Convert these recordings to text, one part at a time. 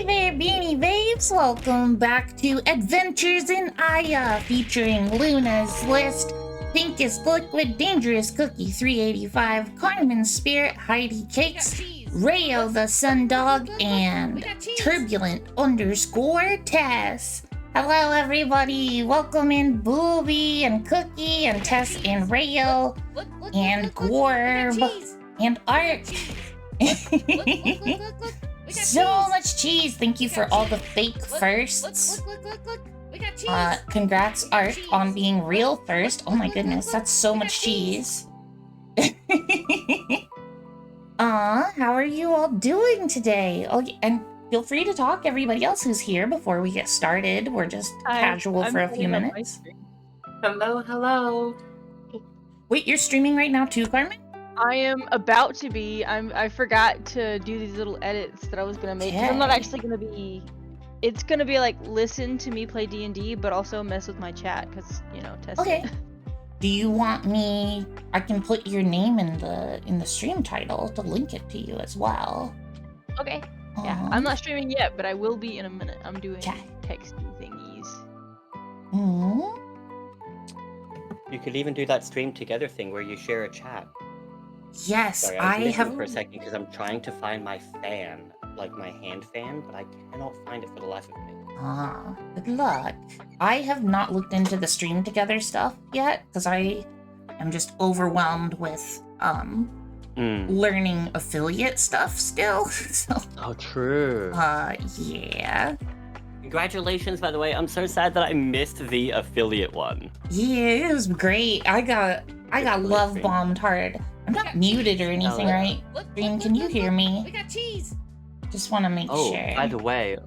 there, Beanie Babes! Welcome back to Adventures in Aiya, featuring Luna's List, Pinkest Liquid, Dangerous Cookie 385, Carmen's Spirit, Heidi Cakes, Rayo the Sundog, and Turbulent_Tess. Hello, everybody! Welcome in Booby and Cookie and Tess and Rayo and Gorb and Art. So much cheese! Thank you for all the fake firsts. Congrats, Art, on being real first. Oh my goodness, that's so much cheese. How are you all doing today? Oh, and feel free to talk, everybody else who's here, before we get started. We're just casual for a few minutes. Hello, hello. Wait, you're streaming right now too, Carmen? I am about to be. I forgot to do these little edits that I was gonna make. 'Cause I'm not actually gonna be. It's gonna be like listen to me play D&D, but also mess with my chat because test Okay. it. Do you want me? I can put your name in the stream title to link it to you as well. Okay. Yeah, I'm not streaming yet, but I will be in a minute. I'm doing texty thingies. You could even do that stream together thing where you share a chat. Yes, Sorry, I was missing for a second because I'm trying to find my fan, like my hand fan, but I cannot find it for the life of me. Good luck. I have not looked into the stream together stuff yet because I am just overwhelmed with learning affiliate stuff still. So Oh, true. Yeah. Congratulations, by the way. I'm so sad that I missed the affiliate one. Yeah, it was great. I got love stream. bombed hard. I'm not muted or anything, right? Stream, can you hear me? We got cheese. Just want to make Oh, sure. by the way,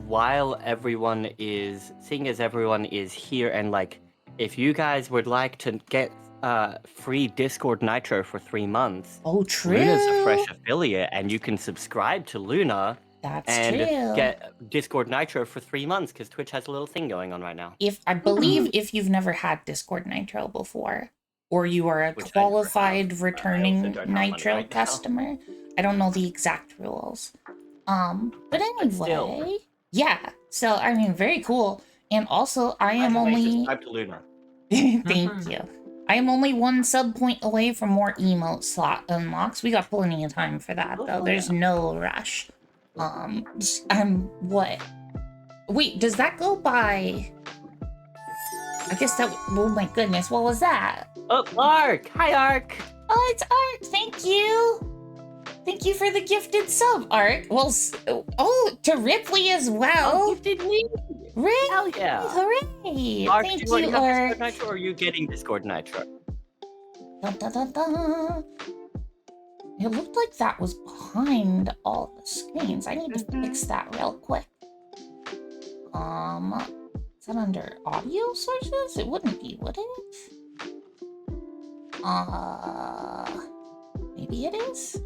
while everyone is, seeing as everyone is here, and like, if you guys would like to get free Discord Nitro for 3 months, Oh, true. Luna's a fresh affiliate, and you can subscribe to Luna That's and true. get Discord Nitro for 3 months because Twitch has a little thing going on right now. I believe if you've never had Discord Nitro before, or you are a Which I never qualified have. returning I also don't have one Nitro right now. customer, I don't know the exact rules. But still. anyway, yeah. So I mean, very cool. And also, I am By the way, only. subscribe to Luna. Thank you. I am only 1 sub point away from more emote slot unlocks. We got plenty of time for that, though. There's no rush. I'm what? Wait, does that go by? I guess that. Oh my goodness, what was that? Oh, Ark! Hi, Ark! Oh, it's Art. Thank you. Thank you for the gifted sub, Art. Well, to Ripley as well. Gifted me! Rick, Hell yeah! hooray! Ark, Thank do you you, want Art. Discord Nitro, or are you getting Discord Nitro? Dun, dun, dun, dun. It looked like that was behind all the screens. I need to fix that real quick. Is that under audio sources? It wouldn't be, would it? Maybe it is?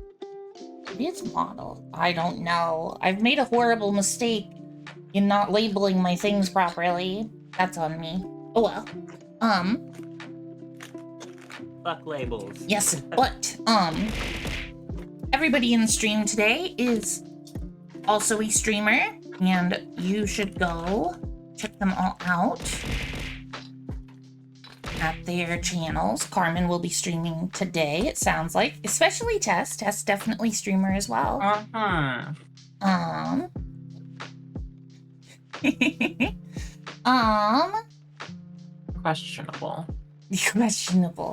Maybe it's model. I don't know. I've made a horrible mistake in not labeling my things properly. That's on me. Oh well. Fuck labels. Yes, but, everybody in the stream today is also a streamer, and you should go check them all out at their channels. Carmen will be streaming today, it sounds like, especially Tess. Tess definitely streamer as well. Questionable.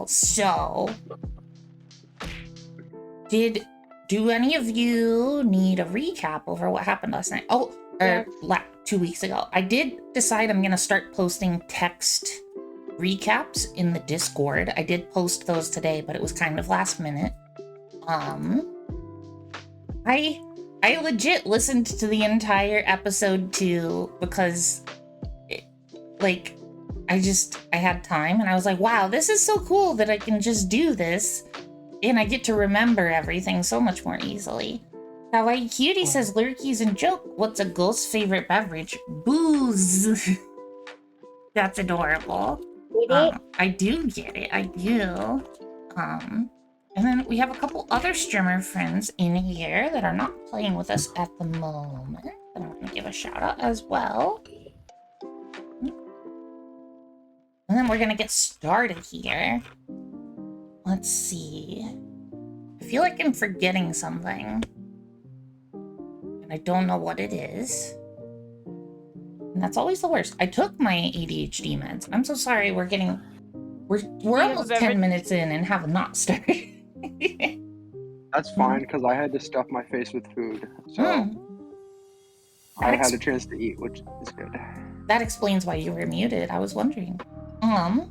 So, do any of you need a recap over what happened last night? Oh, 2 weeks ago. I did decide I'm gonna start posting text recaps in the Discord. I did post those today, but it was kind of last minute. I legit listened to the entire episode too because I had time and I was like, wow, this is so cool that I can just do this and I get to remember everything so much more easily. Kawaii Cutie says, Lurkies and joke, what's a ghost's favorite beverage? Booze. That's adorable. I do get it, I do. And then we have a couple other streamer friends in here that are not playing with us at the moment. I'm gonna give a shout out as well. And then we're gonna get started here. Let's see. I feel like I'm forgetting something. And I don't know what it is. And that's always the worst. I took my ADHD meds. I'm so sorry we're almost 10 minutes in and have not started. That's fine, because I had to stuff my face with food. So I had a chance to eat, which is good. That explains why you were muted. I was wondering. I'm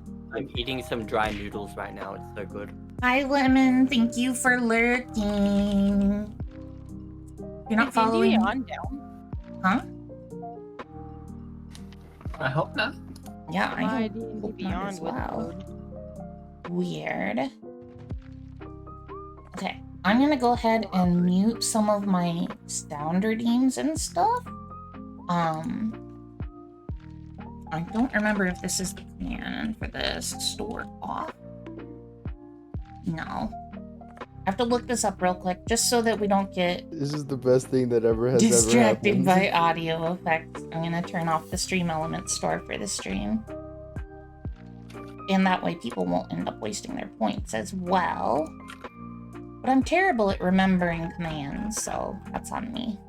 eating some dry noodles right now. It's so good. Hi, Lemon. Thank you for lurking. You're not following? On down? Huh? I hope not. Yeah, I My hope D&D not as Beyond well. Weird. Okay, I'm gonna go ahead and mute some of my sounder names and stuff. I don't remember if this is the command for this. Store off. No. I have to look this up real quick, just so that we don't get This is the best thing that ever has distracted ever by happened. audio effects. I'm gonna turn off the stream element store for the stream. And that way people won't end up wasting their points as well. But I'm terrible at remembering commands, so that's on me.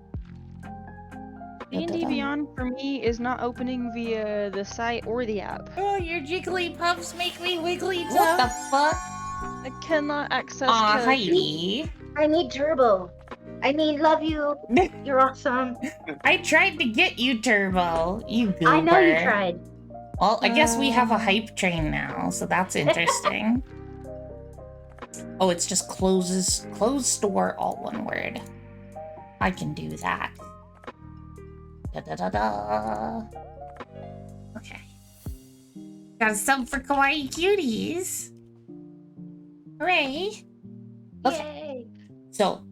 D&D Beyond for me is not opening via the site or the app. Oh, your jiggly puffs make me wiggly. What the fuck? I cannot access Aw, to Heidi. I need turbo. I mean, love you. You're awesome. I tried to get you, Turbo. You goober. I know you tried. Well, I guess we have a hype train now, so that's interesting. Oh, it's just closed store, all one word. I can do that. Da-da-da-da. Okay. Got a sub for Kawaii Cuties. Hooray. Okay. Yay. So,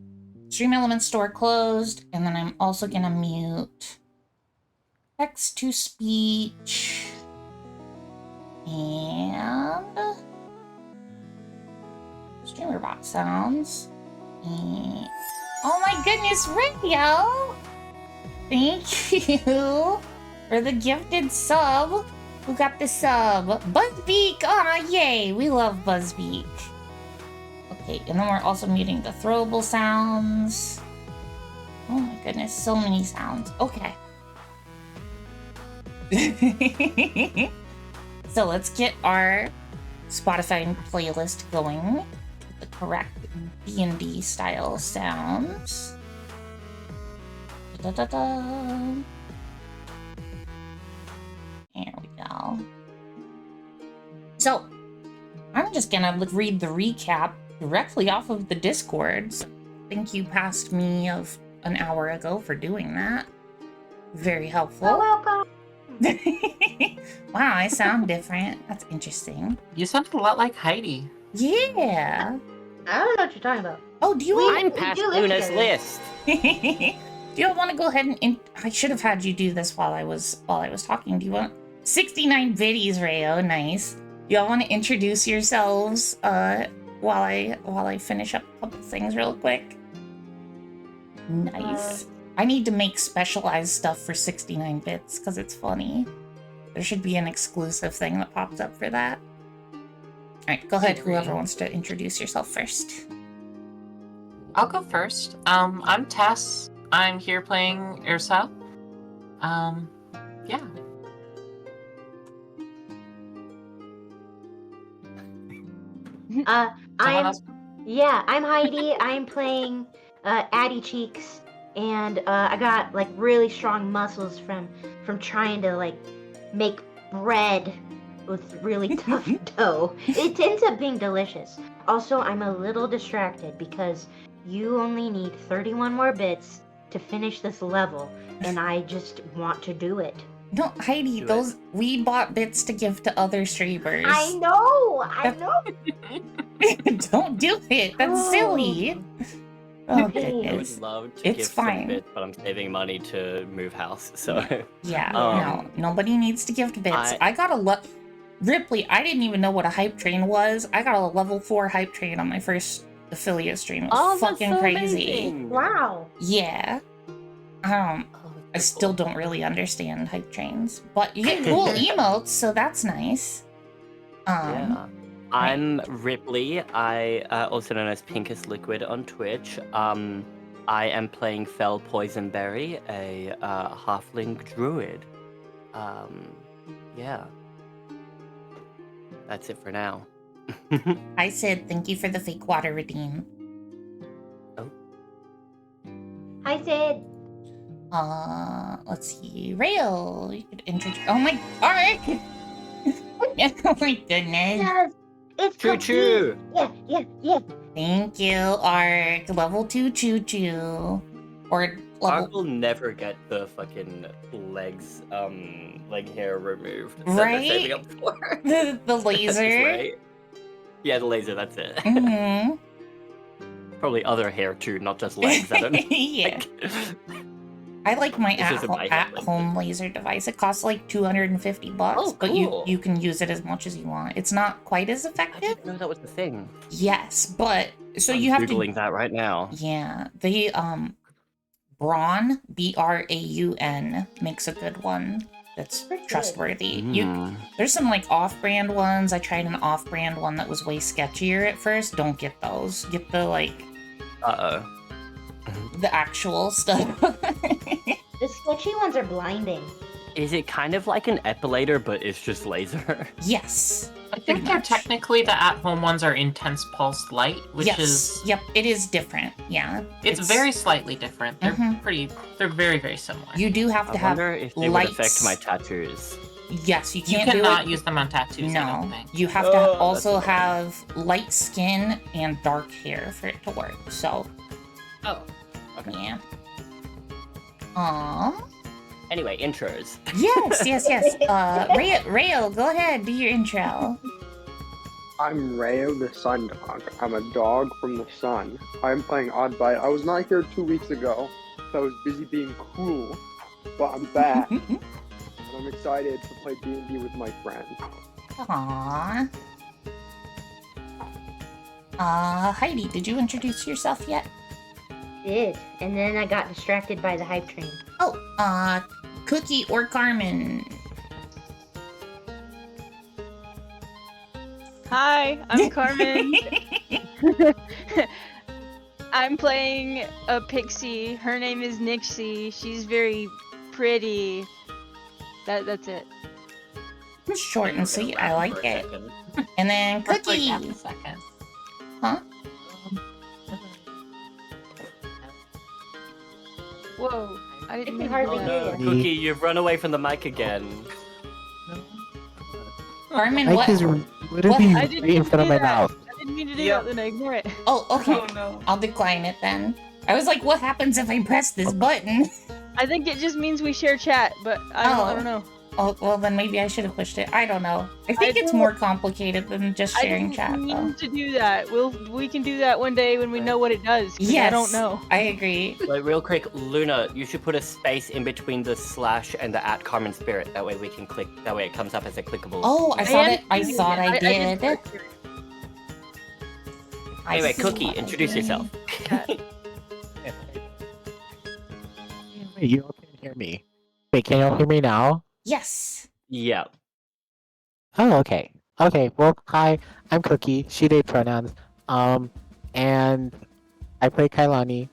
Stream Element Store closed, and then I'm also gonna mute text to speech and streamer box sounds. And... oh my goodness, Radio! Thank you for the gifted sub. Who got the sub? Buzzbeak! Aw, yay! We love Buzzbeak. Okay, and then we're also muting the throwable sounds. Oh my goodness, so many sounds. Okay. So let's get our Spotify playlist going with the correct D&D style sounds. Da-da-da. There we go. So, I'm just gonna read the recap directly off of the Discord. So thank you passed me of an hour ago for doing that. Very helpful. You're welcome. Wow, I sound different. That's interesting. You sound a lot like Heidi. Yeah. I don't know what you're talking about. Oh, do you I'm past do live Luna's together. list. do you want to go ahead and I should have had you do this while I was talking. Do you want 69 biddies, Rayo? Nice. Do y'all want to introduce yourselves while I finish up a couple things real quick? Nice. I need to make specialized stuff for 69 bits because it's funny. There should be an exclusive thing that pops up for that. Alright, go ahead, whoever wants to introduce yourself first. I'll go first. I'm Tess. I'm here playing Ursa. Yeah. I'm Heidi. I'm playing Addie Cheeks, and I got like really strong muscles from trying to like make bread with really tough dough. It ends up being delicious. Also, I'm a little distracted because you only need 31 more bits to finish this level, and I just want to do it. No, Heidi, we bought bits to give to other streamers. I know. Don't do it. That's silly. Oh I would goodness. love to It's give fine. some bits, but I'm saving money to move house, so... Yeah, no, nobody needs to gift bits. I got a Ripley, I didn't even know what a hype train was. I got a level 4 hype train on my first affiliate stream. It was fucking that's so crazy. amazing. Wow. Yeah. I still don't really understand hype trains, but you get cool emotes, so that's nice. Yeah. I'm Ripley. I also known as Pinkest Liquid on Twitch. I am playing Fell Poisonberry, a halfling druid. Yeah. That's it for now. I said thank you for the fake water redeem. Oh. I said. Let's see. Rail, you could introduce. Oh my. Alright. Oh my goodness. Yes, it's Choo complete. choo! Yeah. Thank you, Ark. Level 2 choo choo. Or level. Ark will never get the fucking legs, leg hair removed. That Right? they're saving up for. The laser. Right? Yeah, the laser, that's it. Mm-hmm. Probably other hair too, not just legs. I don't know. Yeah. Like- I like my It's just in my head, at-home laser device. It costs like $250, Oh, but cool. you can use it as much as you want. It's not quite as I effective. didn't know that was the thing. Yes, but so I'm you have Googling to. that right now. Yeah, the Braun BRAUN makes a good one. That's trustworthy. There's some like off-brand ones. I tried an off-brand one that was way sketchier at first. Don't get those. Get the like the actual stuff. The sketchy ones are blinding. Is it kind of like an epilator, but it's just laser? Yes. I think they're technically the at-home ones are intense pulsed light, which is Yep, it is different. Yeah. it's very slightly different. They're they're very, very similar. You do have to I have wonder if they lights. would affect my tattoos. Yes, you You can't do cannot it. use them on tattoos, I No, don't think. you have to Oh, also that's annoying. have light skin and dark hair for it to work. So, Oh. Okay. yeah. Aww. Anyway, intros. Yes. Rayo, go ahead, do your intro. I'm Rayo the Sun Dog. I'm a dog from the sun. I'm playing Odd Bite. I was not here 2 weeks ago, so I was busy being cool, but I'm back, and I'm excited to play D&D with my friends. Aww. Heidi, did you introduce yourself yet? Did, and then I got distracted by the hype train. Oh, Cookie or Carmen? Hi, I'm Carmen. I'm playing a pixie. Her name is Nixie. She's very pretty. That's it. Short and sweet, I like it. Second. And then Like Cookie. half a second. Huh? Whoa, I I didn't can mean to hardly do hear that. you. Cookie, you've run away from the mic again. Carmen, Mike what? is literally I didn't right in front of do my that. mouth. I didn't mean to do that, then I ignore it. Oh, okay. Oh no. I'll decline it then. I was like, what happens if I press this button? I think it just means we share chat, but I don't know. Oh, well, then maybe I should have pushed it. I don't know. I think it's don't- more complicated than just sharing I chat, didn't though. mean to do that. We can do that one day when we know what it does. 'cause Yes. I don't know. I agree. Wait, real quick, Luna, you should put a space in between the slash and the @ Carmen Spirit. That way we can click. That way it comes up as a clickable. Oh, I thought I did. did. Anyway, see Cookie, what I introduce did. yourself. Wait, you all can't hear me. Wait, can y'all hear me now? Yes. Yeah. Oh, okay. Okay, well, hi, I'm Cookie, she, they pronouns. And I play Kailani,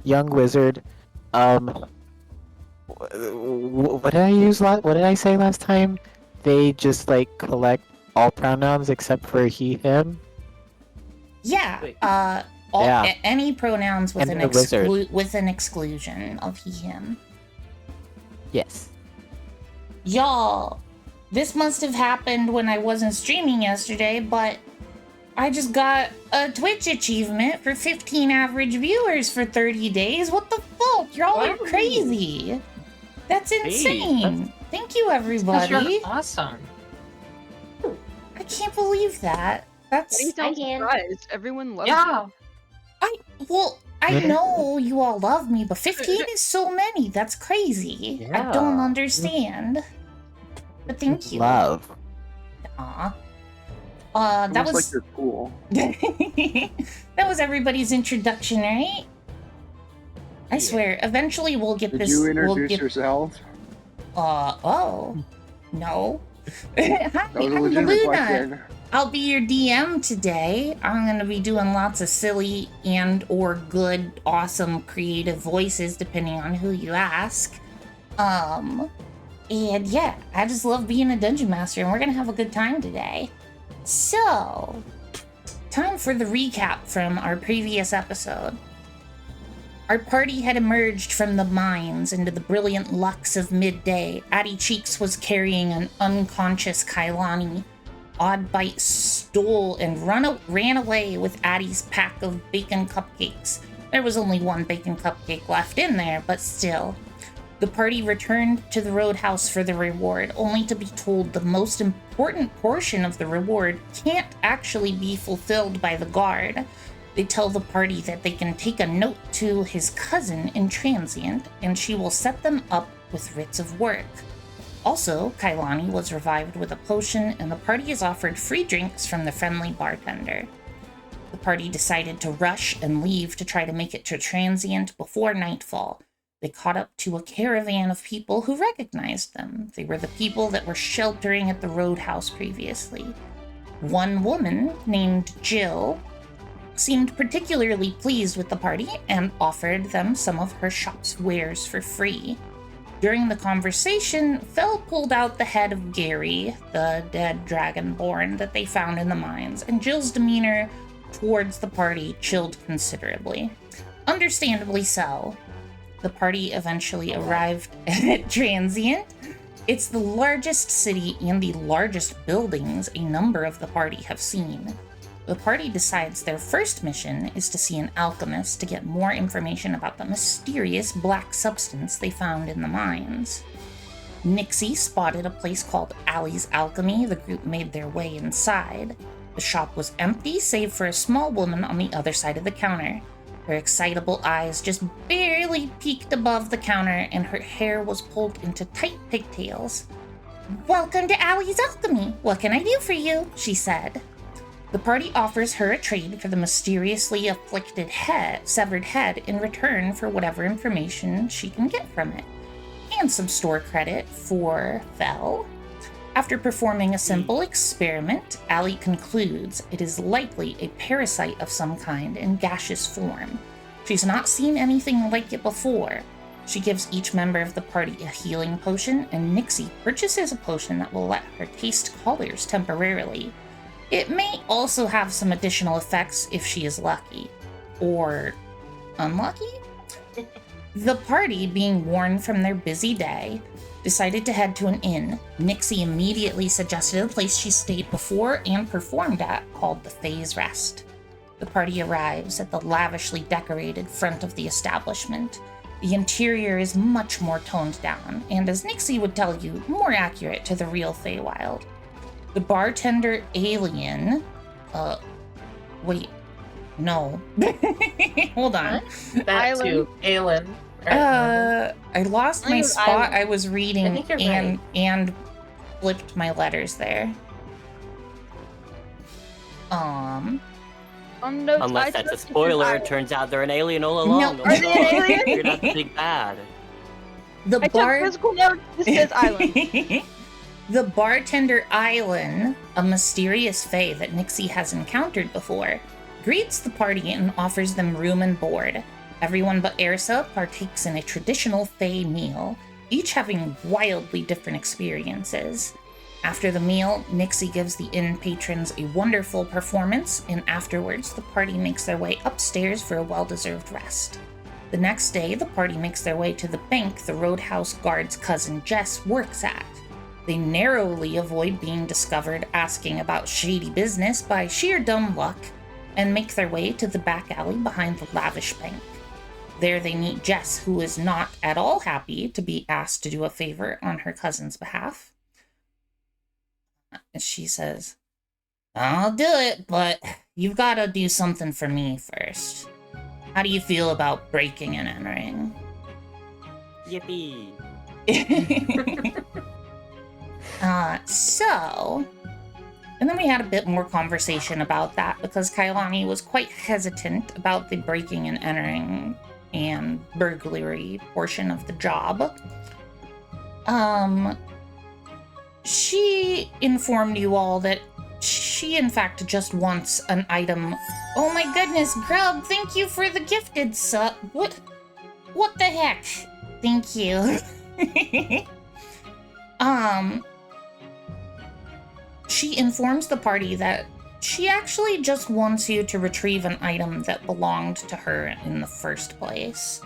young wizard. What did I use what did I say last time? They just, like, collect all pronouns except for he, him. Yeah. Wait. Yeah. Any pronouns with And an the wizard. with an exclusion of he, him. Yes. Y'all, this must have happened when I wasn't streaming yesterday, but I just got a Twitch achievement for 15 average viewers for 30 days. What the fuck? Y'all are What? crazy. That's insane. Thank you, Because everybody. you're awesome. I can't believe that. That's You sound I can. surprised. Everyone loves Yeah. I know you all love me, but 15 is so many. That's crazy. I don't Yeah. understand. But thank you. Love. Aw. That Almost was like you're cool. that was everybody's introduction, right? I swear, eventually we'll get Did this. you introduce yourself? Oh. No. Hi, That was a I'm legitimate Lunar. question. I'll be your DM today. I'm gonna be doing lots of silly and or good, awesome, creative voices, depending on who you ask. And yeah, I just love being a dungeon master, and we're gonna have a good time today. So, time for the recap from our previous episode. Our party had emerged from the mines into the brilliant lux of midday. Addie Cheeks was carrying an unconscious Kailani. Oddbite stole and ran away with Addie's pack of bacon cupcakes. There was only one bacon cupcake left in there, but still. The party returned to the roadhouse for the reward, only to be told the most important portion of the reward can't actually be fulfilled by the guard. They tell the party that they can take a note to his cousin in transient, and she will set them up with writs of work. Also, Kailani was revived with a potion, and the party is offered free drinks from the friendly bartender. The party decided to rush and leave to try to make it to transient before nightfall. They caught up to a caravan of people who recognized them. They were the people that were sheltering at the roadhouse previously. One woman, named Jill, seemed particularly pleased with the party and offered them some of her shop's wares for free. During the conversation, Fel pulled out the head of Gary, the dead dragonborn that they found in the mines, and Jill's demeanor towards the party chilled considerably. Understandably so. The party eventually arrived at Transient. It's the largest city and the largest buildings a number of the party have seen. The party decides their first mission is to see an alchemist to get more information about the mysterious black substance they found in the mines. Nixie spotted a place called Allie's Alchemy. The group made their way inside. The shop was empty, save for a small woman on the other side of the counter. Her excitable eyes just barely peeked above the counter, and her hair was pulled into tight pigtails. "Welcome to Allie's Alchemy. What can I do for you?" she said. The party offers her a trade for the mysteriously afflicted severed head in return for whatever information she can get from it, and some store credit for Fel. After performing a simple experiment, Allie concludes it is likely a parasite of some kind in gaseous form. She's not seen anything like it before. She gives each member of the party a healing potion, and Nixie purchases a potion that will let her taste colors temporarily. It may also have some additional effects if she is lucky. Or unlucky? The party, being warned from their busy day, decided to head to an inn. Nixie immediately suggested a place she stayed before and performed at called the Fae's Rest. The party arrives at the lavishly decorated front of the establishment. The interior is much more toned down, and as Nixie would tell you, more accurate to the real Feywild. The bartender Alien, wait, no. Hold on. That too, Aelin. I lost my spot. I was reading I think you're right. and flipped my letters there. Unless that's a spoiler, it turns out they're an alien all along. No. Are they an alien? You're not big bad. The I took physical note. This says island. The bartender Island, a mysterious fae that Nixie has encountered before, greets the party and offers them room and board. Everyone but Ersa partakes in a traditional fae meal, each having wildly different experiences. After the meal, Nixie gives the inn patrons a wonderful performance, and afterwards the party makes their way upstairs for a well-deserved rest. The next day, the party makes their way to the bank the Roadhouse guard's cousin Jess works at. They narrowly avoid being discovered asking about shady business by sheer dumb luck, and make their way to the back alley behind the lavish bank. There they meet Jess, who is not at all happy to be asked to do a favor on her cousin's behalf. She says, "I'll do it, but you've got to do something for me first. How do you feel about breaking and entering?" Yippee. And then we had a bit more conversation about that because Kailani was quite hesitant about the breaking and entering and burglary portion of the job. She informed you all that she in fact just wants an item. Oh my goodness, Grub, thank you for the gifted sub. What the heck? Thank you. She informs the party that she actually just wants you to retrieve an item that belonged to her in the first place.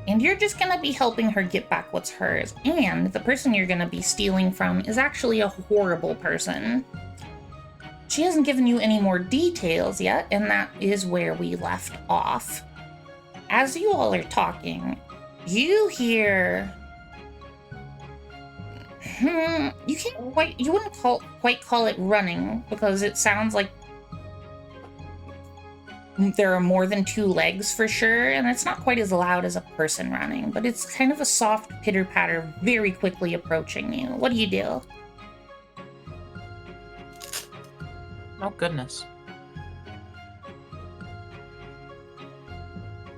And you're just gonna be helping her get back what's hers. And the person you're gonna be stealing from is actually a horrible person. She hasn't given you any more details yet, and that is where we left off. As you all are talking, you hear... you wouldn't quite call it running, because it sounds like there are more than two legs for sure, and it's not quite as loud as a person running, but it's kind of a soft pitter-patter very quickly approaching you. What do you do? Oh goodness.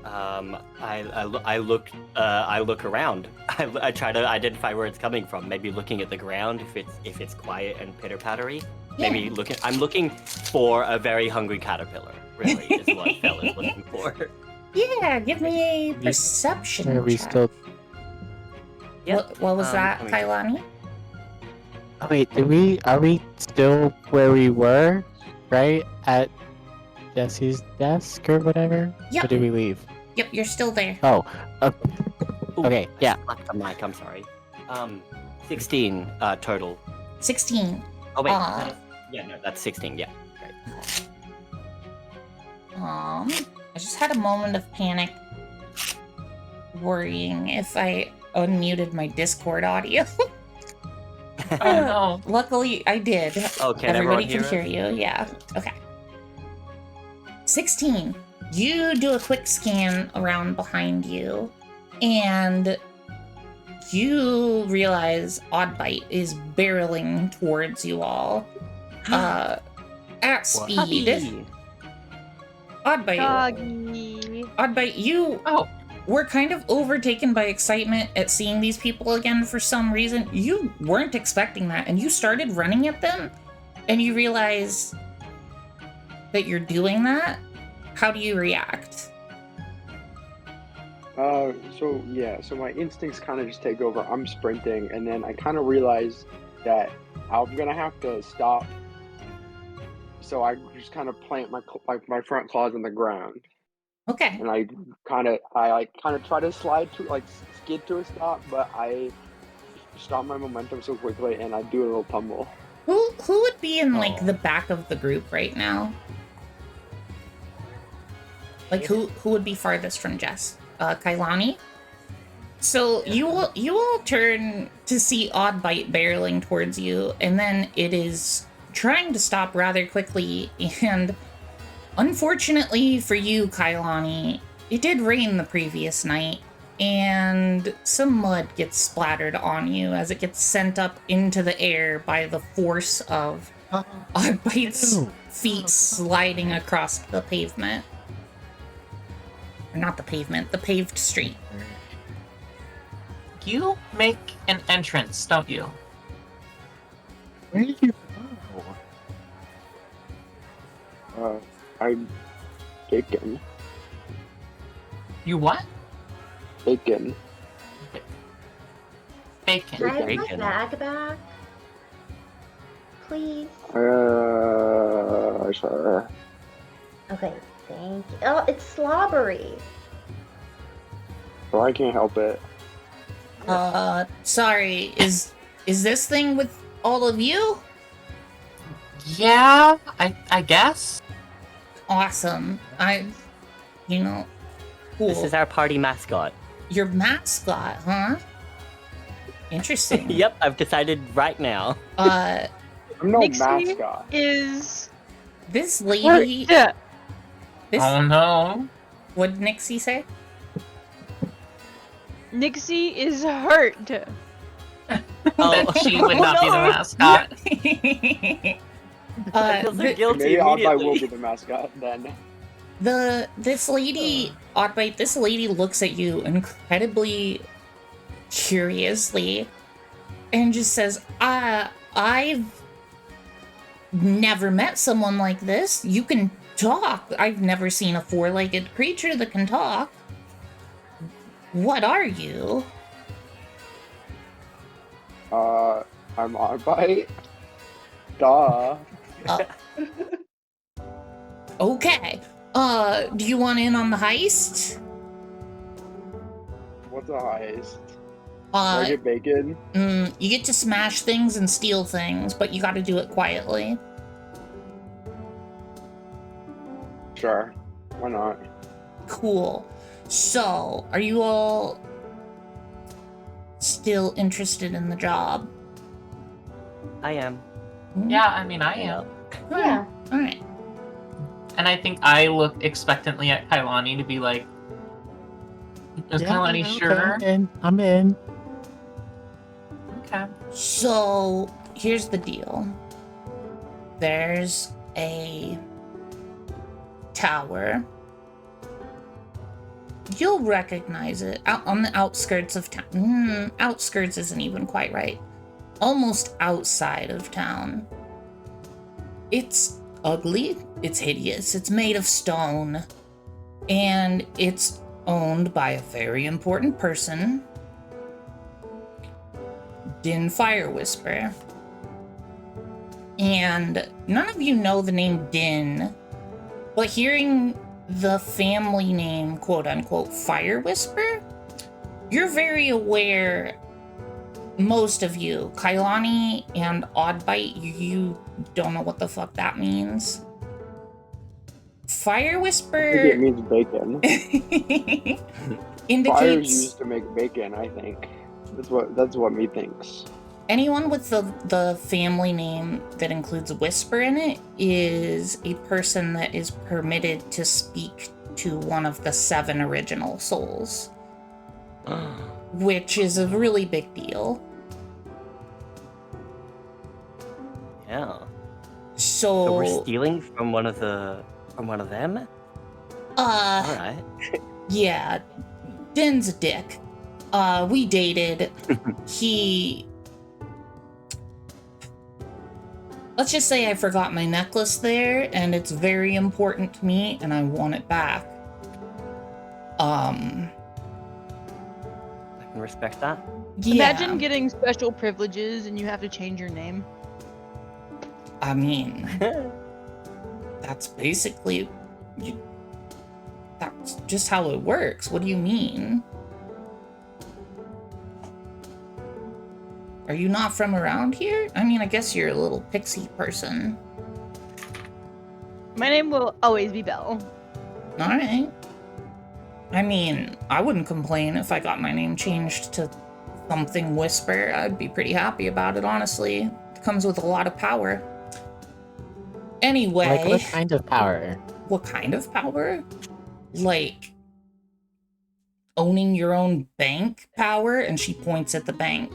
I look around. I try to identify where it's coming from. Maybe looking at the ground if it's quiet and pitter-pattery. Yeah. Maybe I'm looking for a very hungry caterpillar. Really, is what Fel is looking for. Yeah, give me a perception Are we check. still? Yep. What was that, let me- Kailani? Oh wait, are we still where we were? Right at Jesse's desk or whatever? Yep. Or did we leave? Yep, you're still there. Oh, Ooh, okay, yeah. Slapped the mic. I'm sorry. 16 total. 16. Oh wait. Uh, That's 16. Yeah. Right. I just had a moment of panic, worrying if I unmuted my Discord audio. Oh no. Luckily, I did. Oh, can Everybody everyone can hear hear us? you. Yeah. Okay. 16. You do a quick scan around behind you, and you realize Oddbite is barreling towards you all at speed. Puppy. Oddbite. Doggy. Oddbite, you Oh. were kind of overtaken by excitement at seeing these people again for some reason. You weren't expecting that, and you started running at them, and you realize that you're doing that. How do you react? So my instincts kind of just take over. I'm sprinting, and then I kind of realize that I'm gonna have to stop. So I just kind of plant my front claws on the ground, Okay. and I kind of try to slide to skid to a stop, but I stop my momentum so quickly, and I do a little tumble. Who would be in like Oh. the back of the group right now? Like who would be farthest from Jess? Kailani? So you will turn to see Oddbite barreling towards you, and then it is trying to stop rather quickly, and unfortunately for you, Kailani, it did rain the previous night, and some mud gets splattered on you as it gets sent up into the air by the force of Oddbite's feet sliding across the pavement. Or not the pavement, the paved street. You make an entrance, don't you? Where did you go? I'm bacon. You what? Bacon. Bacon. Can I have my Bacon. bag back? Please. Sure. Okay, thank you. Oh, it's slobbery. So I can't help it. Sorry, is this thing with all of you? Yeah, I guess. Awesome. Cool. This is our party mascot. Your mascot, huh? Interesting. Yep, I've decided right now. I'm no Nixie mascot. Is This lady, hurt. this, Oh no. what did Nixie say? Nixie is hurt. That she would not be the mascot. I feel so guilty Maybe Oddbite will immediately. be the mascot then. This lady, Oddbite, this lady looks at you incredibly curiously and just says, I've never met someone like this. You can talk. I've never seen a four-legged creature that can talk. What are you? I'm Oddbite. Duh. Okay. Do you want in on the heist? What's a heist? Do I get bacon? You get to smash things and steal things, but you gotta do it quietly. Sure. Why not? Cool. So, are you all still interested in the job? I am. Yeah, I mean, I am. Yeah. Alright. And I think I look expectantly at Kailani to be like, is Kailani sure? I'm in. Okay. So, here's the deal. There's a tower. You'll recognize it out on the outskirts of town. Outskirts isn't even quite right. Almost outside of town. It's ugly, it's hideous, it's made of stone, and it's owned by a very important person, Din Fire Whisper. And none of you know the name Din, but hearing the family name, quote-unquote, Fire Whisper, you're very aware, most of you, Kailani and Oddbite, you don't know what the fuck that means. Fire Whisper... I think it means bacon. indicates... Fire's used to make bacon, I think. That's what me thinks. Anyone with the family name that includes Whisper in it is a person that is permitted to speak to one of the 7 original souls. Which is a really big deal. Yeah. So we're stealing from one of them? Alright. Yeah. Din's a dick. We dated. Let's just say I forgot my necklace there, and it's very important to me, and I want it back. I can respect that. Yeah. Imagine getting special privileges and you have to change your name. I mean, that's basically... That's just how it works. What do you mean? Are you not from around here? I mean, I guess you're a little pixie person. My name will always be Belle. Alright. I mean, I wouldn't complain if I got my name changed to something Whisper. I'd be pretty happy about it, honestly. It comes with a lot of power. Anyway... Like, what kind of power? What kind of power? Like, owning your own bank power? And she points at the bank.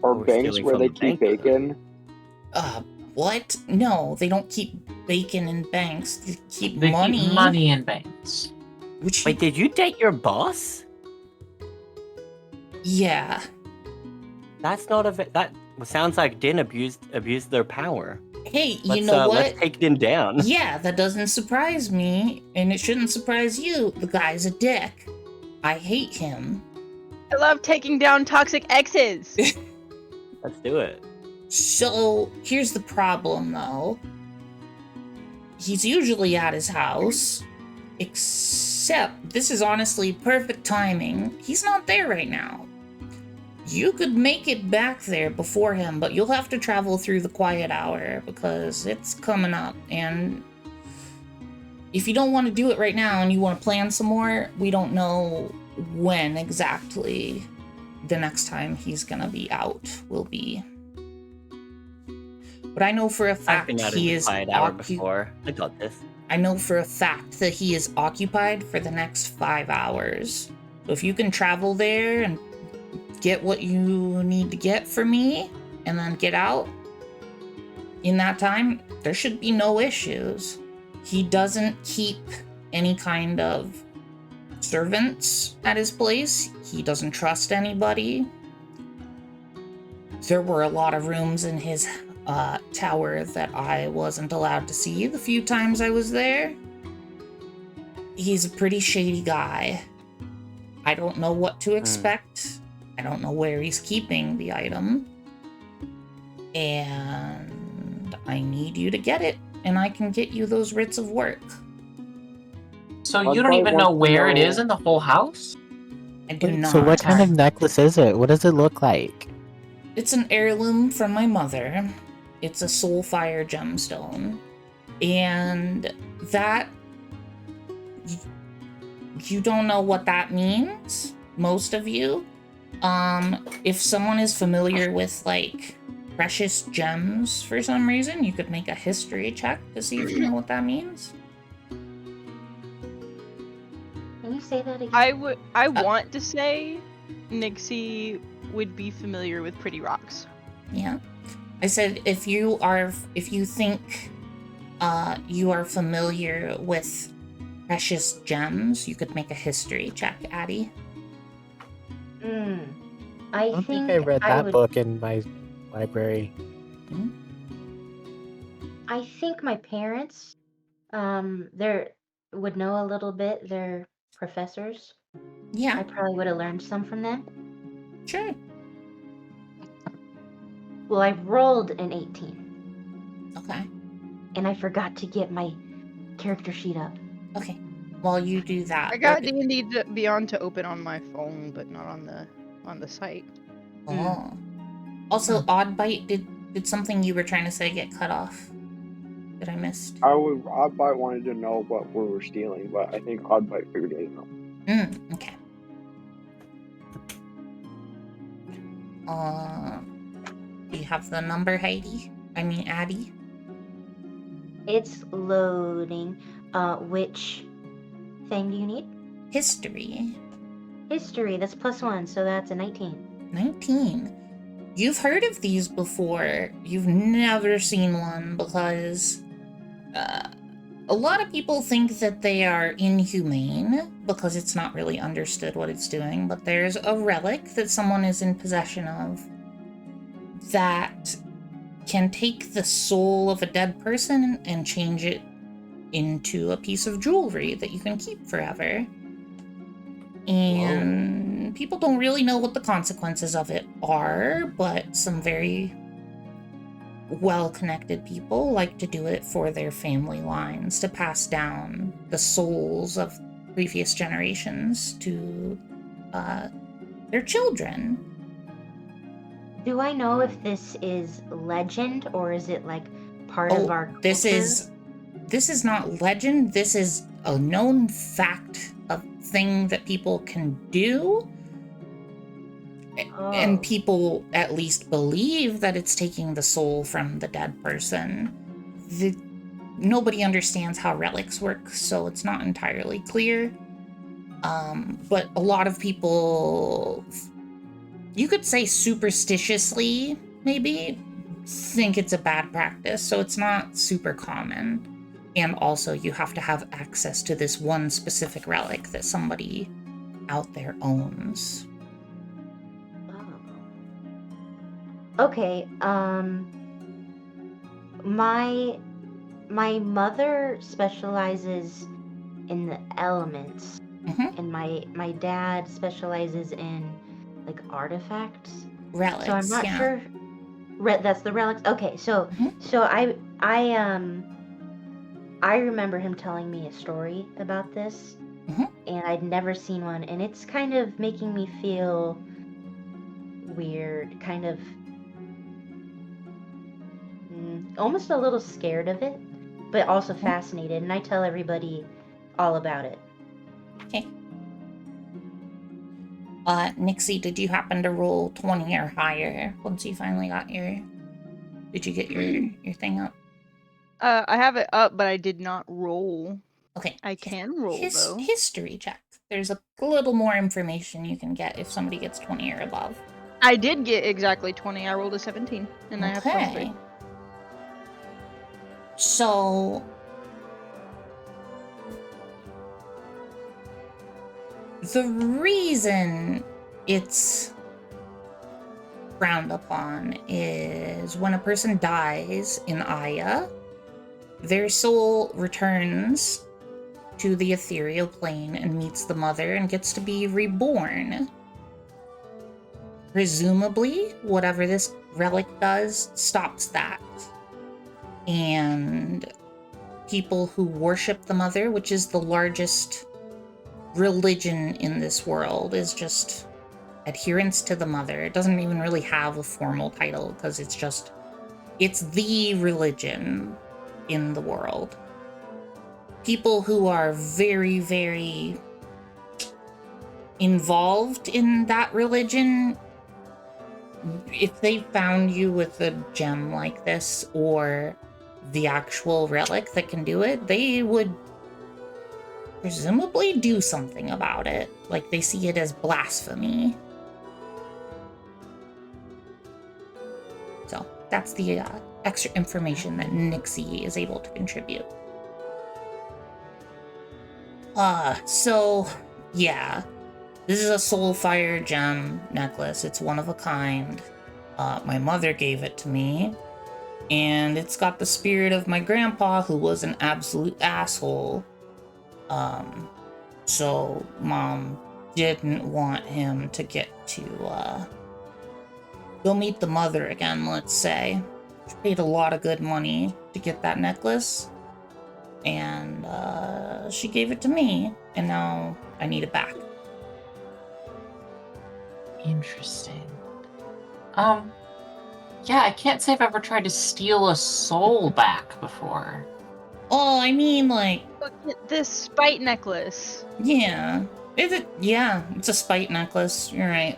Are We're banks stealing where from they the keep bank, bacon? What? No, they don't keep bacon in banks. They keep They money. keep money in banks. Which Wait, did you date your boss? Yeah. That's not that sounds like Din abused their power. Hey, Let's, you know what? Let's take Din down. Yeah, that doesn't surprise me, and it shouldn't surprise you. The guy's a dick. I hate him. I love taking down toxic exes. Let's do it. So, here's the problem, though. He's usually at his house, except this is honestly perfect timing. He's not there right now. You could make it back there before him, but you'll have to travel through the quiet hour because it's coming up. And if you don't want to do it right now and you want to plan some more, we don't know when exactly the next time he's gonna be out will be. But I know for a I've fact been out in he the is quiet hour before. I got this. I know for a fact that he is occupied for the next 5 hours. So if you can travel there and get what you need to get for me, and then get out, in that time, there should be no issues. He doesn't keep any kind of servants at his place. He doesn't trust anybody. There were a lot of rooms in his tower that I wasn't allowed to see the few times I was there. He's a pretty shady guy. I don't know what to expect. I don't know where he's keeping the item. And I need you to get it, and I can get you those writs of work. So you don't even know where it is in the whole house? I do not. So what kind of necklace is it? What does it look like? It's an heirloom from my mother. It's a soulfire gemstone. And that... You don't know what that means, most of you. If someone is familiar with, like, precious gems for some reason, you could make a history check to see if you know what that means. Can you say that again? I want to say Nixie would be familiar with pretty rocks. Yeah. I said if you think you are familiar with precious gems, you could make a history check, Addie. I don't think I read that book in my library. I think my parents, would know a little bit. They're professors. Yeah. I probably would have learned some from them. Sure. Well, I rolled an 18. Okay. And I forgot to get my character sheet up. Okay. While you do that, I got D&D Beyond to open on my phone, but not on the site. Oh. Also, Oddbite, did something you were trying to say get cut off? That I missed? Oddbite wanted to know what we were stealing, but I think Oddbite figured it out. Okay. Do you have the number, Heidi? I mean, Addie? It's loading. Which thing do you need? History. History, that's +1, so that's a 19. 19. You've heard of these before. You've never seen one because a lot of people think that they are inhumane because it's not really understood what it's doing, but there's a relic that someone is in possession of that can take the soul of a dead person and change it into a piece of jewelry that you can keep forever. And people don't really know what the consequences of it are, but some very well-connected people like to do it for their family lines, to pass down the souls of previous generations to their children. Do I know if this is legend or is it like part of our culture? This is not legend. This is a known fact, a thing that people can do. And people at least believe that it's taking the soul from the dead person. Nobody understands how relics work, so it's not entirely clear. But a lot of people, you could say superstitiously, maybe, think it's a bad practice, so it's not super common. And also, you have to have access to this one specific relic that somebody out there owns. Okay, my mother specializes in the elements, and my dad specializes in like artifacts. Relics. So I'm not sure. That's the relics. Okay, so I remember him telling me a story about this, and I'd never seen one, and it's kind of making me feel weird, kind of almost a little scared of it, but also fascinated, and I tell everybody all about it. Okay. Nixie, did you happen to roll 20 or higher once you finally got your... Did you get your thing up? I have it up, but I did not roll. Okay. I can roll, though. History check. There's a little more information you can get if somebody gets 20 or above. I did get exactly 20. I rolled a 17, and I have 23. So the reason it's frowned upon is when a person dies in Aiya, their soul returns to the ethereal plane and meets the mother and gets to be reborn. Presumably, whatever this relic does stops that. And people who worship the mother, which is the largest religion in this world, is just adherence to the mother. It doesn't even really have a formal title because it's the religion in the world. People who are very, very involved in that religion, if they found you with a gem like this or the actual relic that can do it, they would presumably do something about it. Like, they see it as blasphemy. So that's the extra information that Nixie is able to contribute. So yeah, this is a Soulfire gem necklace. It's one of a kind. My mother gave it to me, and it's got the spirit of my grandpa, who was an absolute asshole. So Mom didn't want him to get to go meet the mother again, let's say. She paid a lot of good money to get that necklace, and she gave it to me, and now I need it back. Interesting. Yeah, I can't say I've ever tried to steal a soul back before. Oh, I mean, like, Look at this spite necklace. yeah. It's a spite necklace, you're right.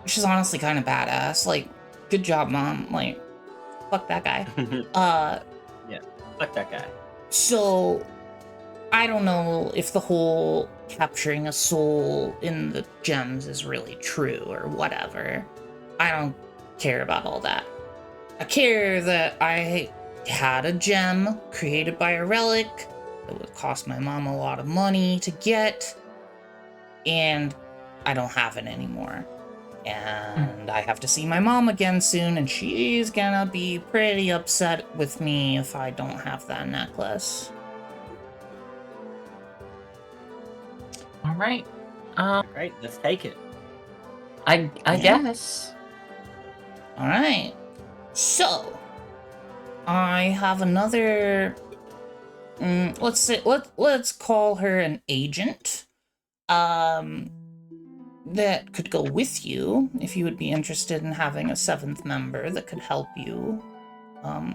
Which is honestly kind of badass. Like, good job, Mom. Like, fuck that guy. Yeah, fuck that guy. So, I don't know if the whole capturing a soul in the gems is really true or whatever. I don't care about all that. I care that I had a gem created by a relic that would cost my mom a lot of money to get, and I don't have it anymore. And I have to see my mom again soon, and she's gonna be pretty upset with me if I don't have that necklace. All right. Great, let's take it. I guess. All right. So, I have another. Let's call her an agent. That could go with you if you would be interested in having a 7th member that could help you.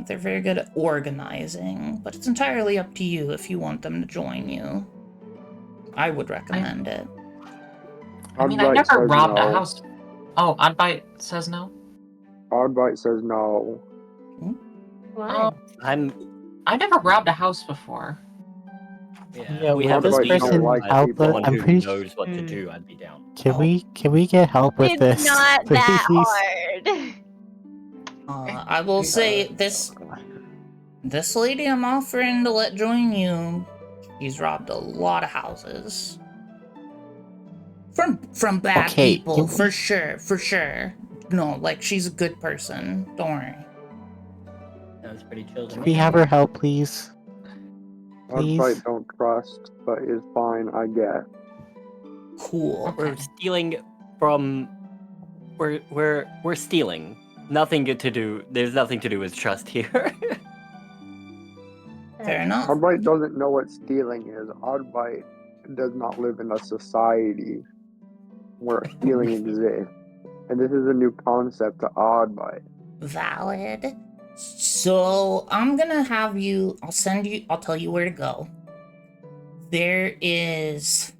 They're very good at organizing, but it's entirely up to you if you want them to join you. I would recommend it. I mean, I Oddbite never says robbed a no. house. Oh, Oddbite says no? Oddbite says no. Why? I never robbed a house before. Yeah, we will have this a Oddbite leader, person like help people. us? someone I'm who pretty knows what to do. I'd be down. Can we get help with this? It's not that please? hard. I will say this lady I'm offering to let join you, she's robbed a lot of houses. From bad Okay, people, can we- for sure. No, like, she's a good person. Don't worry. Sounds pretty chill to Can me. we have her help, please? Please? Oddbite don't trust, but is fine, I guess. Cool. We're stealing from. We're stealing. Nothing to do. There's nothing to do with trust here. Fair enough. Oddbite doesn't know what stealing is. Oddbite does not live in a society where stealing exists. And this is a new concept to Oddbite. Valid. So I'm gonna have you. I'll tell you where to go. There is,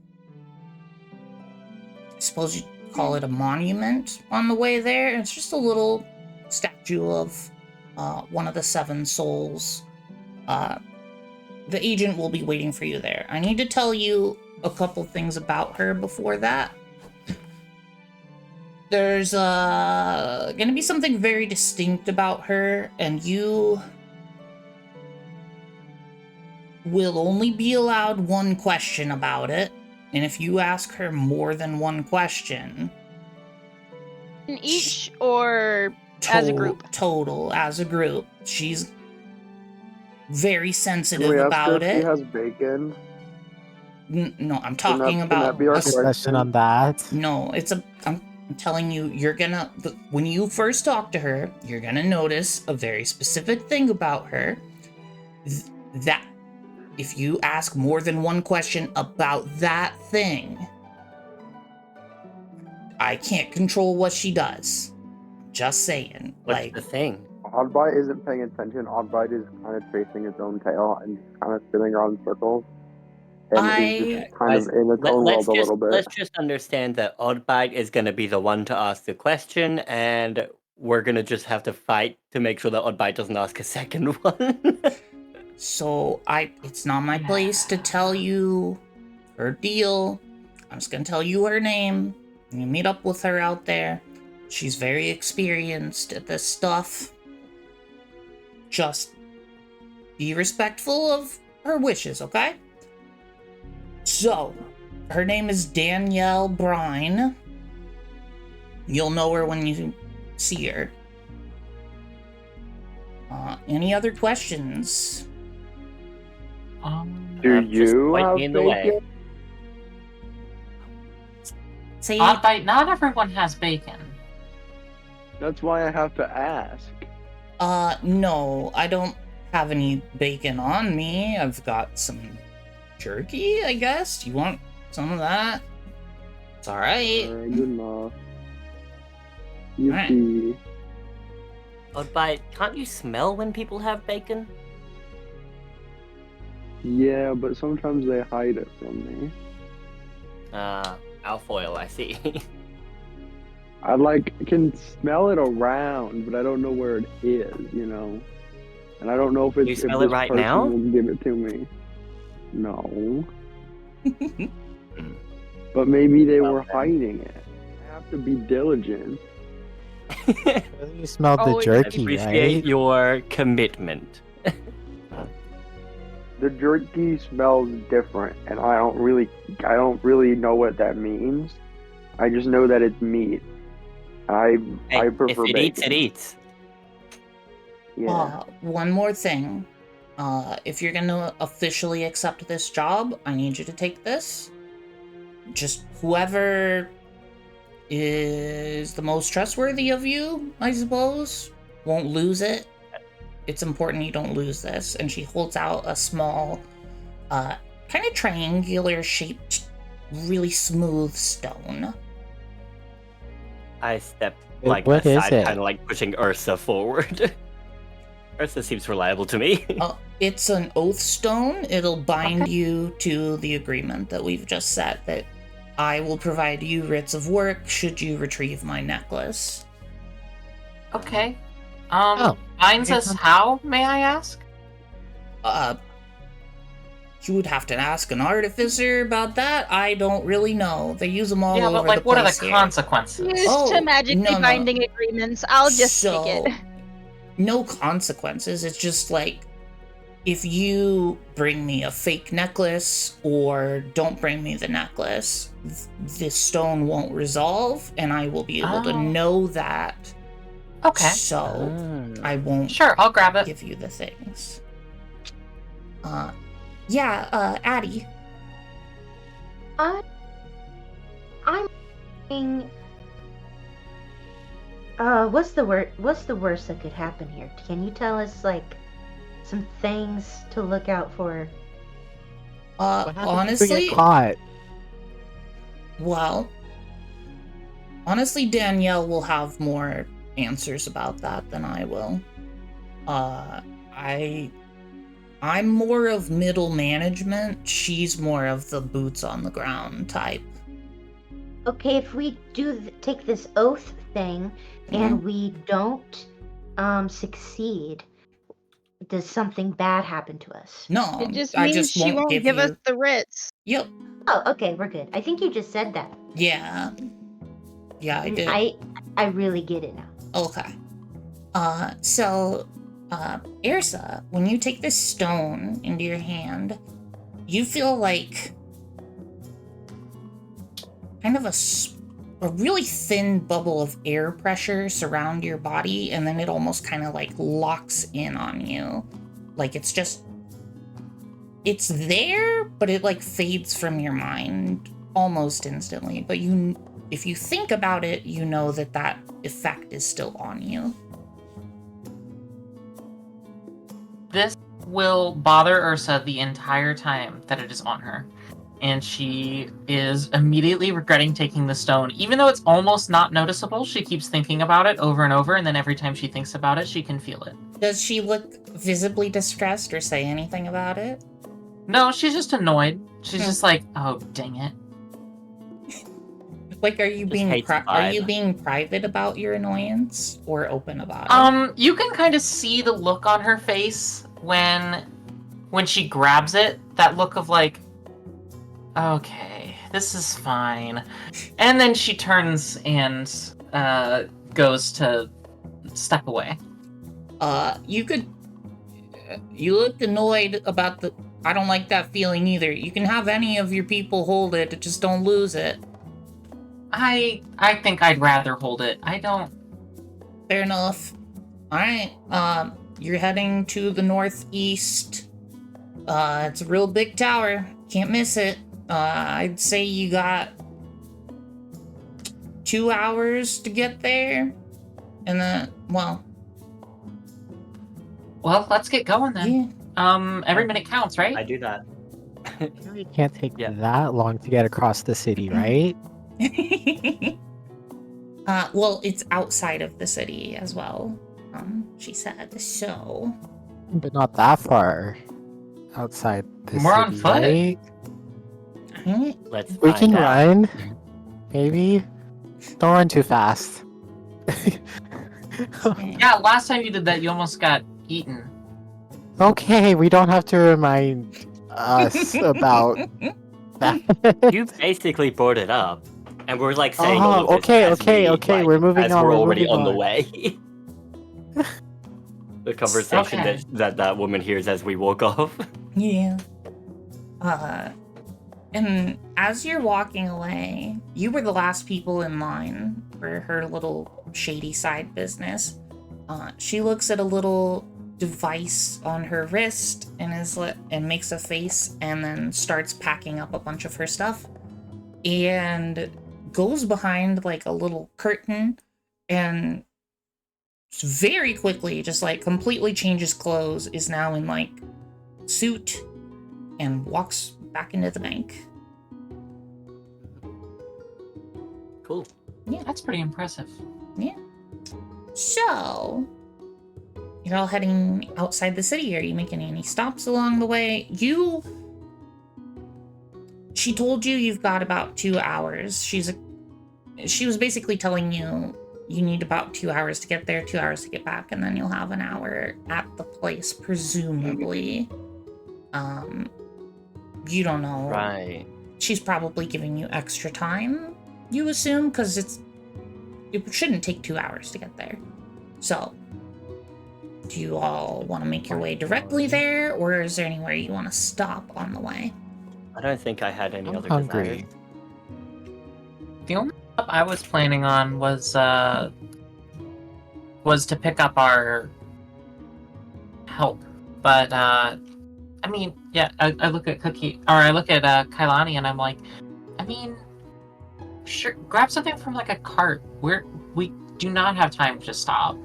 I suppose you'd call it a monument on the way there. It's just a little statue of one of the 7 souls. The agent will be waiting for you there. I need to tell you a couple things about her before that. There's gonna be something very distinct about her, and you will only be allowed one question about it. And if you ask her more than one question, In each or as a group? Total, as a group. She's very Can sensitive we ask her about if it. she has bacon? No, I'm talking Can about that be our Discussion on that. No, I'm telling you, you're gonna, when you first talk to her, you're gonna notice a very specific thing about her. That if you ask more than one question about that thing, I can't control what she does. Just saying. What's like the thing? Oddbite isn't paying attention. Oddbite is kind of chasing its own tail and kind of spinning around in circles. And is just kind of in its own world a little bit. Let's just understand that Oddbite is going to be the one to ask the question, and we're going to just have to fight to make sure that Oddbite doesn't ask a second one. So it's not my place to tell you her deal. I'm just gonna tell you her name. You meet up with her out there. She's very experienced at this stuff. Just be respectful of her wishes, okay? So, her name is Danielle Brine. You'll know her when you see her. Any other questions? Do just you point have me in the way. bacon? Say Oddbite, not everyone has bacon. That's why I have to ask. No, I don't have any bacon on me. I've got some jerky, I guess. Do you want some of that? It's alright. Good enough. You Alright. see. Oddbite, can't you smell when people have bacon? Yeah, but sometimes they hide it from me. Alfoil, I see. I can smell it around, but I don't know where it is, you know? And I don't know if it's You smell if it this right person now? will give it to me. No. But maybe they were hiding it. I have to be diligent. You smelled the Always jerky, Appreciate right? your commitment. The jerky smells different, and I don't really know what that means. I just know that it's meat. I prefer if it bacon. eats, it eats. Yeah. One more thing. If you're gonna officially accept this job, I need you to take this. Just whoever is the most trustworthy of you, I suppose, won't lose it. It's important you don't lose this. And she holds out a small, kind of triangular shaped, really smooth stone. I step What is aside, it? kind of like pushing Ursa forward. Ursa seems reliable to me. It's an oath stone. It'll bind you to the agreement that we've just set, that I will provide you writs of work should you retrieve my necklace. Okay. Oh, Binds us how, may I ask? You would have to ask an artificer about that. I don't really know. They use them all Yeah, over but like, the what are place the here. consequences? Used to magically no. binding agreements. I'll just take it. No consequences. It's just like, if you bring me a fake necklace or don't bring me the necklace, this stone won't resolve, and I will be able to know that. Okay. So I won't. Sure, I'll grab it. Give you the things. Addie. I'm thinking, what's the worst that could happen here? Can you tell us, like, some things to look out for? What happens Honestly, if we get caught? Well, honestly, Danielle will have more answers about that than I will. I'm more of middle management. She's more of the boots on the ground type. Okay, if we take this oath thing and we don't succeed, does something bad happen to us? No, It just I means just she won't give us the writs. Yep. Oh, okay, we're good. I think you just said that. Yeah. Yeah, I did. I really get it now. Okay. So, Ersa, when you take this stone into your hand, you feel like kind of a really thin bubble of air pressure surround your body, and then it almost kind of like locks in on you. Like it's there, but it like fades from your mind almost instantly. But if you think about it, you know that effect is still on you. This will bother Ursa the entire time that it is on her. And she is immediately regretting taking the stone. Even though it's almost not noticeable, she keeps thinking about it over and over, and then every time she thinks about it, she can feel it. Does she look visibly distressed or say anything about it? No, she's just annoyed. She's just like, oh, dang it. Like, are you being private about your annoyance or open about it? You can kind of see the look on her face when she grabs it. That look of like, okay, this is fine. And then she turns and goes to step away. You look annoyed about I don't like that feeling either. You can have any of your people hold it, just don't lose it. I think I'd rather hold it. I don't... Fair enough. Alright, you're heading to the northeast. It's a real big tower. Can't miss it. I'd say you got 2 hours to get there. And then, well, let's get going then. Yeah. Every minute counts, right? I do that. It really can't take that long to get across the city, right? Well, it's outside of the city as well, she said, so... But not that far outside the city, We're on foot. right? We can run, maybe. Don't run too fast. Yeah, last time you did that, you almost got eaten. Okay, we don't have to remind us about that. You basically brought it up, and we're like saying all of this okay, we're moving on. We're already on the way. The conversation that woman hears as we walk off. Yeah. And as you're walking away, you were the last people in line for her little shady side business. She looks at a little device on her wrist and makes a face and then starts packing up a bunch of her stuff and goes behind like a little curtain and very quickly just like completely changes clothes, is now in like suit and walks back into the bank. Cool. Yeah, That's pretty impressive. Yeah. So, you're all heading outside the city. Are you making any stops along the way? She told you you've got about 2 hours. She was basically telling you need about 2 hours to get there, 2 hours to get back, and then you'll have an hour at the place, presumably. You don't know. Right. She's probably giving you extra time, you assume, because it shouldn't take 2 hours to get there. So, do you all want to make your way directly there, or is there anywhere you want to stop on the way? I don't think I had any other hungry. desires. The only stop I was planning on was to pick up our help. But I mean, yeah, I look at Kailani and I'm like, I mean, sure, grab something from like a cart. We do not have time to stop.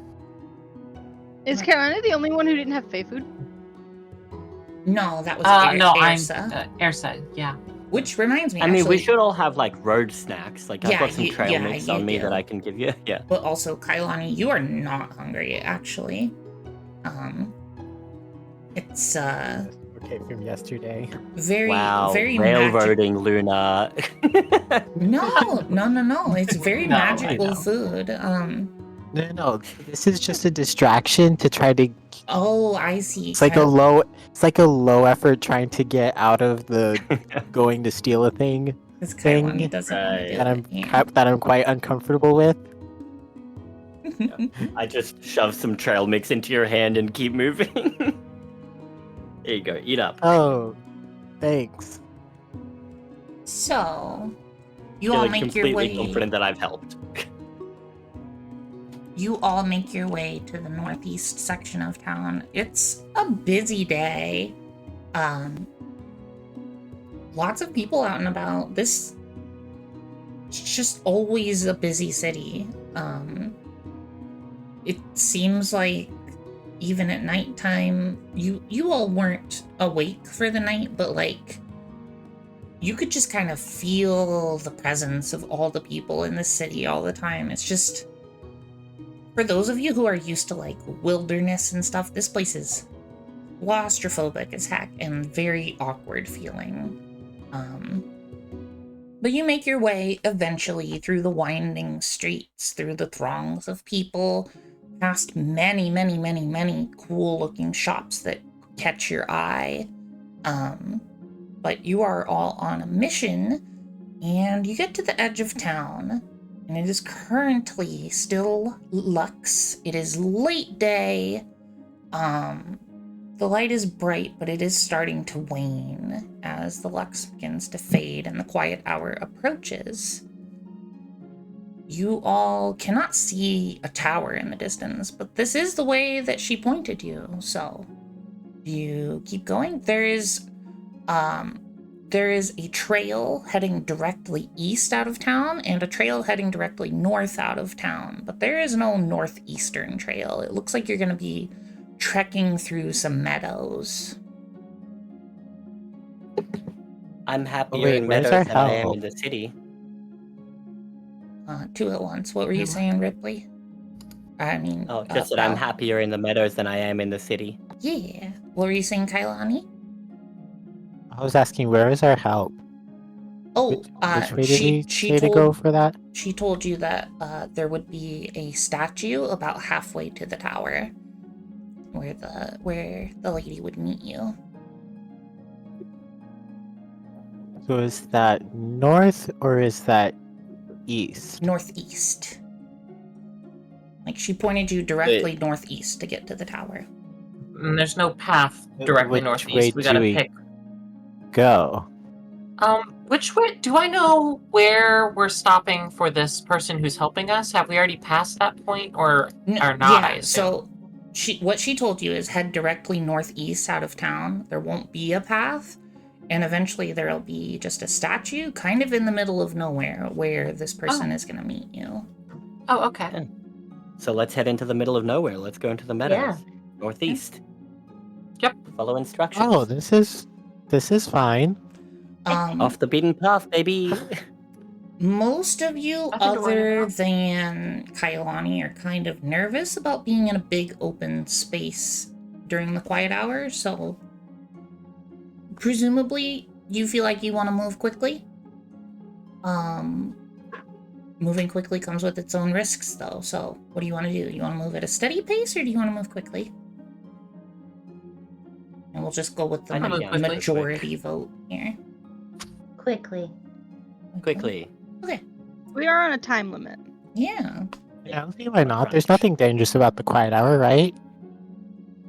Is Kailani the only one who didn't have Fey food? No, that was Ersa. Ersa. Ersa, yeah. Which reminds me, I mean, we actually, should all have like road snacks. Like I've got some trail mix on me do. that I can give you. Yeah. But also, Kailani, you are not hungry, actually. It's Okay, from yesterday. very Railroading magic. Lunar. No. It's very No, I magical know. food. No, this is just a distraction to try to. Oh, I see. It's like a low effort trying to get out of the going to steal a thing. Because thing Kailani doesn't want to do that it. that I'm quite uncomfortable with. I just shove some trail mix into your hand and keep moving. There you go. Eat up. Oh, thanks. So, you Feeling all make your completely way. confident that I've helped. You all make your way to the northeast section of town. It's a busy day. Lots of people out and about. It's just always a busy city. It seems like even at nighttime, you all weren't awake for the night, but like you could just kind of feel the presence of all the people in the city all the time. It's just, for those of you who are used to like wilderness and stuff, this place is claustrophobic as heck and very awkward feeling. But you make your way eventually through the winding streets, through the throngs of people, past many, many, many, many cool looking shops that catch your eye. But you are all on a mission, and you get to the edge of town, and it is currently still Lux. It is late day. The light is bright, but it is starting to wane as the Lux begins to fade and the quiet hour approaches. You all cannot see a tower in the distance, but this is the way that she pointed you, so you keep going. There is a trail heading directly east out of town and a trail heading directly north out of town, but there is no northeastern trail. It looks like you're going to be trekking through some meadows. I'm happier Wait, in where's meadows our than I am help? in the city. Two at once. What were you saying, Ripley? I mean, Oh, just that I'm Val? happier in the meadows than I am in the city. Yeah. What were you saying, Kailani? I was asking, where is our help? Oh, Which way did we she say to go for that? She told you that there would be a statue about halfway to the tower, where the lady would meet you. So is that north or is that east? Northeast. Like she pointed you directly northeast to get to the tower. And there's no path directly Which northeast. way We do gotta we pick. Go. Which way? Do I know where we're stopping for this person who's helping us? Have we already passed that point, or not? I Yeah. assume? So what she told you is head directly northeast out of town. There won't be a path, and eventually there'll be just a statue, kind of in the middle of nowhere, where this person is going to meet you. Oh, okay. Yeah. So let's head into the middle of nowhere. Let's go into the meadows. Yeah. Northeast. Yep. Follow instructions. Oh, this is fine. Off the beaten path, baby. Most of you, other than Kailani, are kind of nervous about being in a big open space during the quiet hour, so presumably you feel like you want to move quickly. Moving quickly comes with its own risks, though, so what do you want to do? You want to move at a steady pace, or do you want to move quickly? And we'll just go with the majority vote here. Quickly. Quickly. Okay. We are on a time limit. Yeah. Yeah, I'll see why not. There's nothing dangerous about the quiet hour, right?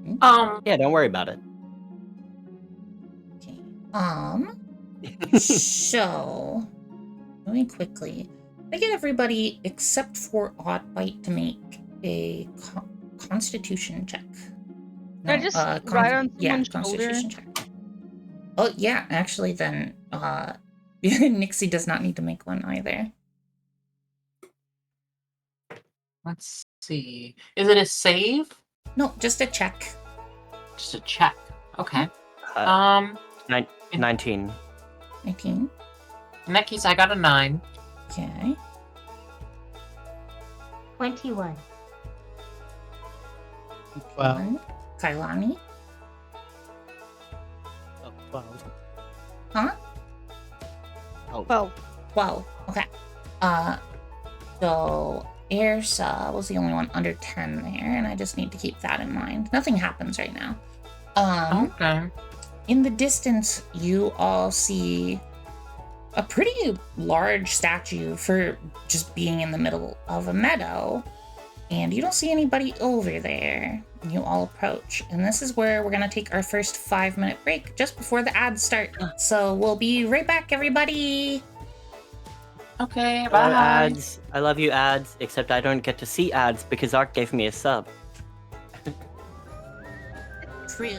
Yeah, don't worry about it. Okay. So, really quickly, I get everybody except for Oddbite to make a Constitution check. Can I just ride on someone's Constitution shoulder? check. Oh yeah, actually, then Nixie does not need to make one either. Let's see. Is it a save? No, just a check. Just a check. Okay. 19. 19. In that case, I got a 9. Okay. 21. Well, Kailani. 12. Huh? Oh. 12. 12. Okay. So Airsa was the only one under 10 there, and I just need to keep that in mind. Nothing happens right now. Okay. In the distance, you all see a pretty large statue for just being in the middle of a meadow. And you don't see anybody over there. You all approach. And this is where we're gonna take our first 5-minute break just before the ads start. So we'll be right back, everybody. Okay, Hello, bye. ads. I love you, ads, except I don't get to see ads because Art gave me a sub. True.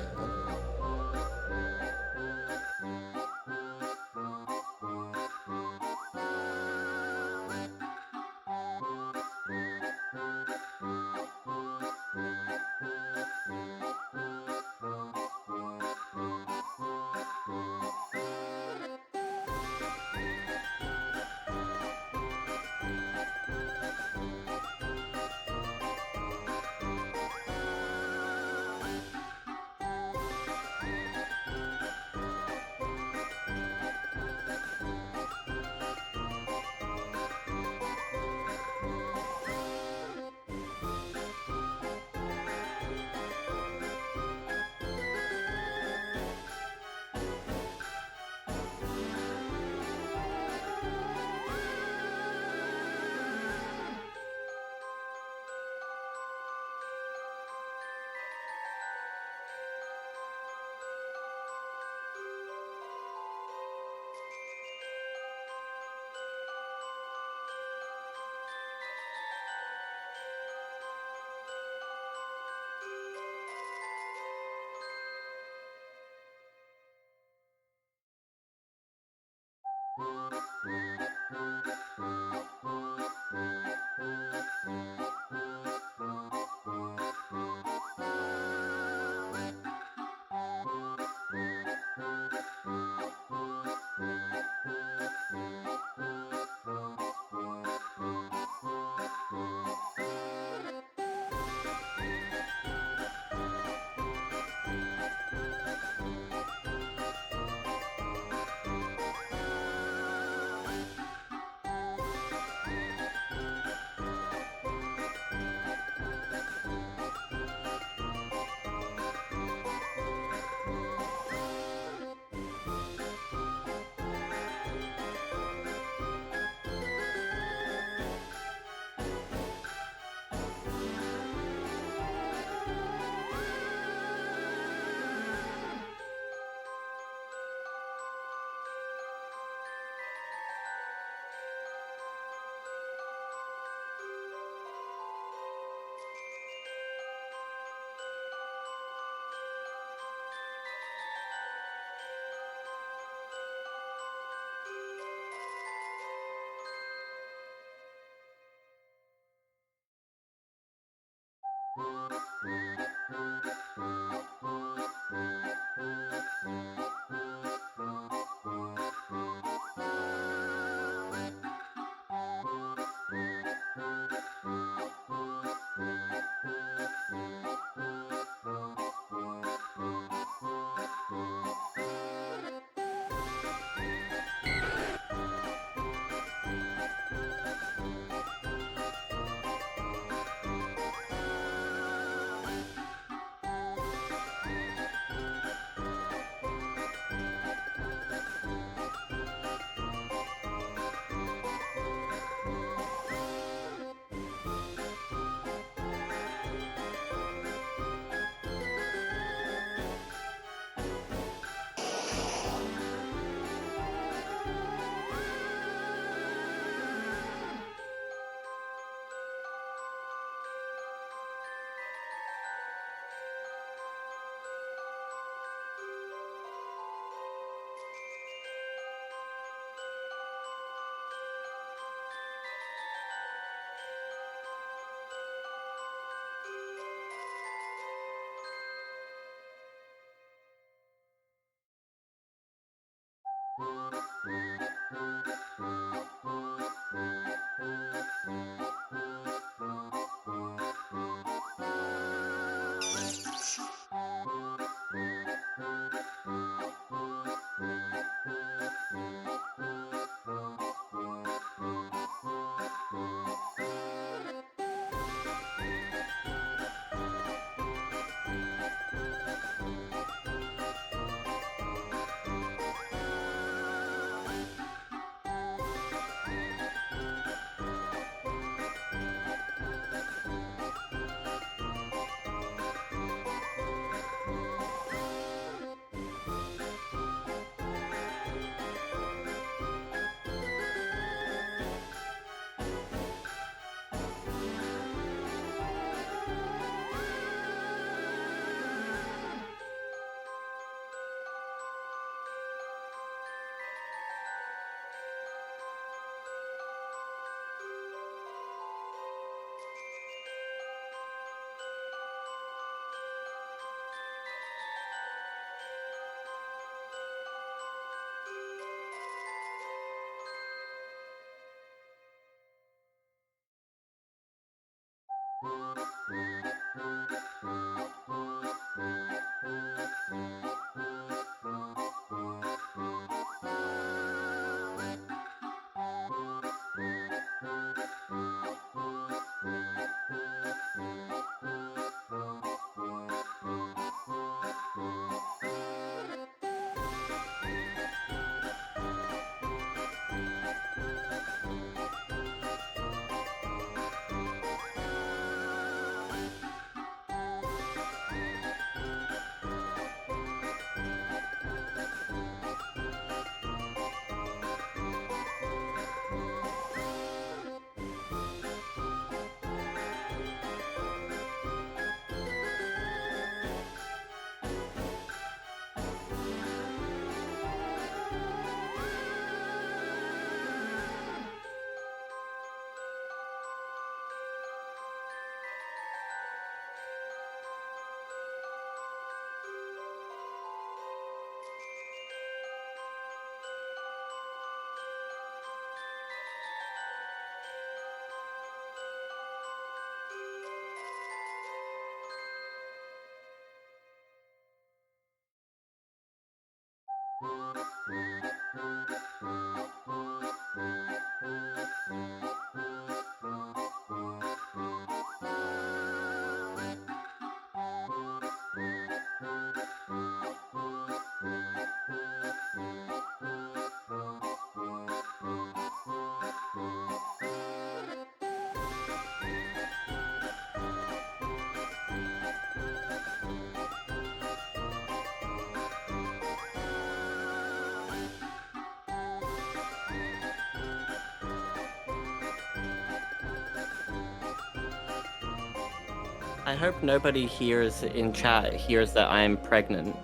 I hope nobody hears in chat hears that I am pregnant.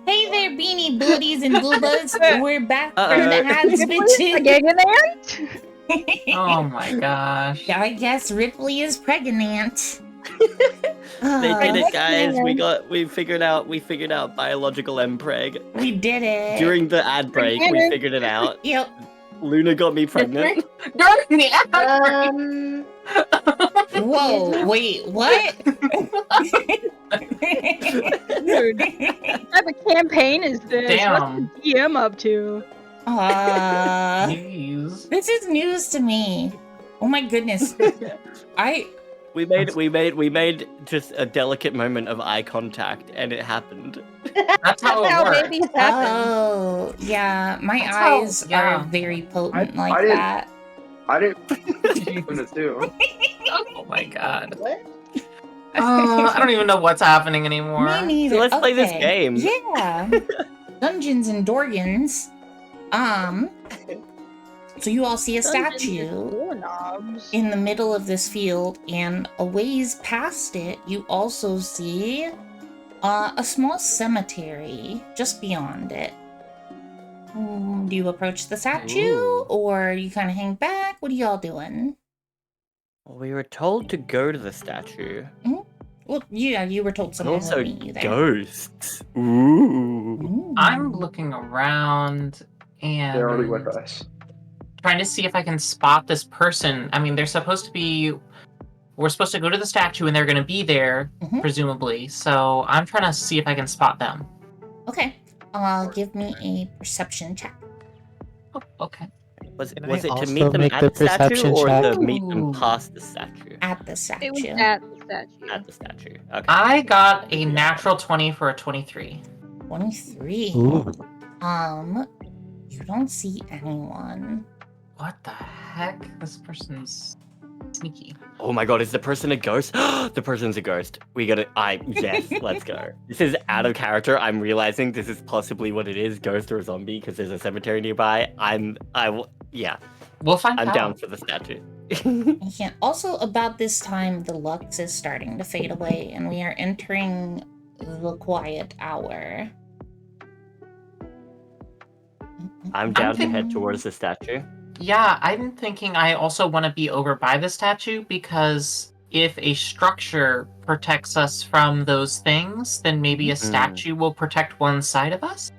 Hey there, beanie booties and boobas. We're back from the ads, bitches. Oh my gosh. I guess Ripley is pregnant. They did it, guys. We figured out biological mpreg. We did it. During the ad break, we figured it out. Yep. Luna got me pregnant. During the ad break. Whoa, wait, what? Dude, what type of campaign is this? Damn. What's the DM up to? Jeez. This is news to me. Oh my goodness. We made just a delicate moment of eye contact, and it happened. That's how it works. babies happen. Oh, yeah. My That's how- eyes yeah. are very potent I like didn't- that. I didn't Luna too. Oh my god. What? I don't even know what's happening anymore. Me neither. So let's play this Okay. game. Yeah. Dungeons and Dorgans. So you all see a statue Doorknobs. in the middle of this field, and a ways past it, you also see a small cemetery just beyond it. Do you approach the statue, Ooh. or you kind of hang back? What are y'all doing? Well, we were told to go to the statue. Well, yeah, you were told And someone also would meet you there. ghosts. Ooh. Ooh. I'm looking around and They're already with us. trying to see if I can spot this person. I mean, they're supposed to be. We're supposed to go to the statue, and they're going to be there, Mhm. presumably. So I'm trying to see if I can spot them. Okay. Give me a perception check. Oh, okay. Was Can I it to also meet them make at the the statue, perception or check? to meet them Ooh. past the statue? At the statue. It was at the statue. At the statue. Okay. I got a natural 20 for a 23. 23. Ooh. You don't see anyone. What the heck? This person's sneaky. Oh my god, is the person a ghost? The person's a ghost. Yes, let's go. This is out of character. I'm realizing this is possibly what it is, ghost or zombie, because there's a cemetery nearby. We'll find I'm out. down for the statue. Yeah. Also, about this time, the lux is starting to fade away, and we are entering the quiet hour. I'm down to thinking- head towards the statue. Yeah, I'm thinking I also want to be over by the statue because if a structure protects us from those things, then maybe a statue will protect one side of us.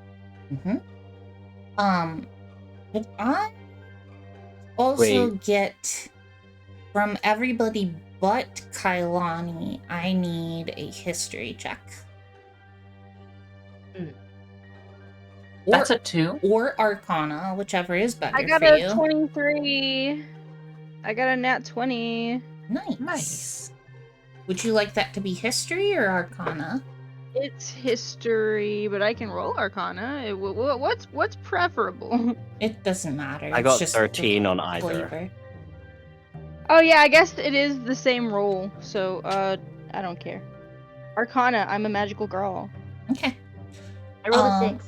But I also get from everybody But Kailani, I need a history check. That's a 2. Or Arcana, whichever is better I got for a you. 23. I got a nat 20. Nice. Would you like that to be history or Arcana? It's history, but I can roll Arcana. What's preferable? It doesn't matter. I It's got just 13 the on either. flavor. Oh yeah, I guess it is the same roll, so I don't care. Arcana, I'm a magical girl. Okay. I rolled a 6.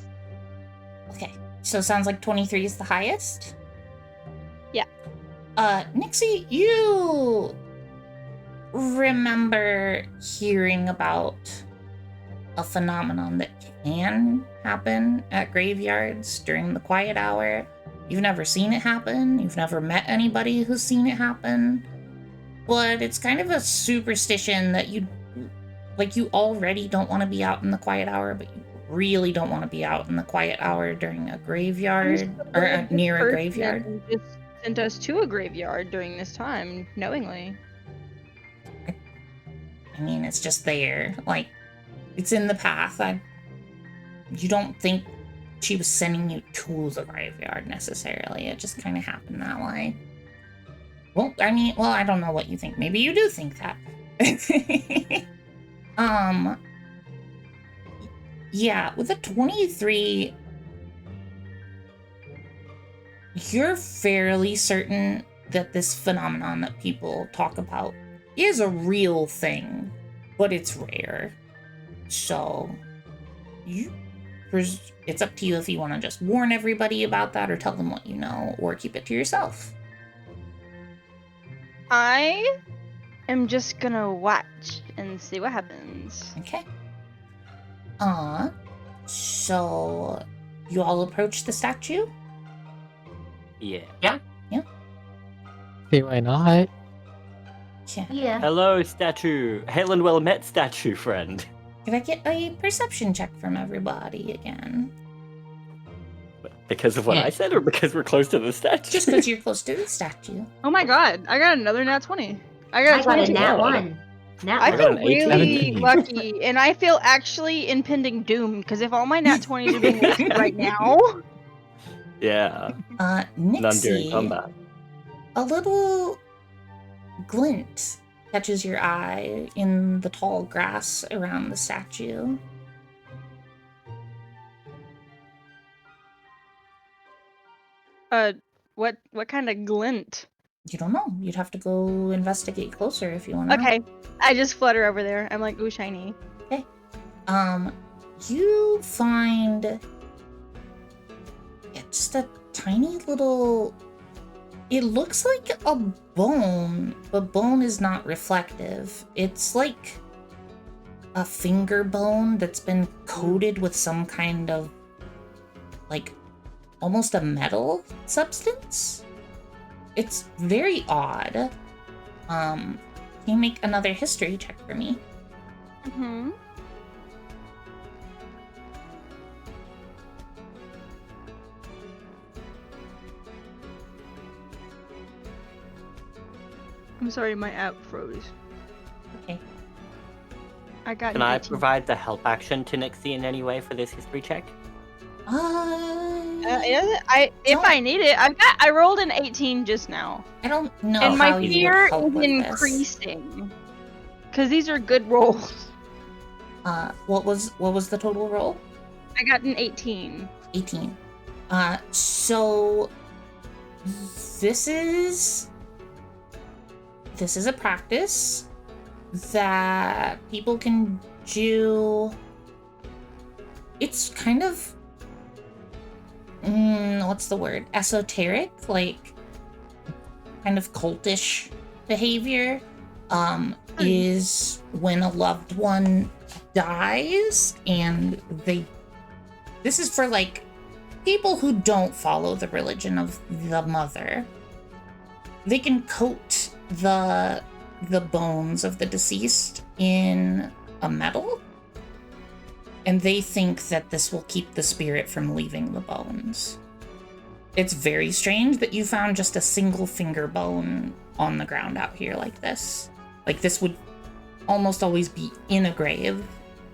Okay. So it sounds like 23 is the highest? Yeah. Nixie, you remember hearing about a phenomenon that can happen at graveyards during the quiet hour. You've never seen it happen. You've never met anybody who's seen it happen. But it's kind of a superstition that you already don't want to be out in the quiet hour, but you really don't want to be out in the quiet hour during a graveyard or near a graveyard. Just sent us to a graveyard during this time, knowingly. I mean, it's just there. Like, it's in the path. You don't think she was sending you to the graveyard necessarily. It just kind of happened that way. Well, I don't know what you think. Maybe you do think that. Yeah, with a 23, you're fairly certain that this phenomenon that people talk about is a real thing, but it's rare. So, it's up to you if you want to just warn everybody about that or tell them what you know or keep it to yourself. I am just gonna watch and see what happens. Okay. So you all approach the statue? Yeah. See, why not? Yeah. Hello, statue. Hail and well met, statue friend. Can I get a perception check from everybody again? Because of what I said, or because we're close to the statue? Just because you're close to the statue. Oh my god, I got another nat 20. I I got got a 22. nat 1. Nat I 1. feel got an 18. really lucky, and I feel actually impending doom, because if all my nat 20s are being wasted right now... Yeah. None during Nixie, combat. a little glint catches your eye in the tall grass around the statue. What kind of glint? You don't know. You'd have to go investigate closer if you want to. Okay, I just flutter over there. I'm like, ooh, shiny. Okay. You find just a tiny little... It looks like a bone, but bone is not reflective. It's like a finger bone that's been coated with some kind of, like, almost a metal substance. It's very odd. Can you make another history check for me? Mm-hmm. I'm sorry, my app froze. Okay. I got Can an I 18. provide the help action to Nixie in any way for this history check? If I need it, I rolled an 18 just now. I don't know And how my you fear would help is with this. increasing. Because these are good rolls. What was the total roll? I got an 18. 18. So this is a practice that people can do. It's kind of what's the word? Esoteric, like kind of cultish behavior. Is when a loved one dies and this is for like people who don't follow the religion of the mother. They can coat the bones of the deceased in a metal, and they think that this will keep the spirit from leaving the bones. It's very strange that you found just a single finger bone on the ground out here like this. Like, this would almost always be in a grave,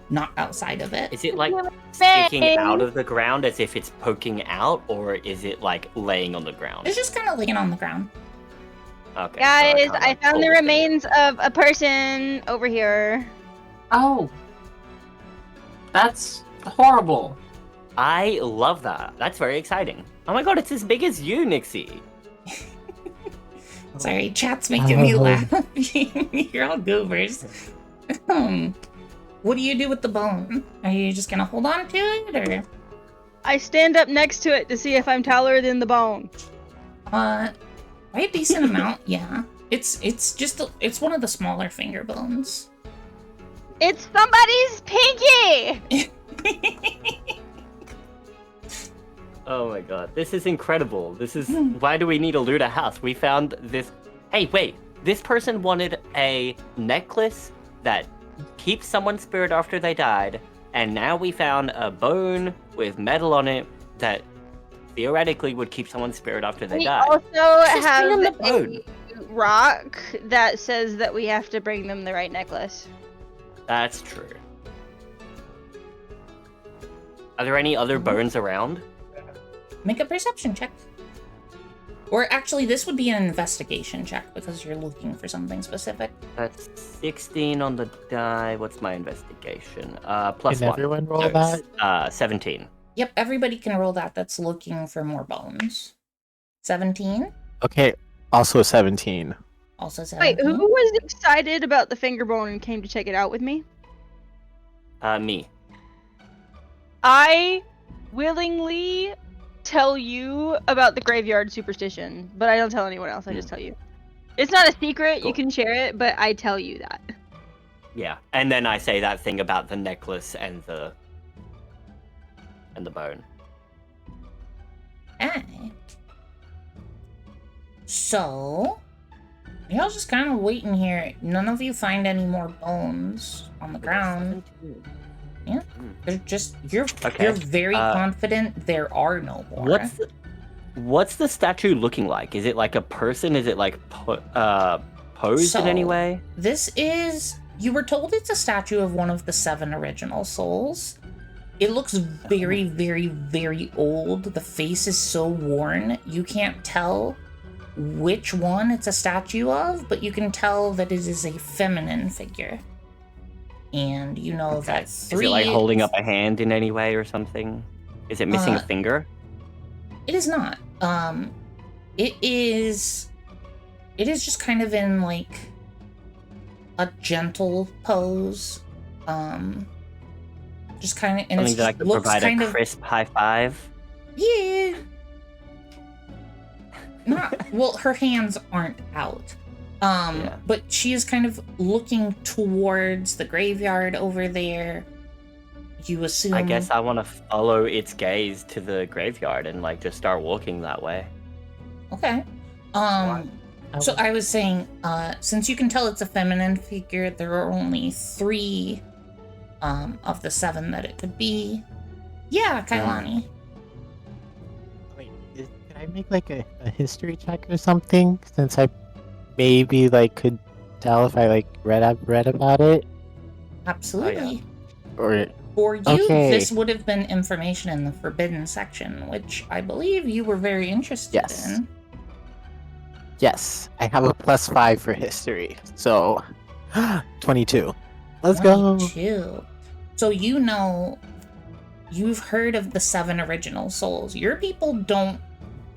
not outside of it. Is it like sticking out of the ground as if it's poking out, or is it like laying on the ground? It's just kind of laying on the ground. Okay. Guys, so I found the remains of a person over here. Oh. That's horrible. I love that. That's very exciting. Oh my god, it's as big as you, Nixie. Sorry, chat's making me laugh. You're all goobers. What do you do with the bone? Are you just gonna hold on to it, or? I stand up next to it to see if I'm taller than the bone. By a decent amount, yeah. It's it's one of the smaller finger bones. It's somebody's pinky! Oh my god, this is incredible. This is why do we need a Lunar house? We found this. Hey, wait. This person wanted a necklace that keeps someone's spirit after they died, and now we found a bone with metal on it that theoretically would keep someone's spirit after they We died. also Just bring them have the bone. a rock that says that we have to bring them the right necklace. That's true. Are there any other bones around? Make a perception check. Or actually, this would be an investigation check because you're looking for something specific. That's 16 on the die. What's my investigation? Plus Can 1. everyone roll So that? it's, 17. Yep, everybody can roll that. That's looking for more bones. 17. Okay, also 17. Also 17. Wait, who was excited about the finger bone and came to check it out with me? Me. I willingly tell you about the graveyard superstition, but I don't tell anyone else. I just tell you. It's not a secret. Cool. You can share it, but I tell you that. Yeah, and then I say that thing about the necklace and the bone. Alright. So, y'all just kind of waiting here. None of you find any more bones on the ground. Yeah, they're just you're very confident there are no more. What's the statue looking like? Is it like a person? Is it like posed in any way? This is, you were told it's a statue of one of the 7 original souls. It looks very, very, very old. The face is so worn, you can't tell which one it's a statue of, but you can tell that it is a feminine figure. And you know that 3... Is it like holding up a hand in any way or something? Is it missing a finger? It is not. It is just kind of in like a gentle pose. Just kind of, and Something that I could provide a crisp high five. Yeah. Not well. Her hands aren't out. But she is kind of looking towards the graveyard over there. You assume. I guess I want to follow its gaze to the graveyard and like just start walking that way. Okay. So I was saying, since you can tell it's a feminine figure, there are only 3 of the 7 that it could be. Yeah, Kailani. Wait, can I make like a history check or something? Since I maybe like could tell if I like read about it. Absolutely. Or for you, this would have been information in the forbidden section, which I believe you were very interested in. Yes, I have a +5 for history, so 22. Let's go. 22. So you know, you've heard of the 7 original souls. Your people don't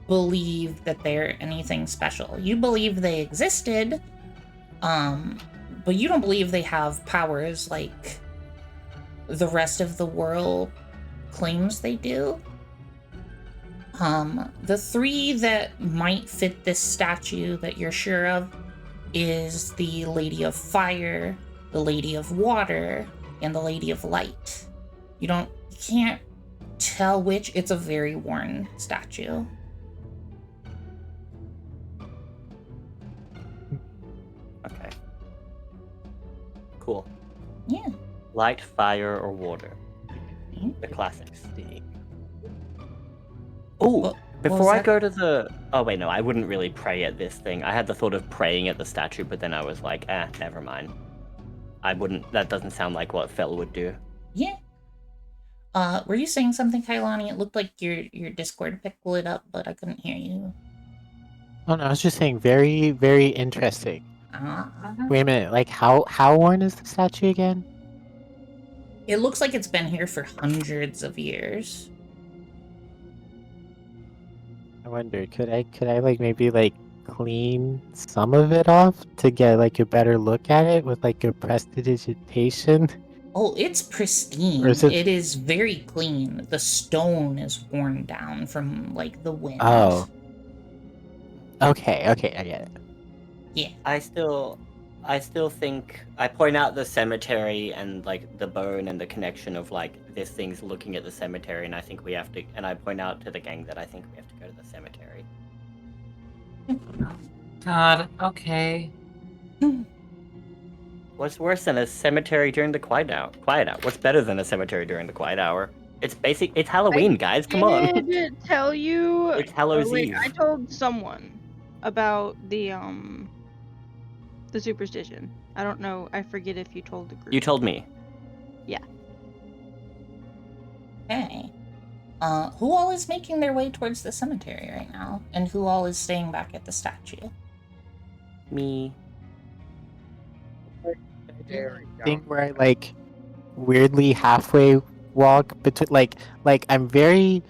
believe that they're anything special. You believe they existed, but you don't believe they have powers like the rest of the world claims they do. The 3 that might fit this statue that you're sure of is the Lady of Fire, the Lady of Water, and the Lady of Light. You can't tell which. It's a very worn statue. Okay. Cool. Yeah. Light, fire, or water. The classics. Oh, Before I that? go to the... Oh, wait, no, I wouldn't really pray at this thing. I had the thought of praying at the statue, but then I was like, never mind. I wouldn't... That doesn't sound like what Fel would do. Yeah. Were you saying something, Kailani? It looked like your Discord picked it up, but I couldn't hear you. Oh no, I was just saying very, very interesting. Uh, Wait a minute, like how worn is the statue again? It looks like it's been here for hundreds of years. I wonder, could I like maybe like clean some of it off to get like a better look at it with like a prestidigitation? Oh, it's pristine. Or is it- It is very clean. The stone is worn down from like the wind. Oh. Okay, I get it. Yeah. I still think I point out the cemetery and like the bone and the connection of like this thing's looking at the cemetery, and I think we have to. And I point out to the gang that I think we have to go to the cemetery. God, okay. What's worse than a cemetery during the quiet hour? What's better than a cemetery during the quiet hour? It's Halloween, guys. Come on. I did tell you. It's Hallows Eve. I told someone about the superstition. I don't know. I forget if you told the group. You told me. Yeah. Okay. Who all is making their way towards the cemetery right now? And who all is staying back at the statue? Me. Thing where I like weirdly halfway walk between like I'm very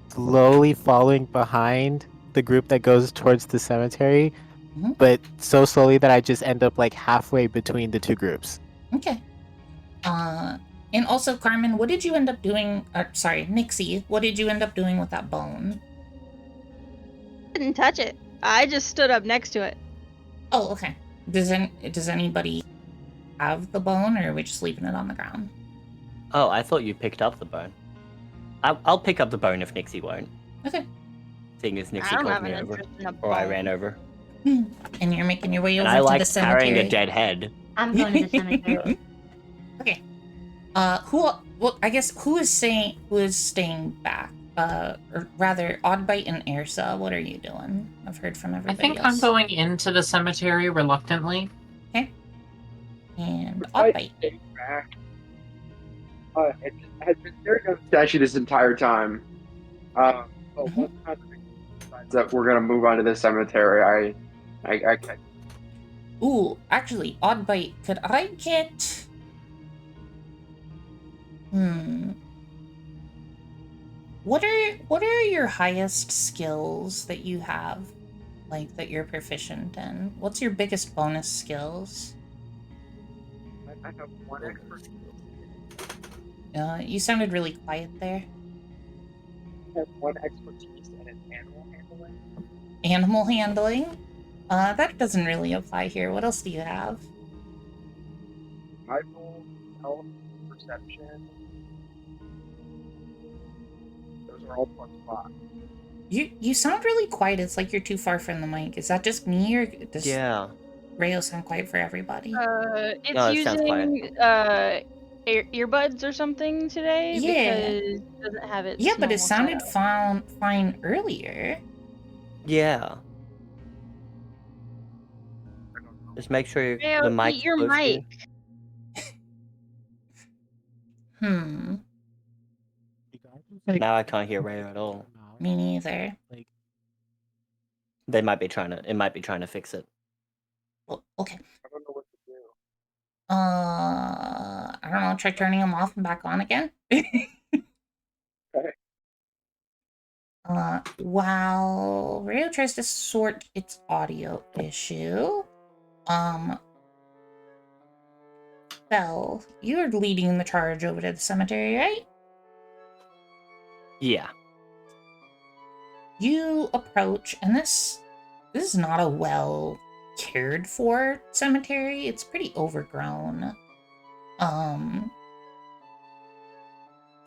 slowly following behind the group that goes towards the cemetery, but so slowly that I just end up like halfway between the two groups. Okay. And also, Carmen, what did you end up doing? Sorry, Nixie, what did you end up doing with that bone? Didn't touch it. I just stood up next to it. Oh, okay. Does anybody have the bone, or are we just leaving it on the ground? Oh, I thought you picked up the bone. I'll pick up the bone if Nixie won't. Okay. Seeing as Nixie I don't called have me an over, interest in a or I bone. ran over. And you're making your way And over I to like the cemetery. carrying a dead head. I'm going to the cemetery. Okay. Who is staying back? Or rather, Oddbite and Airsa, what are you doing? I've heard from I everybody think else. I'm going into the cemetery reluctantly. Okay. And I Oddbite. stay back. It has been staring at the statue this entire time. But one time decides that we're gonna move on to the cemetery, I can't. Ooh, actually, Oddbite, could I get... What are your highest skills that you have? Like, that you're proficient in? What's your biggest bonus skills? I have one expert skill. You sounded really quiet there. I have one expertise and an animal handling. Animal handling? That doesn't really apply here. What else do you have? Survival, health, perception. Those are all +5. You sound really quiet. It's like you're too far from the mic. Is that just me, or does Rayo sound quiet for everybody? It's No, it sounds using earbuds or something today. Yeah. Because it doesn't have its Yeah, but it normal sounded setup. fine earlier. Yeah. Just make sure Rayo, the mic. eat your mic. Now I can't hear Rayo at all. Me neither. It might be trying to fix it. Well, okay. I don't know what to do. I don't know. Try turning them off and back on again. Okay. While Rayo tries to sort its audio issue, Belle, you're leading the charge over to the cemetery, right? Yeah. You approach, and this is not a well cared for cemetery. It's pretty overgrown.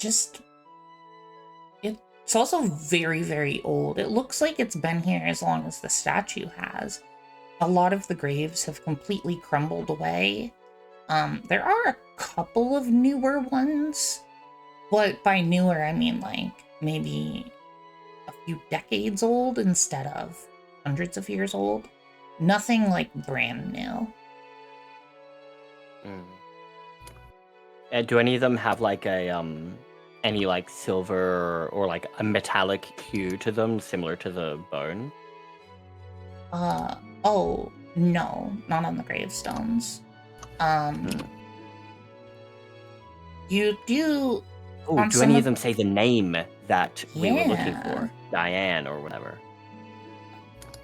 It's also very, very old. It looks like it's been here as long as the statue has. A lot of the graves have completely crumbled away. There are a couple of newer ones, but by newer I mean like maybe a few decades old instead of hundreds of years old. Nothing like brand new. Do any of them have like a any like silver or like a metallic hue to them, similar to the bone? Oh, no, not on the gravestones. You do. Oh, do any of them say the name that we were looking Yeah. for? Diane or whatever.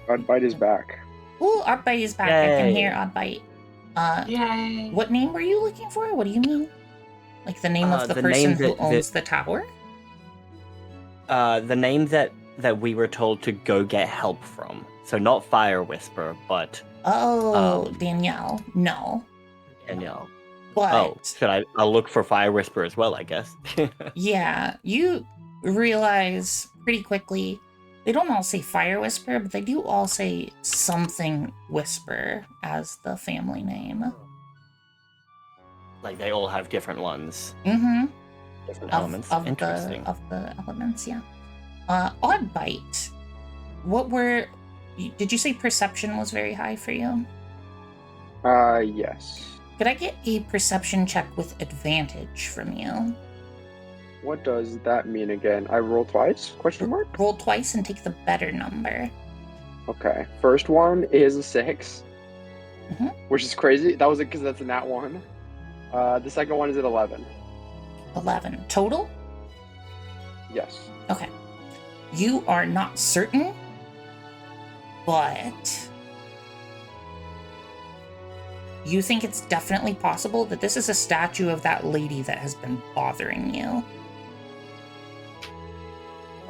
Oddbite is back. Ooh, Oddbite is back. I can Yay. hear Oddbite. Yay! What name were you looking for? What do you mean? Like the name of the The person name who that- owns the tower? The name that we were told to go get help from. So not Fire Whisper, but Oh, Danielle. No. Danielle. But Oh, I'll look for Fire Whisper as well, I guess. yeah, you realize pretty quickly they don't all say Fire Whisper, but they do all say something Whisper as the family name. Like they all have different ones, Mm-hmm. different elements. Interesting. Of the elements, yeah. Oddbite. Did you say perception was very high for you? Yes. Could I get a perception check with advantage from you? What does that mean again? I roll twice? Question mark? Roll twice and take the better number. Okay. First one is a 6, Mhm. which is crazy. That was it because that's a nat 1. The second one is at 11. 11. Total? Yes. Okay. You are not certain, but you think it's definitely possible that this is a statue of that lady that has been bothering you.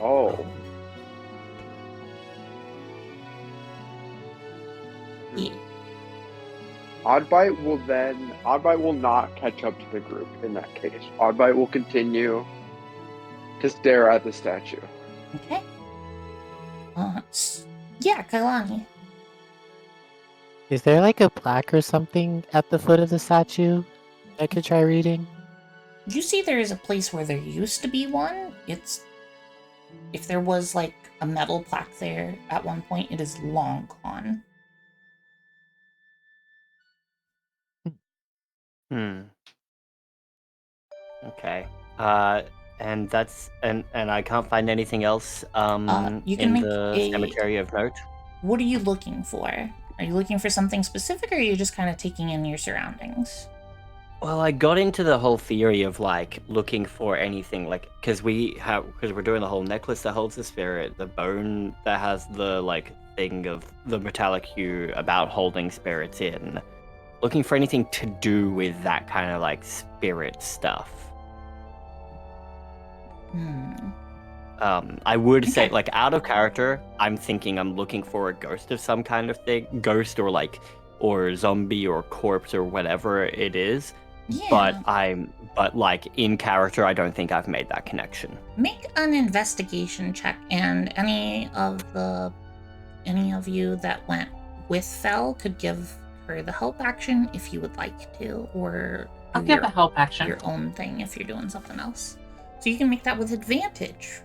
Oh. Yeah. Oddbite will not catch up to the group in that case. Oddbite will continue to stare at the statue. Okay. Yeah, Kailani. Is there like a plaque or something at the foot of the statue I could try reading? You see there is a place where there used to be one. If there was like a metal plaque there at one point, it is long gone. Okay. And that's and I can't find anything else You can in make the a- cemetery of note. What are you looking for? Are you looking for something specific, or are you just kind of taking in your surroundings? Well, I got into the whole theory of like looking for anything like because we're doing the whole necklace that holds the spirit, the bone that has the like thing of the metallic hue about holding spirits in. Looking for anything to do with that kind of like spirit stuff. I would say, Okay. like, out of character, I'm thinking I'm looking for a ghost of some kind of thing. Ghost or zombie or corpse or whatever it is. Yeah. But like, in character, I don't think I've made that connection. Make an investigation check, and any of you that went with Fel could give her the help action if you would like to, or I'll do give a help action. your own thing if you're doing something else. So you can make that with advantage.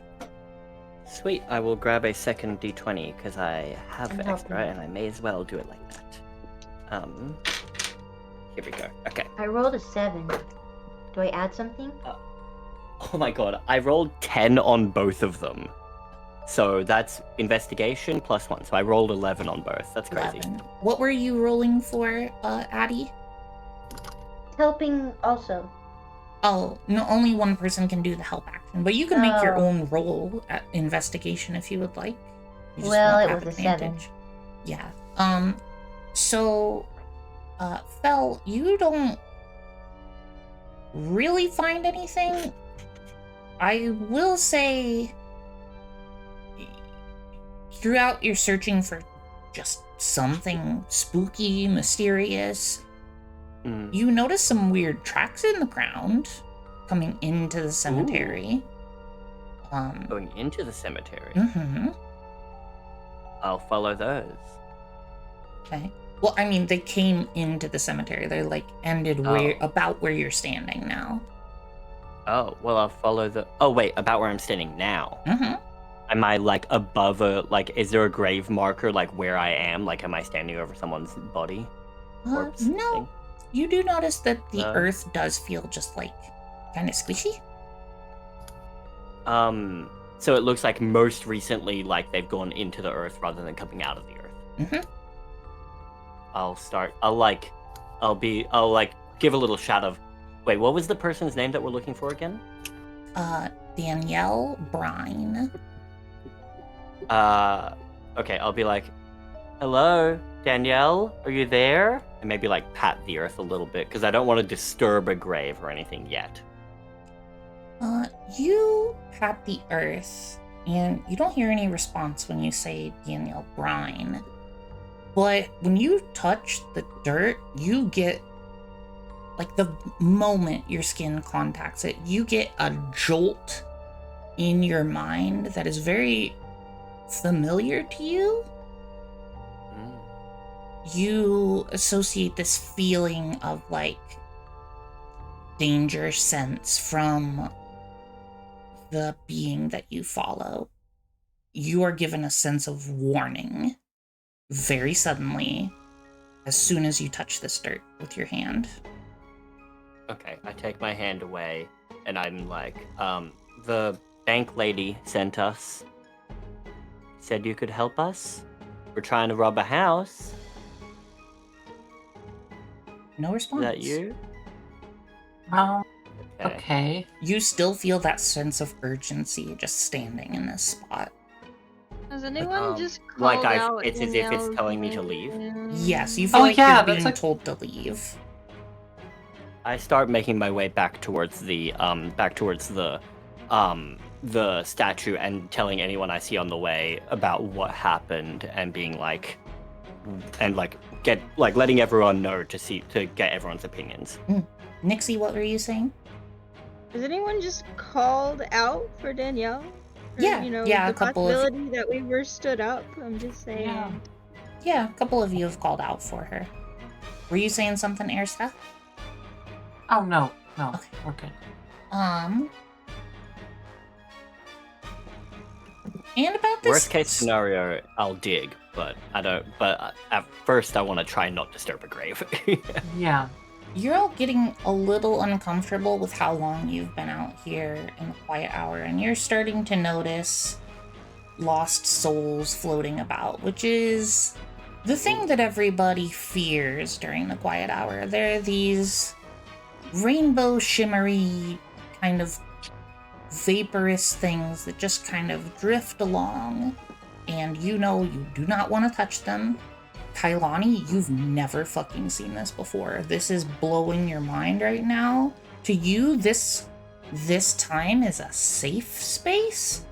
Sweet, I will grab a second d20 because I have I'm extra helping. and I may as well do it like that. Here we go. Okay. I rolled a 7. Do I add something? Oh my god, I rolled 10 on both of them. So that's investigation plus 1. So I rolled 11 on both. That's crazy. 11. What were you rolling for, Addie? Helping also. Oh, no, only one person can do the help action, but you can make your Oh. own roll at investigation if you would like. You just Well, won't it have was a 7. advantage. Yeah. So, Fel, you don't really find anything. I will say, throughout your searching for just something spooky, mysterious, you notice some weird tracks in the ground coming into the cemetery. Going into the cemetery. Mm-hmm. I'll follow those. Okay. Well, I mean, they came into the cemetery. They like ended about where you're standing now. Oh, well, I'll follow the... Oh, wait, about where I'm standing now. Mm-hmm. Am I like above is there a grave marker like where I am? Like, am I standing over someone's body? Corpse No. thing? You do notice that the No. earth does feel just like kind of squishy. So it looks like most recently, like they've gone into the earth rather than coming out of the earth. Mm-hmm. I'll give a little shout of, wait, what was the person's name that we're looking for again? Danielle Brine. Okay, I'll be like, hello, Danielle, are you there? And maybe like pat the earth a little bit, because I don't want to disturb a grave or anything yet. You pat the earth, and you don't hear any response when you say Danielle Brine. But when you touch the dirt, you get, like, the moment your skin contacts it, you get a jolt in your mind that is very familiar to you. You associate this feeling of, like, danger sense from the being that you follow. You are given a sense of warning very suddenly as soon as you touch this dirt with your hand. Okay, I take my hand away, and I'm like, the bank lady sent us. Said you could help us. We're trying to rob a house. No response. Is that you? Okay. You still feel that sense of urgency just standing in this spot. Has anyone just Like called out it's as if it's Danielle's telling me to leave. name? Yes, you feel like yeah, you're that's being like- told to leave. I start making my way back towards the statue and telling anyone I see on the way about what happened and being like, and like letting everyone know to get everyone's opinions. Nixie, what were you saying? Has anyone just called out for Danielle? Or, Yeah, yeah, the a couple of- possibility that we were stood up. I'm just saying. Yeah. Yeah, a couple of you have called out for her. Were you saying something, Ersta? Oh, no. Okay. We're good. And about this... Worst case scenario, I'll dig, but I don't. But at first, I want to try not disturb a grave. Yeah. You're all getting a little uncomfortable with how long you've been out here in the quiet hour, and you're starting to notice lost souls floating about, which is the thing that everybody fears during the quiet hour. There are these rainbow shimmery kind of vaporous things that just kind of drift along, and you know you do not want to touch them. Kailani, you've never fucking seen this before. This is blowing your mind right now. To you, this time is a safe space,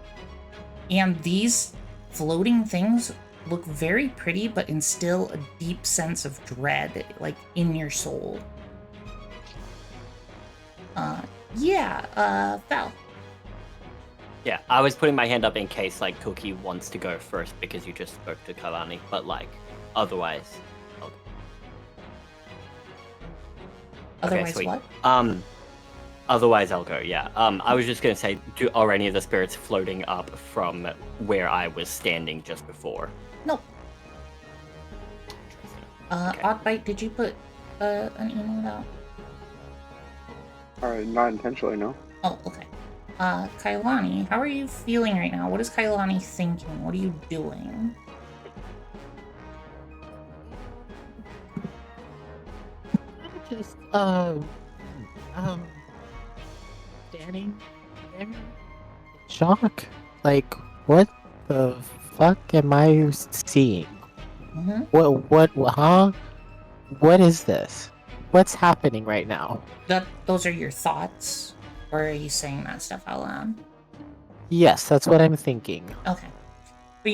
and these floating things look very pretty, but instill a deep sense of dread, like, in your soul. Val. Yeah, I was putting my hand up in case like Cookie wants to go first because you just spoke to Kalani, but like otherwise. Okay. Otherwise, sweet. what? Otherwise I'll go. Yeah. I was just gonna say, are any of the spirits floating up from where I was standing just before? No. Okay. Oddbite, did you put an emote out? Alright, not intentionally, no. Oh, okay. Kailani, how are you feeling right now? What is Kailani thinking? What are you doing? Just standing there in shock. Like, what the fuck am I seeing? Mm-hmm. Huh? What is this? What's happening right now? Those are your thoughts? Or are you saying that stuff out loud? Yes, that's what I'm thinking. Okay. But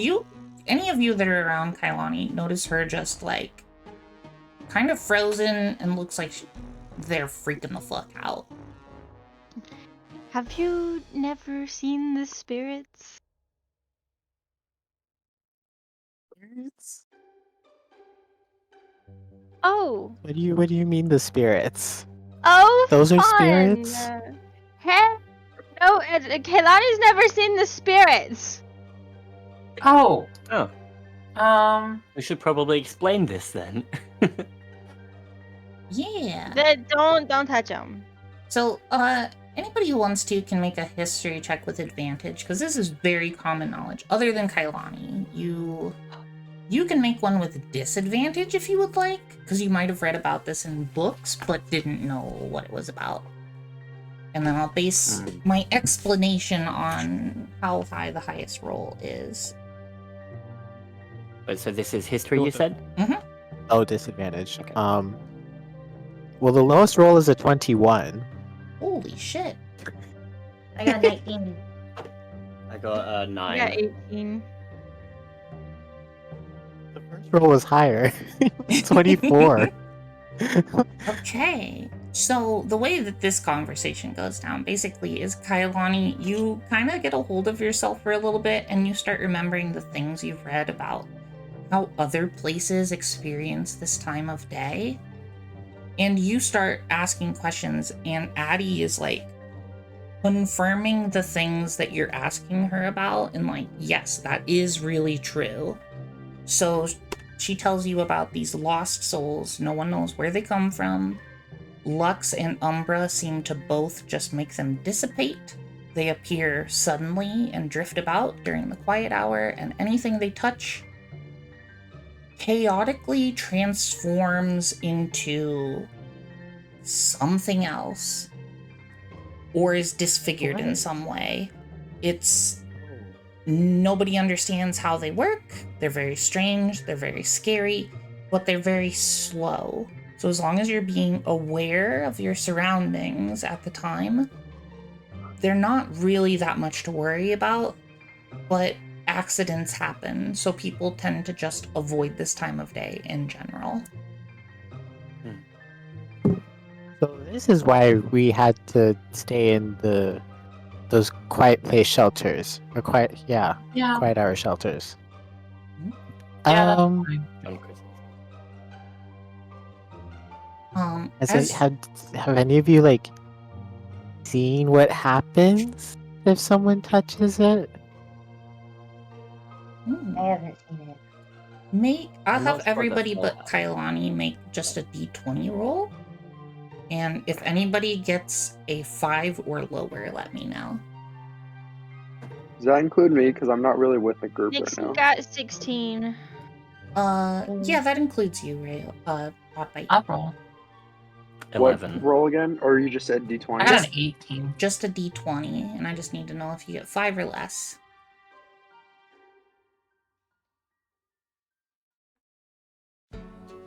any of you that are around Kailani, notice her just, like, kind of frozen and looks like they're freaking the fuck out. Have you never seen the spirits? Oh. What do you mean the spirits? Oh, Those are fun. spirits? Hell no, Kailani's never seen the spirits. Oh. Oh, we should probably explain this then. Yeah. Don't touch him. So, anybody who wants to can make a history check with advantage, because this is very common knowledge. Other than Kailani, you can make one with disadvantage if you would like, because you might have read about this in books, but didn't know what it was about. And then I'll base my explanation on how high the highest roll is. So this is history, you said? Mm-hmm. Oh, disadvantage. Okay. Well, the lowest roll is a 21. Holy shit. I got 19. I got 9. Yeah, 18. The first roll was higher. 24. Okay. So the way that this conversation goes down basically is, Kailani, you kind of get a hold of yourself for a little bit and you start remembering the things you've read about how other places experience this time of day. And you start asking questions, and Addie is like confirming the things that you're asking her about, and like, yes, that is really true. So she tells you about these lost souls. No one knows where they come from. Lux and Umbra seem to both just make them dissipate. They appear suddenly and drift about during the quiet hour, and anything they touch chaotically transforms into something else or is disfigured in some way. It's nobody understands how they work. They're very strange, they're very scary, but they're very slow. So as long as you're being aware of your surroundings at the time, they're not really that much to worry about, but accidents happen, so people tend to just avoid this time of day in general. So this is why we had to stay in those quiet place shelters, or quiet hour shelters. Yeah, that's fine. John Christmas. Have any of you like seen what happens if someone touches it? I haven't seen it. I'll I'm have not sure everybody that's but all. Kailani make just a d20 roll. And if anybody gets a 5 or lower, let me know. Does that include me? Because I'm not really with the group right Nixon now. got 16. Yeah, that includes you, Ray. Hotbite. I'll roll. 11. What roll again? Or you just said D20? I got an 18. Just a d20, and I just need to know if you get 5 or less.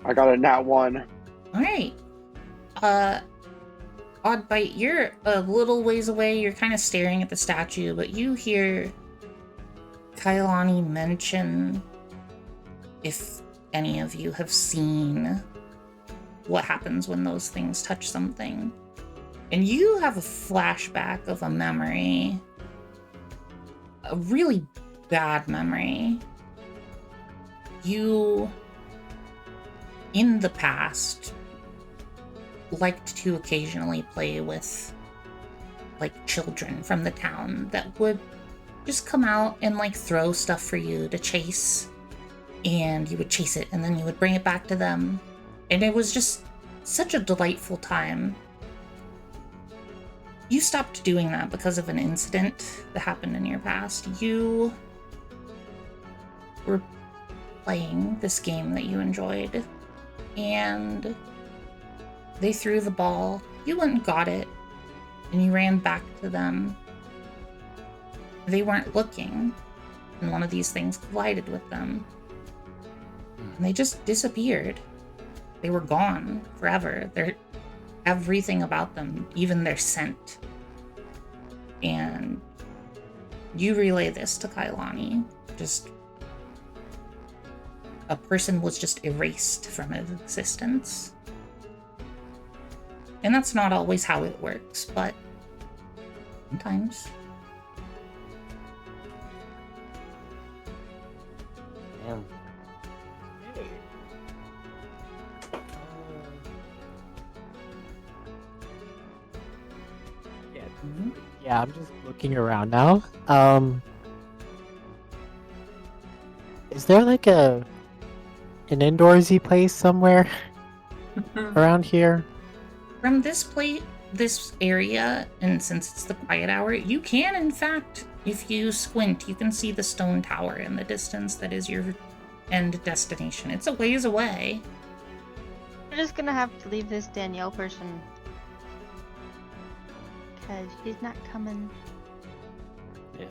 I got a nat 1. Alright. Oddbite, you're a little ways away. You're kind of staring at the statue, but you hear Kailani mention if any of you have seen what happens when those things touch something. And you have a flashback of a memory. A really bad memory. You, in the past, liked to occasionally play with like children from the town that would just come out and like throw stuff for you to chase, and you would chase it and then you would bring it back to them, and it was just such a delightful time. You stopped doing that because of an incident that happened in your past. You were playing this game that you enjoyed, and they threw the ball, you went and got it, and you ran back to them. They weren't looking, and one of these things collided with them. And they just disappeared. They were gone forever. Everything about them, even their scent. And you relay this to Kailani. Just a person was just erased from existence. And that's not always how it works, but sometimes. Damn. Yeah, I'm just looking around now. Is there like an indoorsy place somewhere around here? From this area, and since it's the quiet hour, you can, in fact, if you squint, you can see the stone tower in the distance that is your end destination. It's a ways away. We're just gonna have to leave this Danielle person. Because she's not coming. Yeah.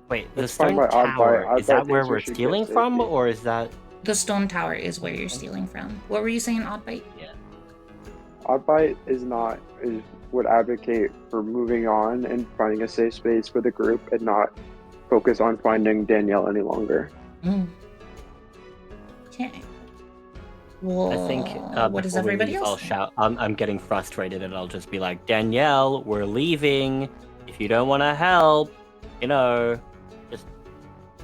Wait, the Let's find stone my odd tower, bite. is that Odd bite where thinks we're we should stealing get from, safety. or is that... The stone tower is where you're stealing from. What were you saying, Oddbite? Yeah. Oddbite would advocate for moving on and finding a safe space for the group and not focus on finding Danielle any longer. Okay. Well, I think what does before we everybody leave, else I'll think? shout. I'm getting frustrated, and I'll just be like, Danielle, we're leaving. If you don't want to help, just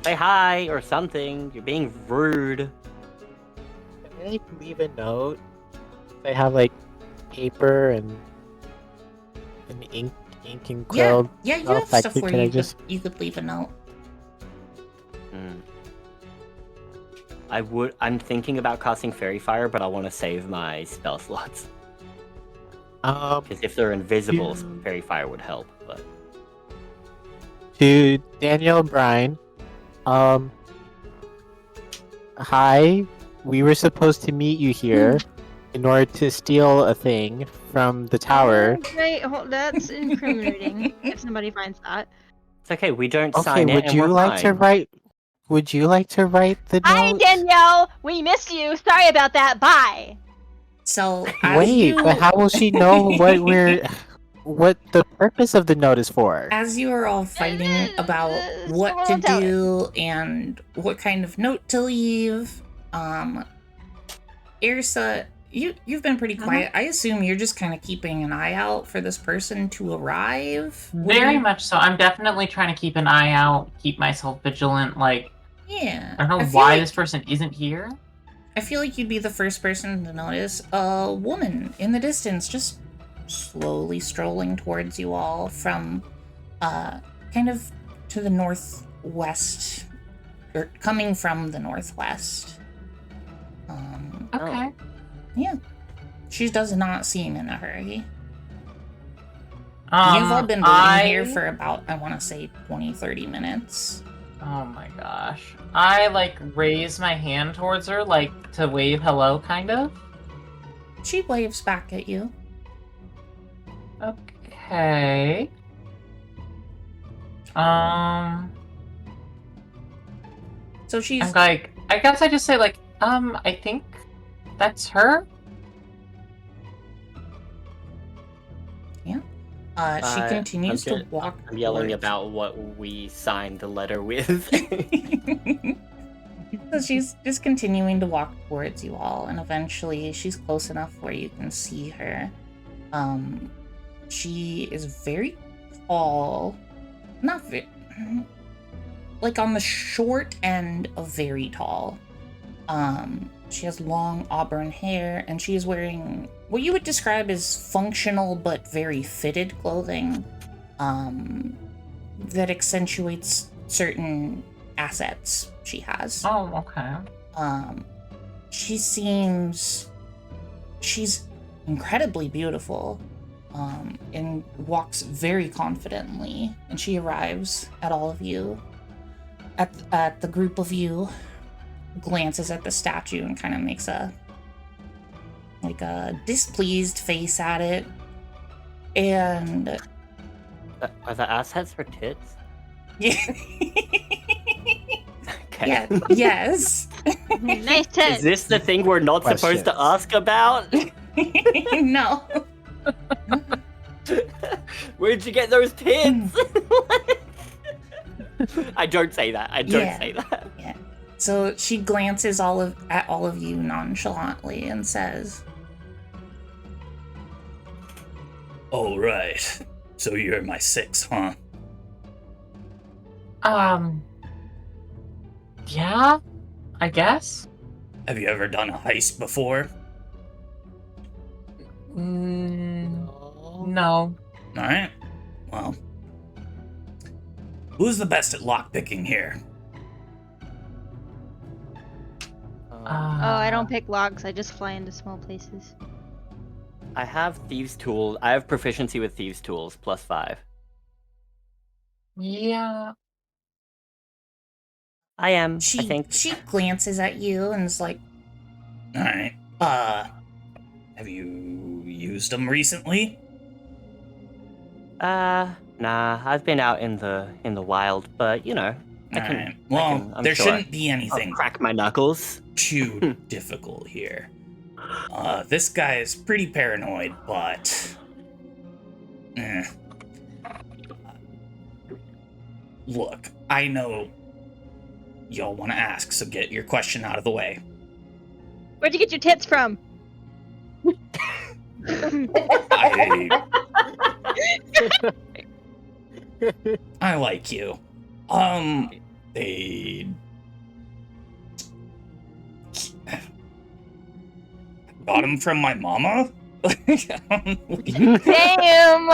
say hi or something. You're being rude. Can I leave a note? I have like paper and ink and quill. Yeah, you Oh, have stuff where can I you could leave a note. I'm thinking about casting Fairy Fire, but I want to save my spell slots. Because if they're invisible, Fairy Fire would help. But to Danielle Brine, hi. We were supposed to meet you here in order to steal a thing from the tower. Wait, that's incriminating. If somebody finds that. it's okay. We don't Okay, sign it. would and you we're like to fine. write? Would you like to write the Hi, note? Danielle. We missed you. Sorry about that. Bye. So Wait, but how will she know what the purpose of the note is for? As you are all fighting about what to someone tell her. do and what kind of note to leave, Irsa, you've been pretty quiet. I assume you're just kind of keeping an eye out for this person to arrive. Very much so. I'm definitely trying to keep an eye out, keep myself vigilant. Yeah. I don't know feel why like- this person isn't here. I feel like you'd be the first person to notice a woman in the distance just slowly strolling towards you all from kind of to the northwest, or coming from the northwest. Okay. Yeah. She does not seem in a hurry. You've all been waiting here for about, I want to say, 20-30 minutes. Oh my gosh. I, raise my hand towards her, to wave hello, kind of. She waves back at you. Okay. So she's... I'm I guess I just say, I think that's her? Yeah. She continues to walk. I'm yelling towards- about what we signed the letter with. So she's just continuing to walk towards you all, and eventually she's close enough where you can see her. She is very tall. Not very... on the short end of very tall. She has long auburn hair, and she is wearing what you would describe as functional but very fitted clothing that accentuates certain assets she has. Oh, okay. She's incredibly beautiful, and walks very confidently, and she arrives at all of you, at the group of you, glances at the statue and kind of makes a displeased face at it, and Are the assets her tits? yeah. Okay. Yeah, yes. Nice tits. Is this the thing we're not supposed to ask about? No. Where'd you get those tits? I don't say that. I don't say that. Yeah. So she glances at all of you nonchalantly and says, "All right. So you're my 6, huh?" Yeah, I guess. Have you ever done a heist before? No. Alright. Well, who's the best at lockpicking here? I don't pick locks. I just fly into small places. I have thieves' tools. I have proficiency with thieves' tools +5. Yeah. I She think. glances at you and is like, All right. Have you used them recently? Nah. I've been out in the wild, but you know, I All can. right. Well, I'm there sure shouldn't be I'll anything crack my knuckles. too difficult here. This guy is pretty paranoid, but look, I know y'all want to ask, so get your question out of the way. Where'd you get your tits from? I like you. They got him from my mama? Damn!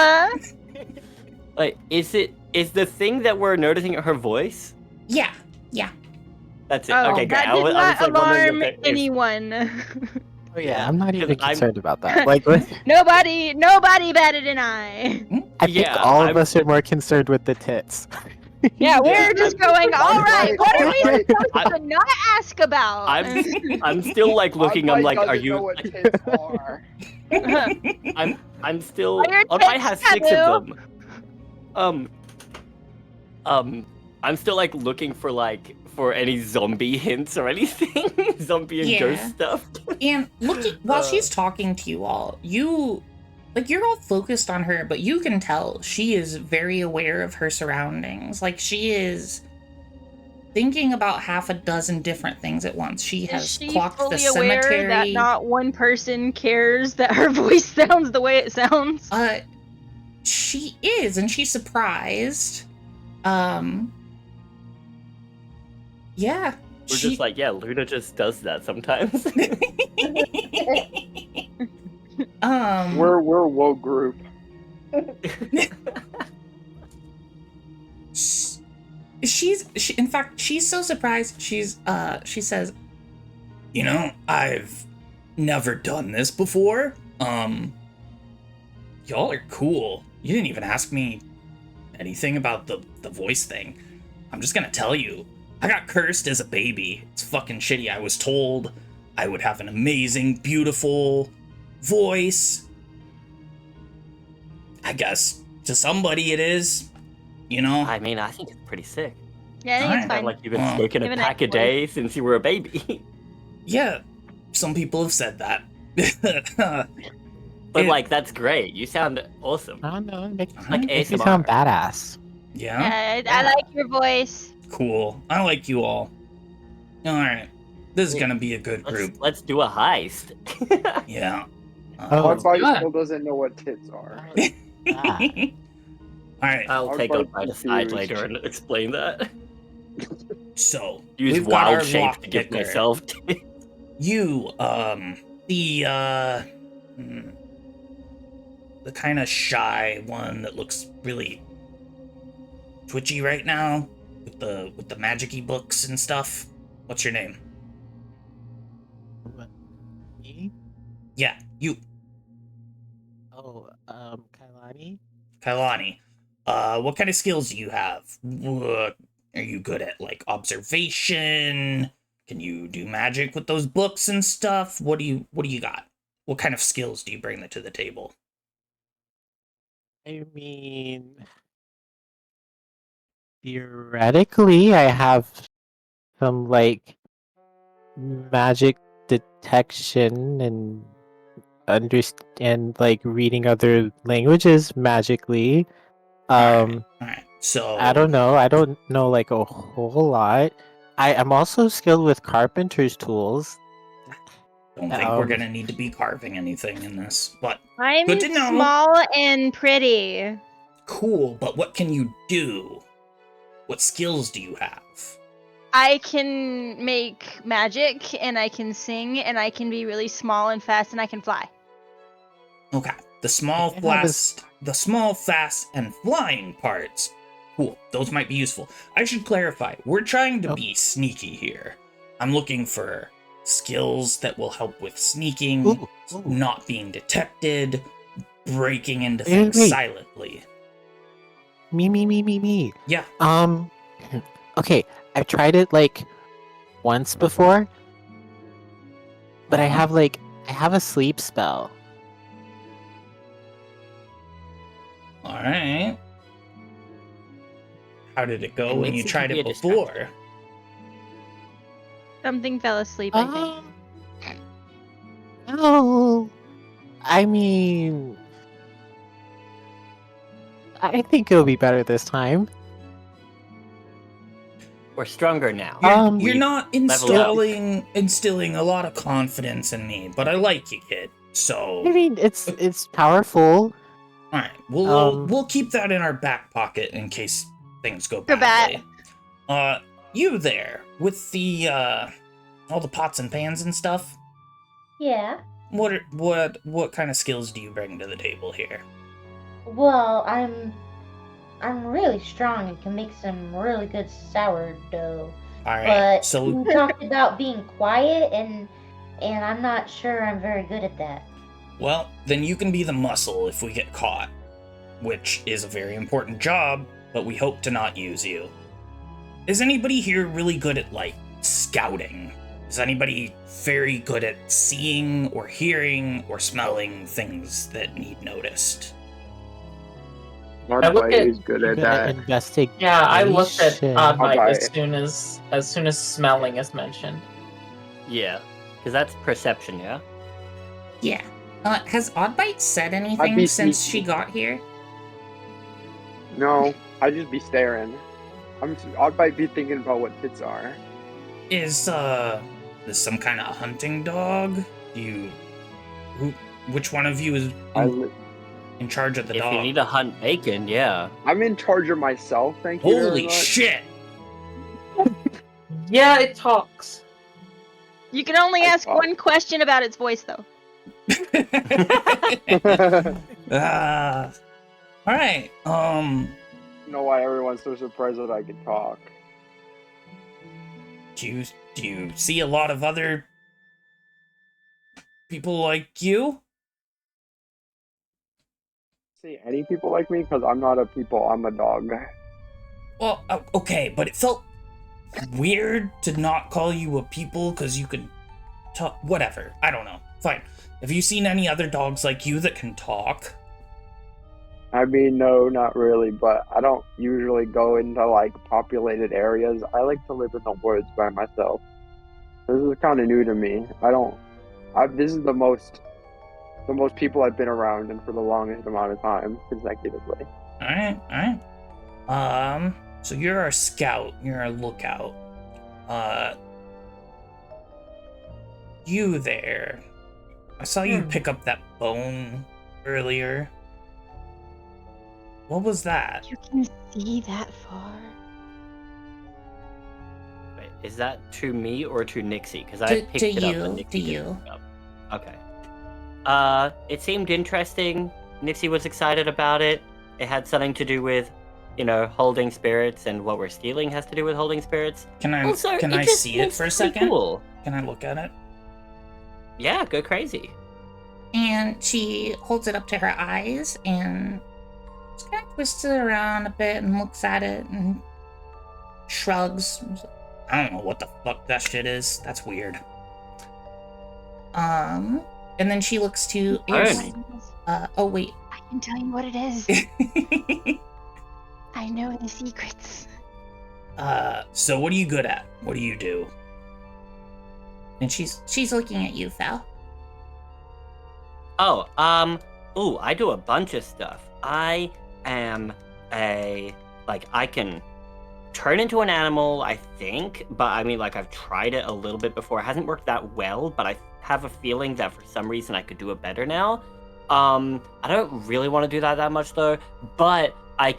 Like, is the thing that we're noticing her voice? yeah. That's it. Oh, Okay, great. that I did was not like wondering alarm if anyone. Oh yeah, I'm not even 'Cause I'm- concerned about that. Like, what? Nobody batted an eye. I think Yeah, all of I'm- us are more concerned with the tits. Yeah, we're just going, all right, what are we Right. supposed to not ask about? I'm still like looking. I'm like, are doesn't know you? what tits are? I'm still. Are your I tits have 6 taboo? of them. I'm still like looking for any zombie hints or anything. Zombie and Yeah. ghost stuff. And looking while she's talking to you all, you're all focused on her, but you can tell she is very aware of her surroundings. Like, she is thinking about half a dozen different things at once. She Is has she clocked the fully aware cemetery. that not one person cares that her voice sounds the way it sounds? She is, and she's surprised. Yeah. We're just like, yeah, Luna just does that sometimes. We're a woke group. In fact, she's so surprised. She says, You know, I've never done this before. Y'all are cool. You didn't even ask me anything about the voice thing. I'm just gonna tell you, I got cursed as a baby. It's fucking shitty. I was told I would have an amazing, beautiful voice. I guess to somebody it is, you know? I mean, I think it's pretty sick. Yeah, I think it's Alright. fine. Like you've been smoking Give a it pack a a day since you were a baby. Yeah, some people have said that. But like, that's great. You sound awesome. I don't know. It makes, Like makes you ASMR. sound badass. Yeah? I like your voice. Cool. I like you all. Alright. This is gonna be a good group. Let's do a heist. Yeah. Oh, Oddbite good. still doesn't know what tits are. Alright, I'll take Oddbite Oddbite aside confused. later and explain that. so Use we've got our wild shape lock to give picker. myself. You, the kind of shy one that looks really twitchy right now with the magic-y books and stuff. What's your name? Me? Yeah, you, Oh, Kailani? Kailani. What kind of skills do you have? What, are you good at, like, observation? Can you do magic with those books and stuff? What do you got? What kind of skills do you bring to the table? I mean, theoretically, I have some like magic detection and understand like reading other languages magically. Alright. So I don't know. I don't know like a whole lot. I am also skilled with carpenter's tools. don't think we're gonna need to be carving anything in this, but I'm good to know. small and pretty. Cool. But what can you do? What skills do you have? I can make magic, and I can sing, and I can be really small and fast, and I can fly. Okay, the small, Yeah, fast, and flying parts. Cool. Those might be useful. I should clarify. We're trying to be sneaky here. I'm looking for skills that will help with sneaking, Ooh. not being detected, breaking into Wait, things wait. silently. Me. Yeah. Okay, I've tried it like once before, but I have a sleep spell. All right. How did it go And when you Nixie can tried be it a distraction. before? Something fell asleep, I think. Oh, I mean, I think it'll be better this time. We're stronger now. You're not leveled up. instilling a lot of confidence in me, but I like you, kid. So I mean, it's powerful. all right, we'll keep that in our back pocket in case things go badly. You there with the all the pots and pans and stuff? Yeah. What kind of skills do you bring to the table here? Well, I'm really strong and can make some really good sourdough. All right, But so you talked about being quiet, and I'm not sure I'm very good at that. well, then you can be the muscle if we get caught, which is a very important job, but we hope to not use you. Is anybody here really good at, like, scouting? Is anybody very good at seeing or hearing or smelling things that need noticed? Oddbite is good at that. Investigation. Yeah, I looked at Oddbite Oddbite. as soon as smelling is mentioned. Yeah, because that's perception, yeah? Yeah. Has Oddbite said I'd anything be since sneaky. she got here? No, I'd just be staring. Oddbite be thinking about what tits are. Is this some kind of hunting dog? Which one of you is in charge of the If dog? you need to hunt bacon, yeah. I'm in charge of myself, thank you very Holy much. shit! Yeah, it talks. You can only ask one question about its voice, though. All right. I don't know why everyone's so surprised that I can talk. Do you see a lot of other people like you? See any people like me? Because I'm not a people, I'm a dog. Well, okay, but it felt weird to not call you a people because you could talk. Whatever. I don't know. Fine. Have you seen any other dogs like you that can talk? I mean, no, not really, but I don't usually go into, like, populated areas. I like to live in the woods by myself. This is kind of new to me. This is the most people I've been around and for the longest amount of time consecutively. Alright. So you're our scout, you're our lookout. You there. I saw you pick up that bone earlier. What was that? You can see that far. Wait, is that to me or to Nixie? Because I To picked it up you, and Nixie to didn't you. pick it up. Okay. It seemed interesting. Nixie was excited about it. It had something to do with, holding spirits, and what we're stealing has to do with holding spirits. Can I Also, see it for a second? Cool. Can I look at it? Yeah, go crazy. And she holds it up to her eyes and just kind of twists it around a bit and looks at it and shrugs. I don't know what the fuck that shit is. That's weird. And then she looks to Fine. oh wait. I can tell you what it is. I know the secrets. So what are you good at? What do you do? And she's looking at you, Val. Oh, I do a bunch of stuff. I am I can turn into an animal, I think, but I mean, I've tried it a little bit before. It hasn't worked that well, but I have a feeling that for some reason I could do it better now. I don't really want to do that much though, but I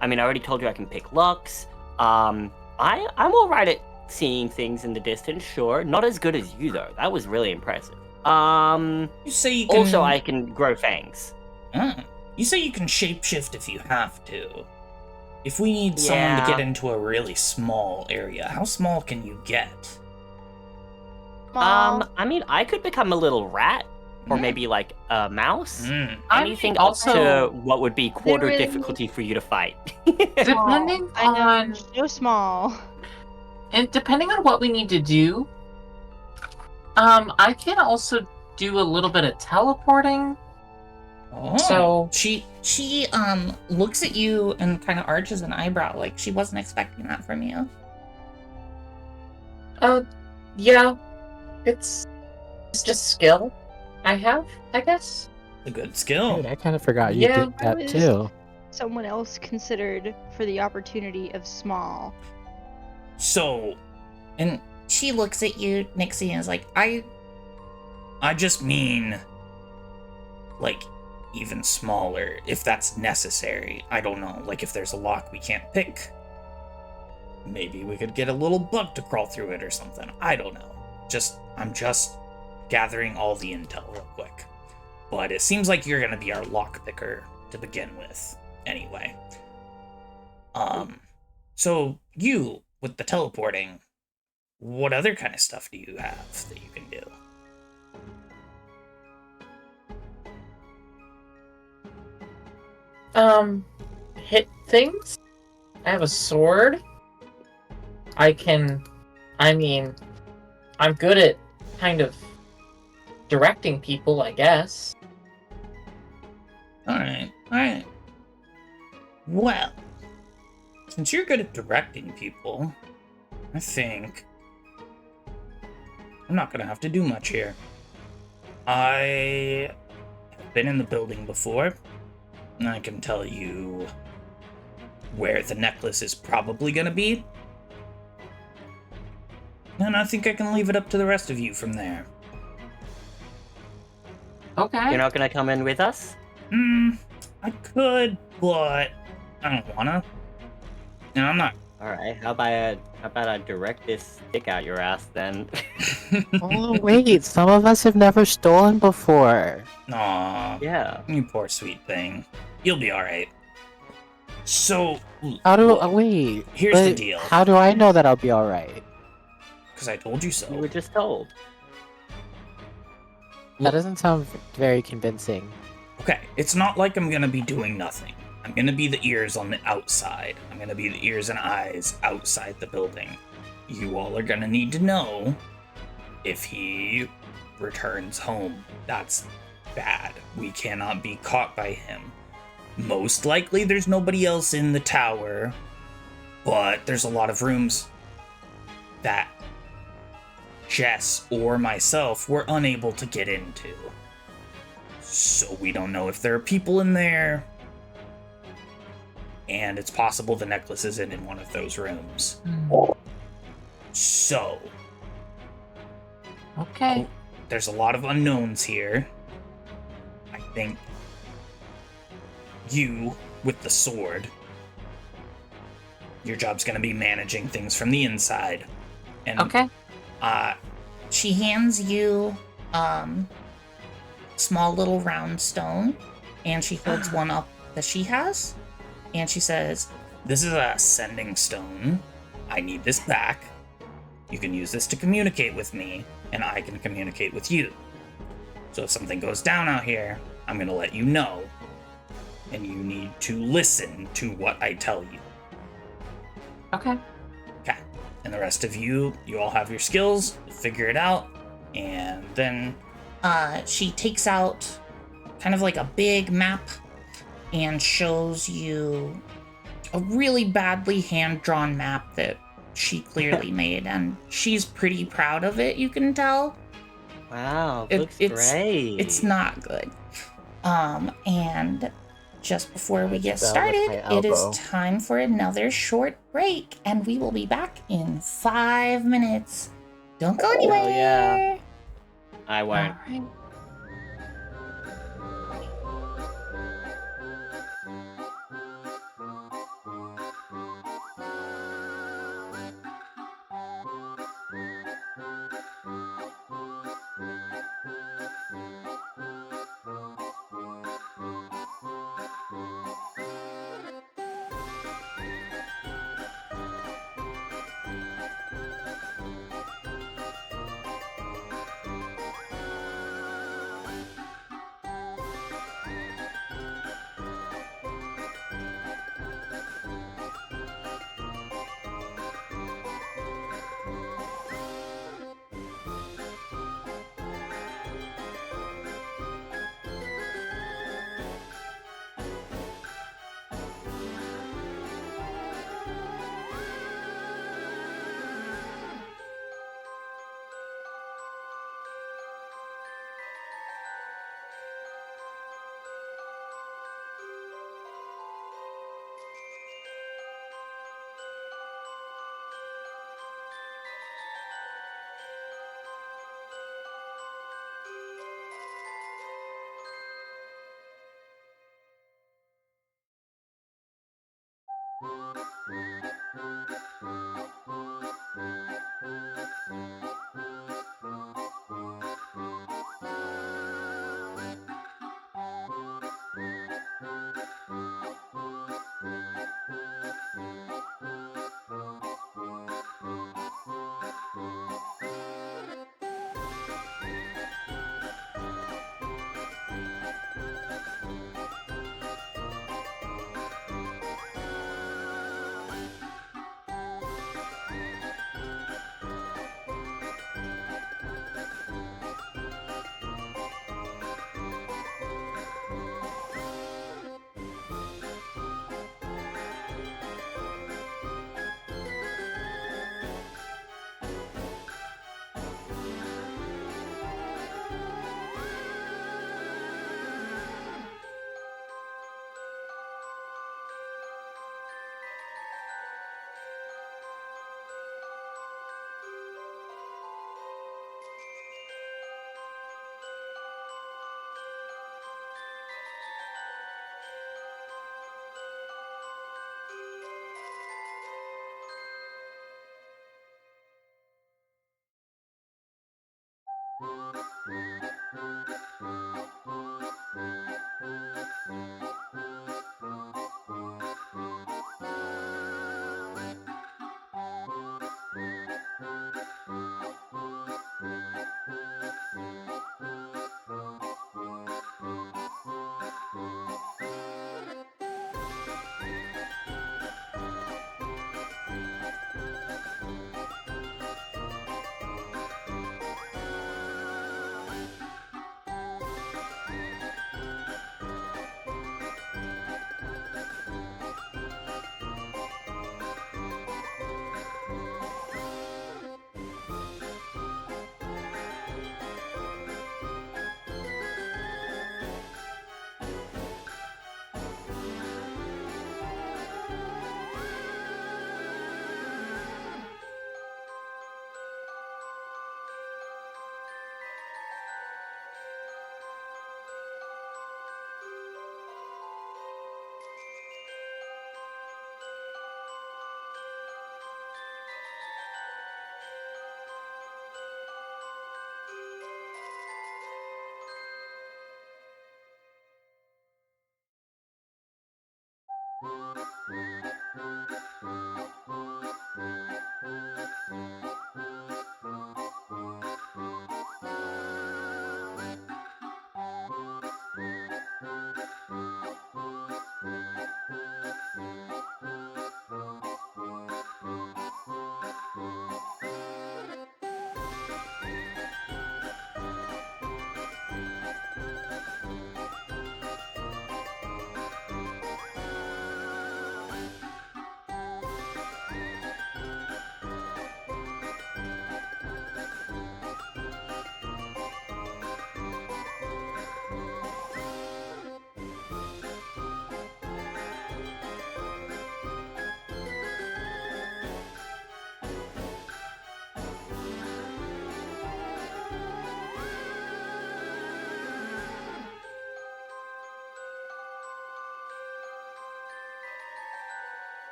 already told you I can pick locks. I'm alright at seeing things in the distance, sure. Not as good as you though. That was really impressive. You say you can... Also, I can grow fangs. You say you can shapeshift if you have to. If we need someone to get into a really small area, how small can you get? small. I mean, I could become a little rat, or Mm. maybe like a mouse. Mm. Anything also- up to what would be quarter really- difficulty for you to fight. Depending I know, on so small. and depending on what we need to do, I can also do a little bit of teleporting. Oh. So She looks at you and kind of arches an eyebrow, like she wasn't expecting that from you. yeah, it's just skill I have, I guess. a good skill. Dude, I kind of forgot you Yeah, did that was- too. Someone else considered for the opportunity of small. So, And she looks at you, Nixie, and is like, I just mean, like, even smaller, if that's necessary. I don't know. Like, if there's a lock we can't pick, maybe we could get a little bug to crawl through it or something. I don't know. I'm just gathering all the intel real quick. But it seems like you're gonna be our lock picker to begin with, anyway. So you, with the teleporting, what other kind of stuff do you have that you can do? Hit things. I have a sword. I'm good at kind of directing people, I guess. Alright. Well, since you're good at directing people, I think I'm not gonna have to do much here. I have been in the building before, and I can tell you where the necklace is probably gonna be. And I think I can leave it up to the rest of you from there. Okay. You're not gonna come in with us? I could, but I don't wanna. And I'm not. Alright, how about I direct this stick out your ass then? Oh wait, some of us have never stolen before. Aw, Yeah. you poor sweet thing. You'll be alright. So, How do look, wait? here's the but deal. How do I know that I'll be all right? Because I told you so. You were just told. That doesn't sound very convincing. Okay, it's not like I'm gonna be doing nothing. I'm gonna be the ears on the outside. I'm gonna be the ears and eyes outside the building. You all are gonna need to know if he returns home. That's bad. We cannot be caught by him. Most likely there's nobody else in the tower, but there's a lot of rooms that Jess or myself were unable to get into. So we don't know if there are people in there. And it's possible the necklace is in one of those rooms. So, Okay. there's a lot of unknowns here. I think you, with the sword, your job's gonna be managing things from the inside. And Okay. she hands you small little round stone, and she holds one up that she has, and she says, "This is a sending stone. I need this back. You can use this to communicate with me, and I can communicate with you. So if something goes down out here, I'm gonna let you know, and you need to listen to what I tell you." Okay. Okay. And the rest of you all have your skills, figure it out, and then she takes out kind of like a big map and shows you a really badly hand-drawn map that she clearly made, and she's pretty proud of it, you can tell. Wow, It- looks it's- great. It's not good. And just before we get Spell with started, my it is elbow. time for another short break, and we will be back in 5 minutes. Don't go anywhere. Hell yeah. I won't. Alright.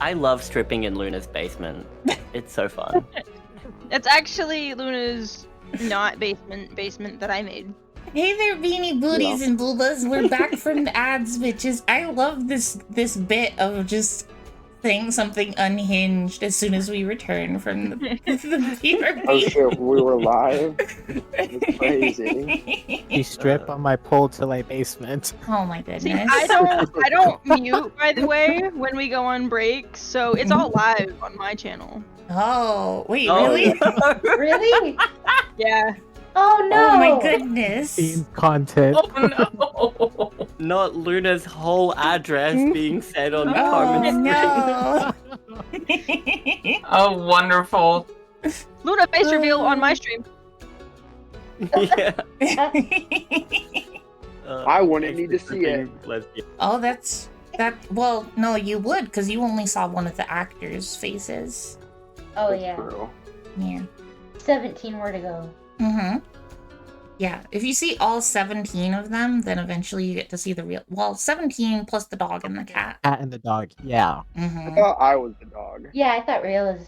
I love stripping in Luna's basement. It's so fun. It's actually Luna's not basement that I made. Hey there, beanie booties and boobas. We're back from the ads, bitches. I love this bit of just saying something unhinged as soon as we return from the beaver. Oh shit, we were live? It's crazy. You strip on my pole to my basement. Oh my See, goodness. I don't mute, by the way, when we go on break, so it's all live on my channel. Oh, wait, Oh, really? Really? Yeah. Oh no! Oh my goodness. Theme content. Oh no! Not Luna's whole address being said on Oh Carmen's no. Oh, wonderful. Luna face reveal on my stream. Yeah. I wouldn't need to see it. Lesbian. Oh, that. Well, no, you would, because you only saw one of the actors' faces. Oh That's yeah. true. Yeah. 17 more to go. Mm-hmm. Yeah, if you see all 17 of them, then eventually you get to see the real. Well, 17 plus the dog and the cat. Cat and the dog. Yeah. I Mm-hmm. thought I was the dog. Yeah, I thought Rail was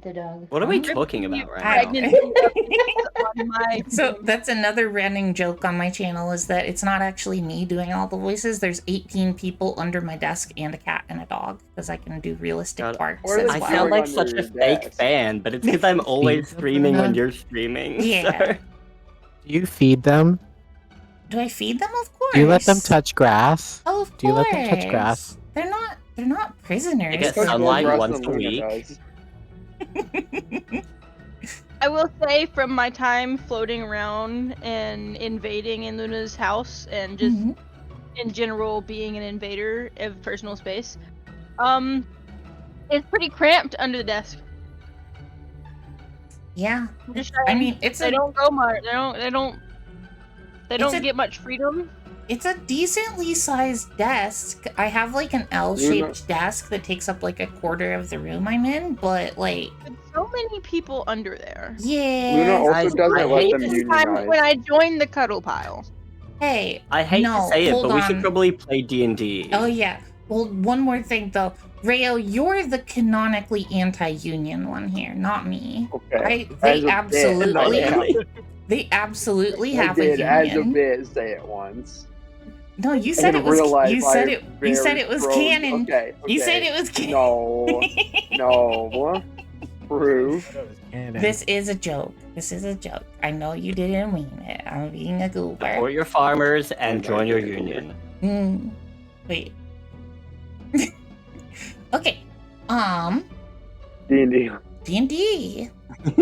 the dog. What are we talking about I right now? don't- On my So that's another running joke on my channel is that it's not actually me doing all the voices. There's 18 people under my desk and a cat and a dog because I can do realistic God, barks or as the I well. sound like Under such a your fake desk. fan, but it's because I'm always streaming when you're streaming. Yeah. So. Do you feed them? Do I feed them? Of course. Do you let them touch grass? Oh, of course. Do you let them touch grass? They're not. They're not prisoners. They get Because more sunlight grass once than a Luna week. does. I will say from my time floating around and invading in Luna's house and just Mhm. in general being an invader of personal space, it's pretty cramped under the desk. Yeah. I'm just I saying, mean, it's they a don't go much. They It's don't a- get much freedom. it's a decently sized desk. I have like an L-shaped desk that takes up like a quarter of the room I'm in, but like, With so many people under there. yeah. Luna also Guys, doesn't I let hate them this Time unionize. when I joined the cuddle pile. Hey, I hate no, to say it, hold but we on. should probably play D&D. Oh yeah. Well, one more thing though. Rayo, you're the canonically anti-union one here, not me. Okay. They As a absolutely, bit, I am. they absolutely I have a did, as a union. bit, say it once. No, you said In it was. real life, You said I it. am You said very it was pro- canon. Okay. You said it was canon. No. No. Proof. This is a joke. This is a joke. I know you didn't mean it. I'm being a goober. Support your farmers and join your union. Wait. Okay. D&D. D&D.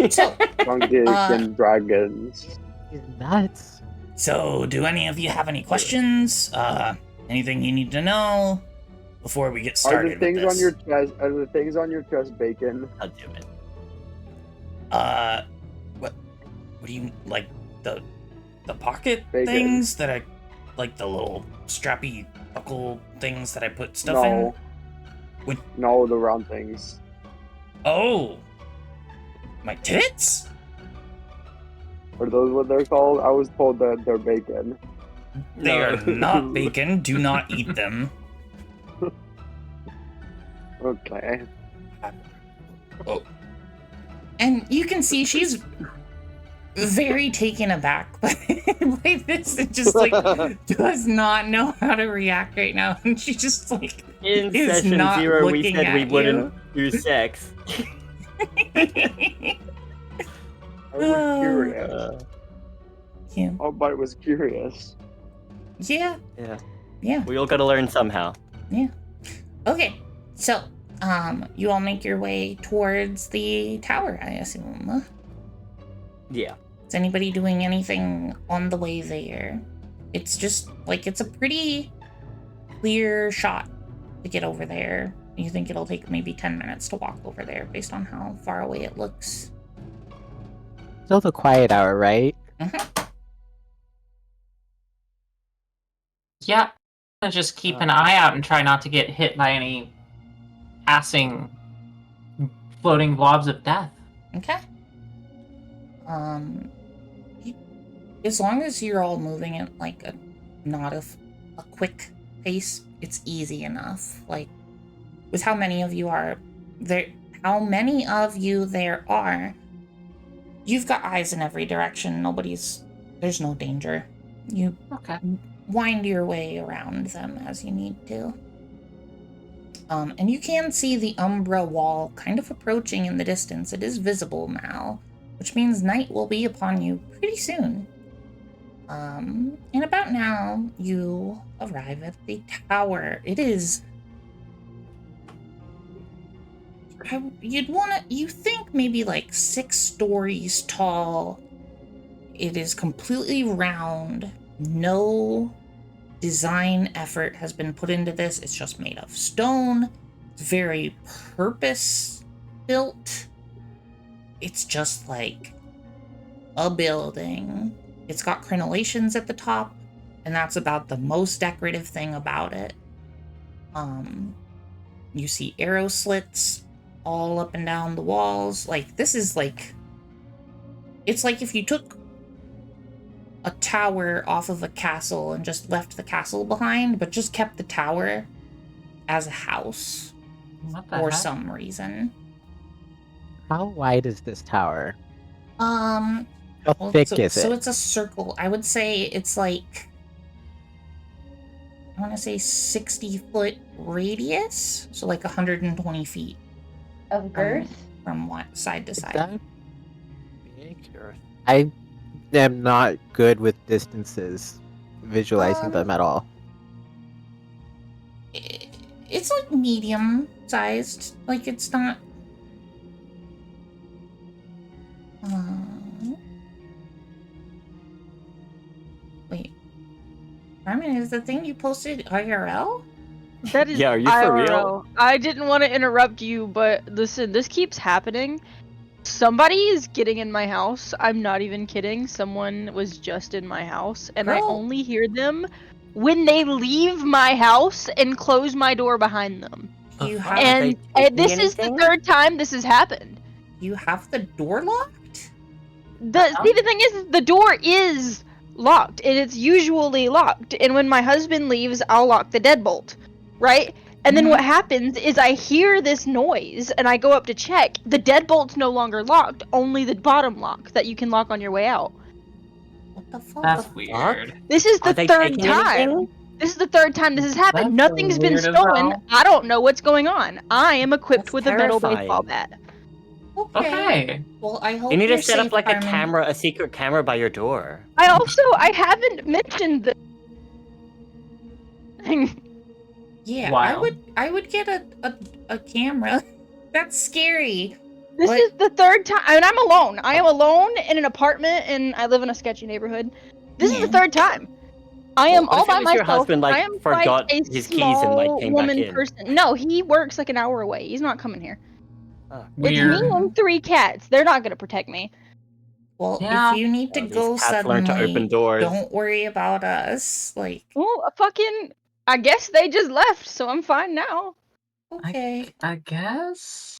So, Drunk and dragons. He's nuts. So, do any of you have any questions? Anything you need to know before we get Are started the things with this? on your chest? Are the things on your chest bacon? I'll do it. What do you like the pocket Bacon. things that I like the little strappy buckle things that I put stuff No. Would- No, the round things. in? Oh, my tits? Are those what they're called? I was told that they're bacon. They No. are not bacon. Do not eat them. Okay. Oh, and you can see she's very taken aback by this and just like does not know how to react right now. And she just like In is session not 0, we looking said we at wouldn't do sex. I was curious. Yeah. Oh, but it was curious. Yeah. Yeah. Yeah. We all gotta learn somehow. Okay. So, you all make your way towards the tower, I assume. Yeah. Is anybody doing anything on the way there? It's just like it's a pretty clear shot to get over there. You think it'll take maybe 10 minutes to walk over there based on how far away it looks. Still the quiet hour, right? Yeah. Just keep an eye out and try not to get hit by any passing floating blobs of death. Okay. As long as you're all moving at like a not a quick pace, it's easy enough. Like with how many of you are there, there are, you've got eyes in every direction. There's no danger. You Okay. wind your way around them as you need to. And you can see the Umbra wall kind of approaching in the distance. It is visible now, which means night will be upon you pretty soon. And about now, you arrive at the tower. It is... you think maybe like 6 stories tall. It is completely round. No design effort has been put into this. It's just made of stone. It's very purpose built. It's just like a building. It's got crenellations at the top, and that's about the most decorative thing about it. You see arrow slits all up and down the walls. Like, this is like... It's like if you took a tower off of a castle and just left the castle behind, but just kept the tower as a house What the for heck? some reason. How wide is this tower? How How thick is So it? it's a circle. I would say it's like, I want to say 60-foot radius, so like 120 feet Of girth? from side to Is side. that big? I am not good with distances, visualizing them at all. it's like medium sized. Like it's not. Wait. Carmen, is the thing you posted IRL? That is Yeah, are you for real? IRL. I didn't want to interrupt you, but listen, this keeps happening. Somebody is getting in my house. I'm not even kidding. Someone was just in my house, and I Girl. only hear them when they leave my house and close my door behind them. You Are have they And taking this is the anything? third time this has happened. you have the door locked? The thing is, the door is locked, and it's usually locked. And when my husband leaves, I'll lock the deadbolt, right? And then Mhm. what happens is I hear this noise, and I go up to check. The deadbolt's no longer locked, only the bottom lock that you can lock on your way out. What the fuck? That's weird. This is the Are they third taking time. anything? This is the third time this has happened. That's Nothing's been weird as stolen. hell. I don't know what's going on. I am equipped That's with a metal terrifying. baseball bat. Okay. Well, I hope You need you're to set up safe, like Carmen. a secret camera by your door. I haven't mentioned the thing. Yeah, Wild. I would get a camera. That's scary. This What? is the third time, and I'm alone. I am alone in an apartment, and I live in a sketchy neighborhood. This is the Yeah. third time. I am What all if it by was your myself. husband, like, I am forgot quite a his keys and, like, small came back woman in? person. No, he works like an hour away. He's not coming here. Oh, It's me Weird. and 3 cats. They're not gonna protect me. Well, Yeah. if you need to these go cats learn to suddenly, open doors. don't worry about us. Like, Well, I guess they just left, so I'm fine now. okay. I guess.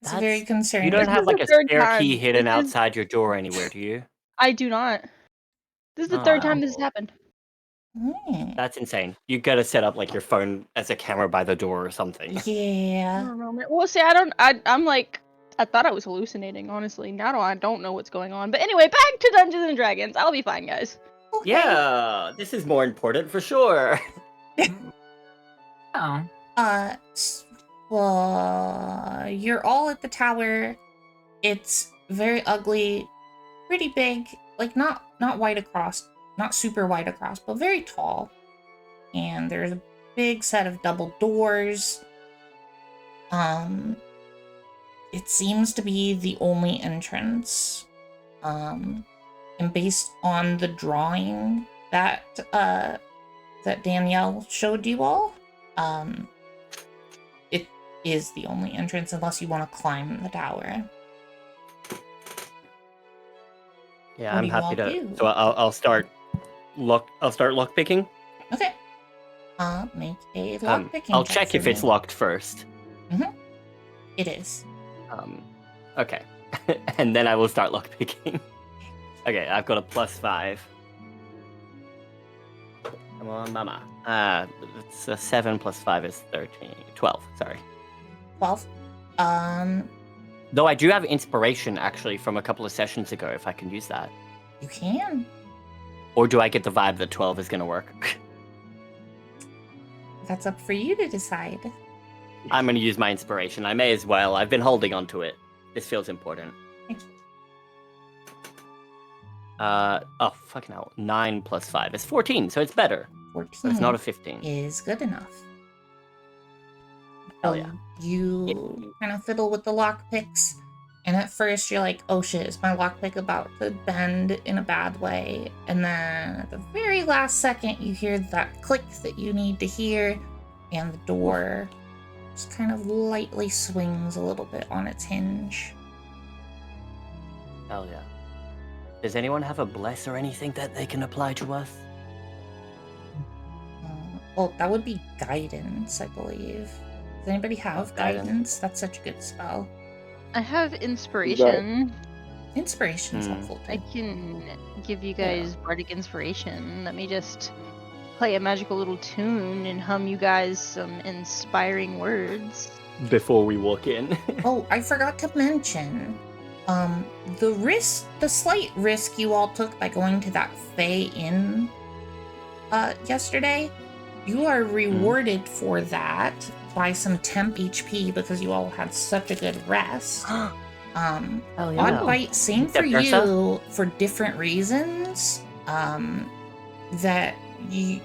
It's very concerning. You don't This have is like the a third spare time. key hidden This is- outside your door anywhere, do you? I do not. This is the Oh, third time this has wow. happened. Hmm. That's insane. You gotta set up like your phone as a camera by the door or something. I Yeah. don't know, man. Well, see, I'm like, I thought I was hallucinating, honestly. Now I don't know what's going on. But anyway, back to Dungeons and Dragons. I'll be fine, guys. Okay. Yeah, this is more important for sure. Oh. Well, you're all at the tower. It's very ugly, pretty big, like not wide across, not super wide across, but very tall. And there's a big set of double doors. It seems to be the only entrance. And based on the drawing that Danielle showed you all, it is the only entrance unless you want to climb the tower. Yeah, What I'm do you happy all to. do? So I'll start lock picking. Okay. Make a lock picking. I'll check if it's locked first. It is. Okay, and then I will start lock picking. Okay, I've got a +5. Come on, mama. It's a 7 + 5 is 13. 12. Sorry. 12. Though I do have inspiration actually from a couple of sessions ago. If I can use that. You can. Or do I get the vibe that 12 is gonna work? That's up for you to decide. I'm gonna use my inspiration. I may as well. I've been holding on to it. This feels important. Oh, fucking hell. 9 + 5 is 14, so it's better. 14. So it's not a 15. Is good enough. Hell yeah. You kind of fiddle with the lockpicks, and at first you're like, oh shit, is my lockpick about to bend in a bad way? And then at the very last second, you hear that click that you need to hear, and the door just kind of lightly swings a little bit on its hinge. Hell yeah. Does anyone have a bless or anything that they can apply to us? Well, that would be guidance, I believe. Does anybody have guidance? That's such a good spell. I have inspiration. Inspiration's helpful I too. can give you guys bardic inspiration. Let me just play a magical little tune and hum you guys some inspiring words. Before we walk in. Oh, I forgot to mention, the slight risk you all took by going to that Fey Inn, yesterday, you are rewarded for that by some temp HP because you all had such a good rest. Hell yeah. Odd Bite, same for Except you for different reasons. That you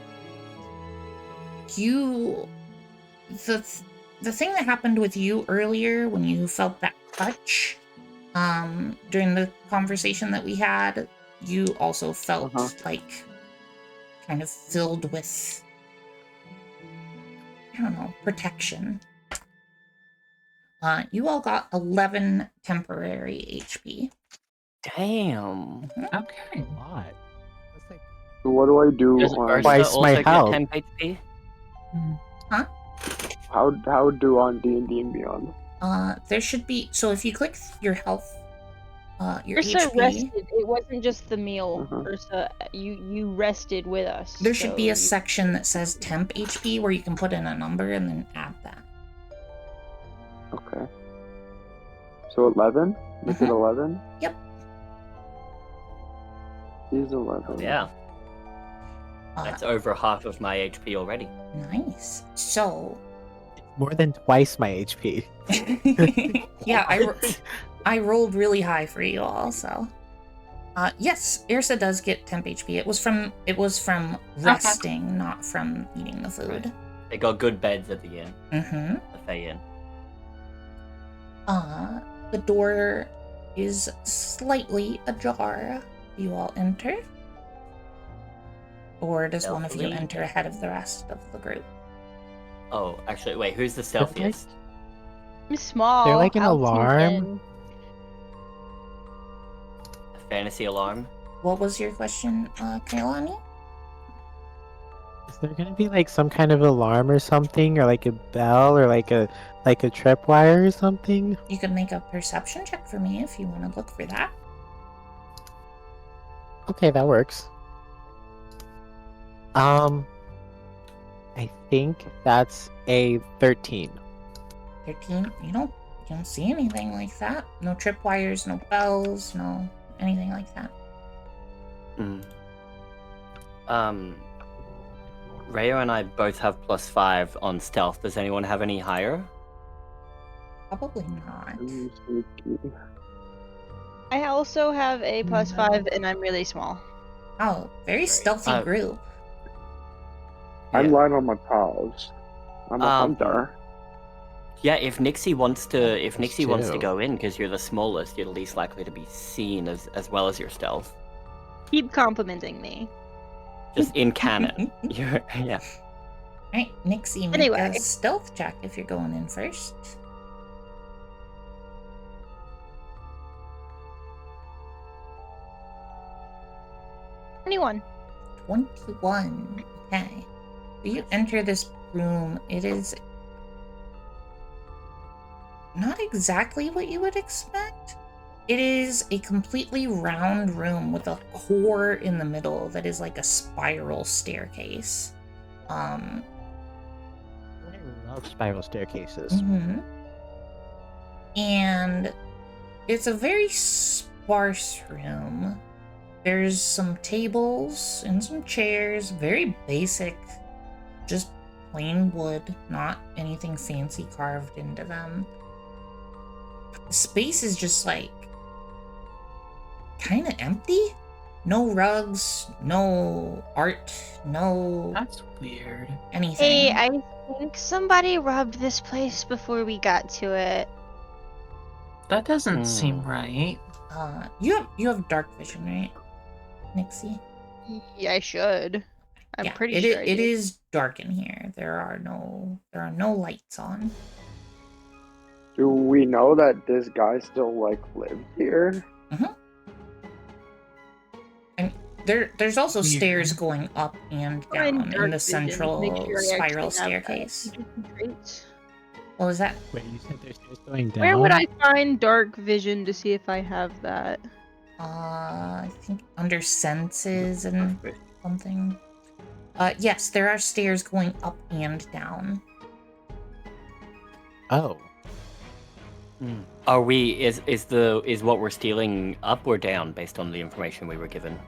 the thing that happened with you earlier when you felt that touch, during the conversation that we had, you also felt like kind of filled with, I don't know, protection. You all got 11 temporary HP. Damn. Okay. A lot. That's like So what do I do Does on Ursa Twice also my get health. 10 HP? how do on D&D and Beyond? There should be, so if you click your health, your Ursa HP, rested. It wasn't just the meal. Uh-huh. Ursa, you rested with us. there should be so a section that says temp HP where you can put in a number and then add that. Okay. So 11? Make it 11? Yep. He's 11. Yeah. That's over half of my HP already. Nice. So, more than twice my HP. yeah, I rolled really high for you all, so. Yes, Ursa does get temp HP. It was from resting, not from eating the food. Right. They got good beds at the inn. Mm-hmm. The Fey Inn. The door is slightly ajar. You all enter? Or does one of you Stealthily? enter ahead of the rest of the group? Oh, actually, wait, who's the stealthiest? It's small. They're like an I'll sneak alarm. in. A fantasy alarm? What was your question, Kailani? Is there gonna be like some kind of alarm or something, or like a bell, or like a tripwire or something? You can make a perception check for me if you want to look for that. Okay, that works. I think that's a 13. 13. You don't see anything like that. No tripwires, no bells, no anything like that. Rayo and I both have +5 on stealth. Does anyone have any higher? Probably not. I also have a +5, and I'm really small. Oh, very stealthy group. I'm right on my paws. I'm a hunter. Yeah, if Nixie wants to too. go in because you're the smallest, you're the least likely to be seen as well as your stealth. Keep complimenting me. Just in canon. Yeah. Right, Nixie, make Anyway. a stealth check if you're going in first. Anyone? 21. Okay. You enter this room. It is not exactly what you would expect. It is a completely round room with a core in the middle that is like a spiral staircase. I love spiral staircases. Mhm. And it's a very sparse room. There's some tables and some chairs, very basic, just plain wood, not anything fancy carved into them. The space is just like kind of empty. No rugs, no art, no That's weird. anything. Hey, I think somebody rubbed this place before we got to it. That doesn't seem right. You have dark vision, right, Nixie? Yeah, I should. I'm Yeah, pretty sure. it is dark in here. There are no lights on. Do we know that this guy still lived here? And there's also Weird. stairs going up and Find down in dark the vision, make central sure I spiral actually have that. staircase. Great. What was that? Wait, you said there's stairs going down? Where would I find dark vision to see if I have that? I think under senses and something. Yes, there are stairs going up and down. Oh. Are we? Is what we're stealing up or down based on the information we were given?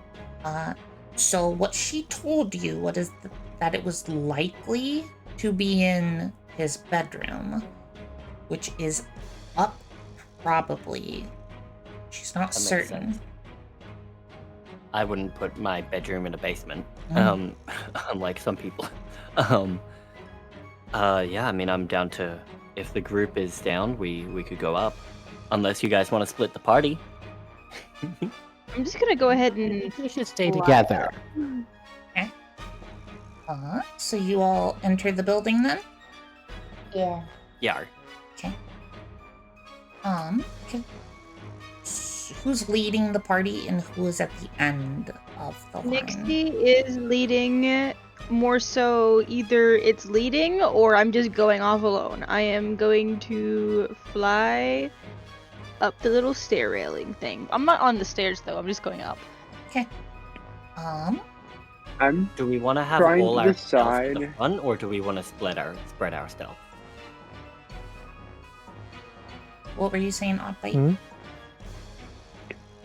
So what she told you that it was likely to be in his bedroom, which is up, probably. She's not That makes certain. sense. I wouldn't put my bedroom in a basement, unlike some people. Yeah, I mean, I'm down to... If the group is down, we could go up. Unless you guys want to split the party. I'm just gonna go ahead and We should stay fly together. So you all enter the building then? Yeah. Yar. Okay. Who's leading the party and who is at the end of the line? Nixie is leading, more so either it's leading or I'm just going off alone. I am going to fly up the little stair railing thing. I'm not on the stairs though, I'm just going up. Okay. Do we want to have Trying all to our stealth for the decide. front, or do we want to spread our stealth? What were you saying, Oddbite?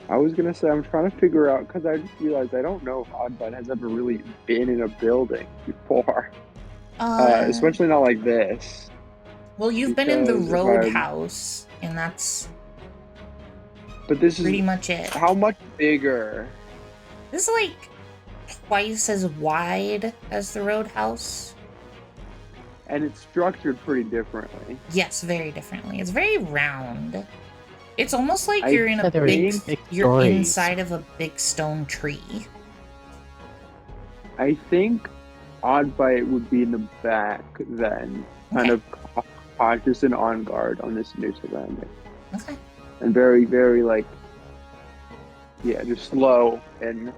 I was gonna say I'm trying to figure out because I just realized I don't know if Oddbite has ever really been in a building before, especially not like this. Well, you've been in the because if Roadhouse, and that's But this pretty is much it. how much bigger. This is like twice as wide as the Roadhouse. And it's structured pretty differently. Yes, very differently. It's very round. It's almost like I you're in a said there were big, big you're stories. inside of a big stone tree. I think Oddbite would be in the back then, kind of cautious and on guard on this new surrounding. Okay. And very, very like, yeah, just slow and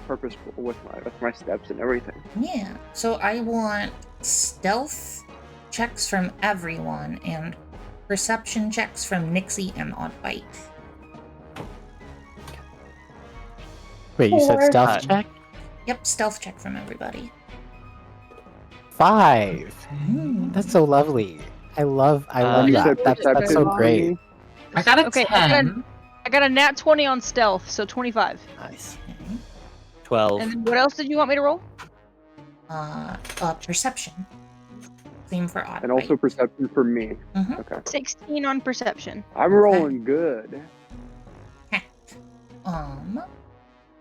purposeful with my steps and everything. Yeah. So I want stealth checks from everyone and perception checks from Nixie and Oddbite. Wait, you said 4. stealth check? Yep, stealth check from everybody. 5. Mm. That's so lovely. I love You that. said That's perception so for great. me? I got a Okay, 10. I got a nat 20 on stealth, so 25. Nice. Okay. 12. And then what else did you want me to roll? Perception. Same for Oddbite. And also perception for me. Mhm. Okay. 16 on perception. I'm rolling good.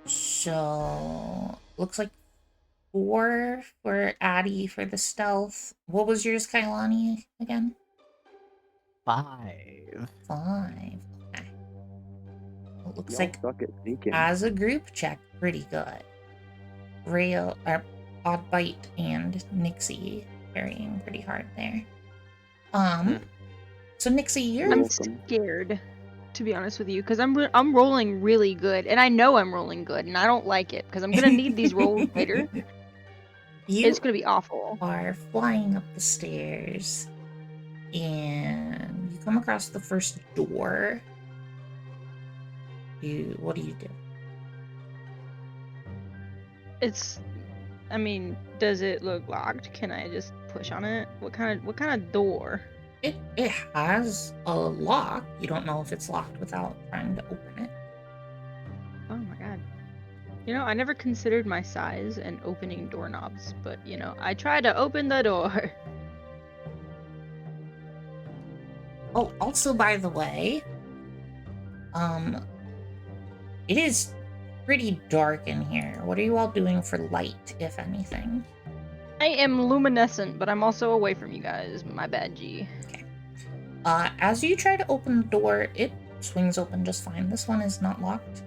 So looks like 4 for Addie for the stealth. What was yours, Kailani, again? 5. 5. Okay. It looks Y'all like suck at thinking. as a group check, pretty good. Rail, or Oddbite and Nixie carrying pretty hard there. So Nixie, you're I'm welcome. scared, to be honest with you, because I'm rolling really good, and I know I'm rolling good, and I don't like it because I'm gonna need these rolls later. You It's gonna be awful. are flying up the stairs, and you come across the first door. What do you do? I mean, does it look locked? Can I just push on it? What kind of door? It has a lock. You don't know if it's locked without trying to open it. Oh my god. You know, I never considered my size and opening doorknobs, but you know, I tried to open the door. Oh, also, by the way, it is pretty dark in here. What are you all doing for light, if anything? I am luminescent, but I'm also away from you guys. My bad, G. Okay. As you try to open the door, it swings open just fine. This one is not locked.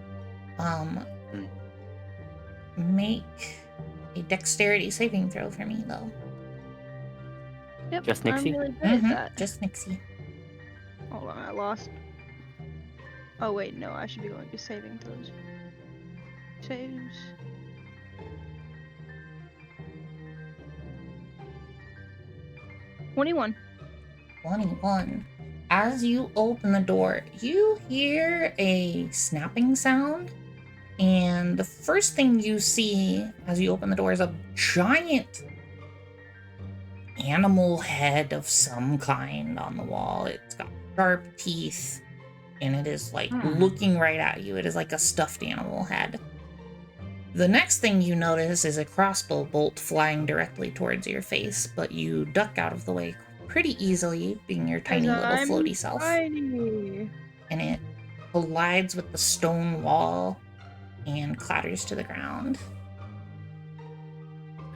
Make a dexterity saving throw for me, though. Yep, Just Nixie? I'm really good at that. Just Nixie. Hold on, I lost. Oh wait, no, I should be going to saving throws. Saves. $21. 21. As you open the door, you hear a snapping sound, and the first thing you see as you open the door is a giant animal head of some kind on the wall. It's got sharp teeth, and it is like looking right at you. It is like a stuffed animal head. The next thing you notice is a crossbow bolt flying directly towards your face, but you duck out of the way pretty easily, being your tiny little floaty self. Tiny. And it collides with the stone wall and clatters to the ground.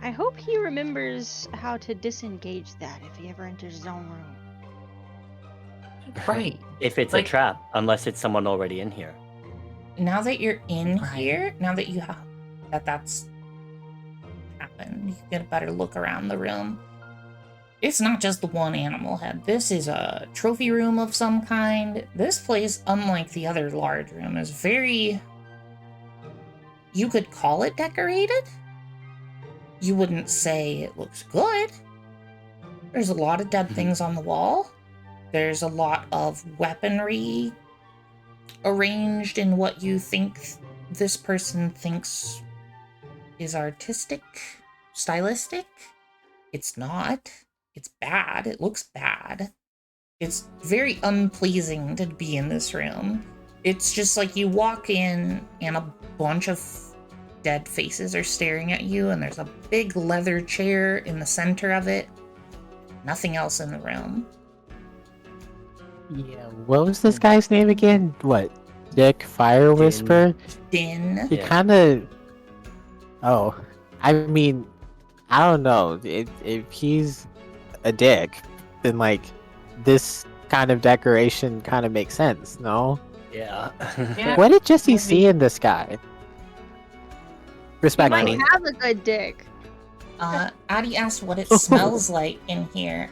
I hope he remembers how to disengage that if he ever enters his own room. Right. If it's a trap, unless it's someone already in here. Now that you're in Right. here, now that you have that's happened, you can get a better look around the room. It's not just the one animal head. This is a trophy room of some kind. This place, unlike the other large room, is very... You could call it decorated. You wouldn't say it looks good. There's a lot of dead things on the wall. There's a lot of weaponry arranged in what you think this person thinks is artistic, stylistic. It's not. It's bad. It looks bad. It's very unpleasing to be in this room. It's just like you walk in and a bunch of dead faces are staring at you, and there's a big leather chair in the center of it. Nothing else in the room. Yeah, what was this guy's name again? What? Dick Fire Whisper? Din. He kind of... Oh, I mean, I don't know. If he's a dick, then, like, this kind of decoration kind of makes sense, no? Yeah. Yeah. What did Jesse see in this guy? He Respectfully. might have a good dick. Addie asked what it smells like in here.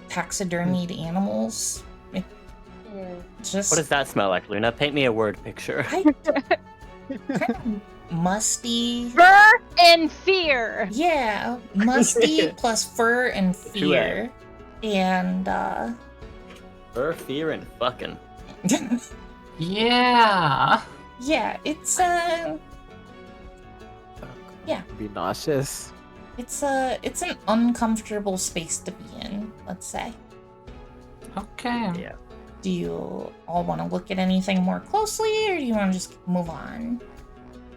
Taxidermied animals. It's just What does that smell like, Luna? Paint me a word picture. kind of musty. Fur and fear. Yeah, musty plus fur and fear. And Fur, fear, and fucking. Yeah. yeah, it's yeah. Be nauseous. It's an uncomfortable space to be in, let's say. Okay. Yeah. Do you all want to look at anything more closely, or do you want to just move on?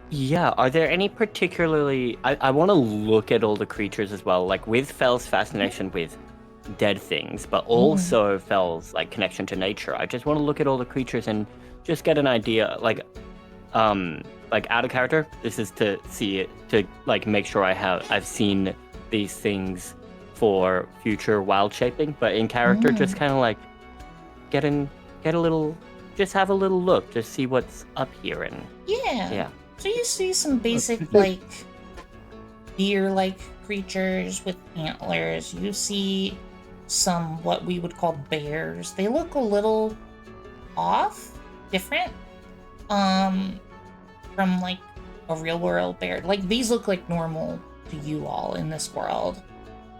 Yeah, are there any particularly... I want to look at all the creatures as well, like with Fel's fascination with dead things, but also Fel's like connection to nature. I just want to look at all the creatures and just get an idea, like out of character. This is to see it, to like make sure I've seen these things for future wild shaping, but in character, just kind of like get a little, just have a little look, just see what's up here, and Yeah. So you see some basic, like, deer-like creatures with antlers. You see some what we would call bears. They look a little off, different, from, like, a real-world bear. Like, these look like normal to you all in this world.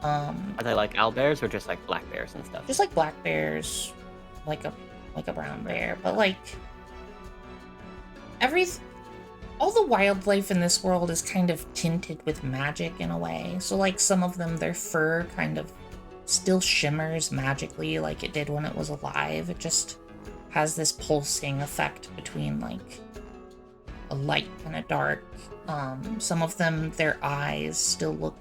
are they like owl bears or just like black bears and stuff? Just like black bears, like a brown bear, but like all the wildlife in this world is kind of tinted with magic in a way. So like some of them, their fur kind of still shimmers magically like it did when it was alive. It just has this pulsing effect between like a light and a dark. Some of them, their eyes still look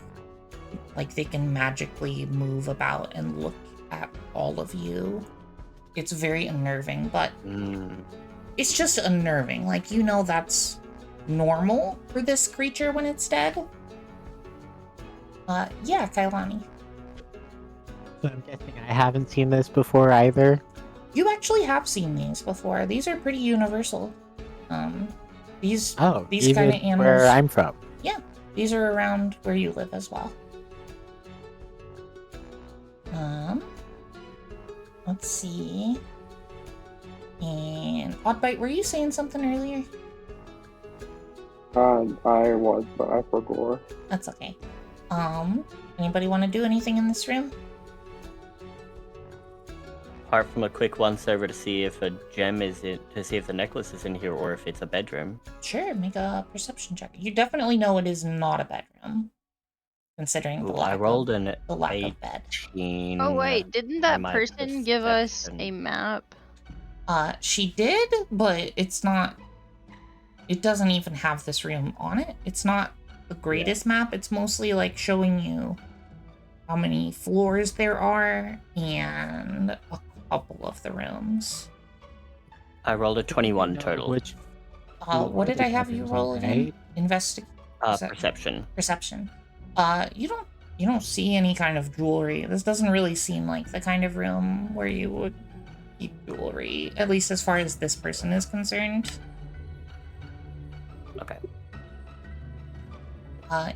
like they can magically move about and look at all of you. It's very unnerving, but it's just unnerving. Like, you know that's normal for this creature when it's dead. Yeah, Kailani. So I'm guessing I haven't seen this before either. You actually have seen these before. These are pretty universal. These kind of animals. Where I'm from. Yeah, these are around where you live as well. Let's see. And Oddbite, were you saying something earlier? I was, but I forgot. That's okay. Anybody want to do anything in this room? Apart from a quick once over to see if a gem is in, to see if the necklace is in here or if it's a bedroom. Sure, make a perception check. You definitely know it is not a bedroom, considering the lack, I rolled an of bed. 18. Oh wait, didn't I that might person give us perception. a map? She did, but it's not. It doesn't even have this room on it. It's not the greatest map. It's mostly like showing you how many floors there are and a couple of the rooms. I rolled a 21 total. Which What did I have you roll again? Perception. Perception. You don't see any kind of jewelry. This doesn't really seem like the kind of room where you would keep jewelry, at least as far as this person is concerned. Okay.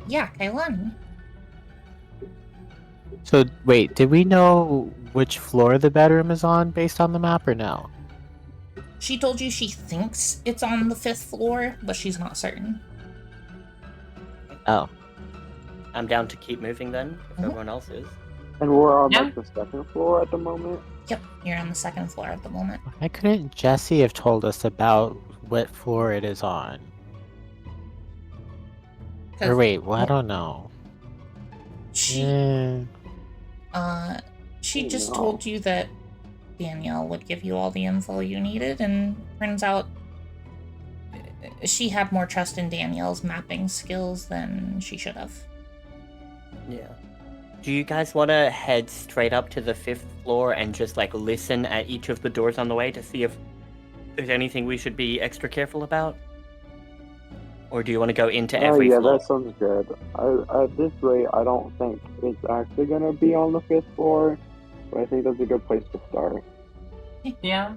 Yeah, Kailani. So wait, did we know which floor the bedroom is on based on the map or no? She told you she thinks it's on the 5th floor, but she's not certain. Oh. I'm down to keep moving then, if Mhm. everyone else is. And we're on Yeah. like the 2nd floor at the moment. Yep, you're on the 2nd floor at the moment. Why couldn't Jesse have told us about what floor it is on? Or wait, well, I don't know. She Eh, she just No. told you that Danielle would give you all the info you needed, and turns out she had more trust in Danielle's mapping skills than she should have. Yeah. Do you guys want to head straight up to the 5th floor and just like listen at each of the doors on the way to see if there's anything we should be extra careful about? Or do you want to go into every yeah, floor? that sounds good. At this rate, I don't think it's actually gonna be on the 5th floor, but I think that's a good place to start. Yeah.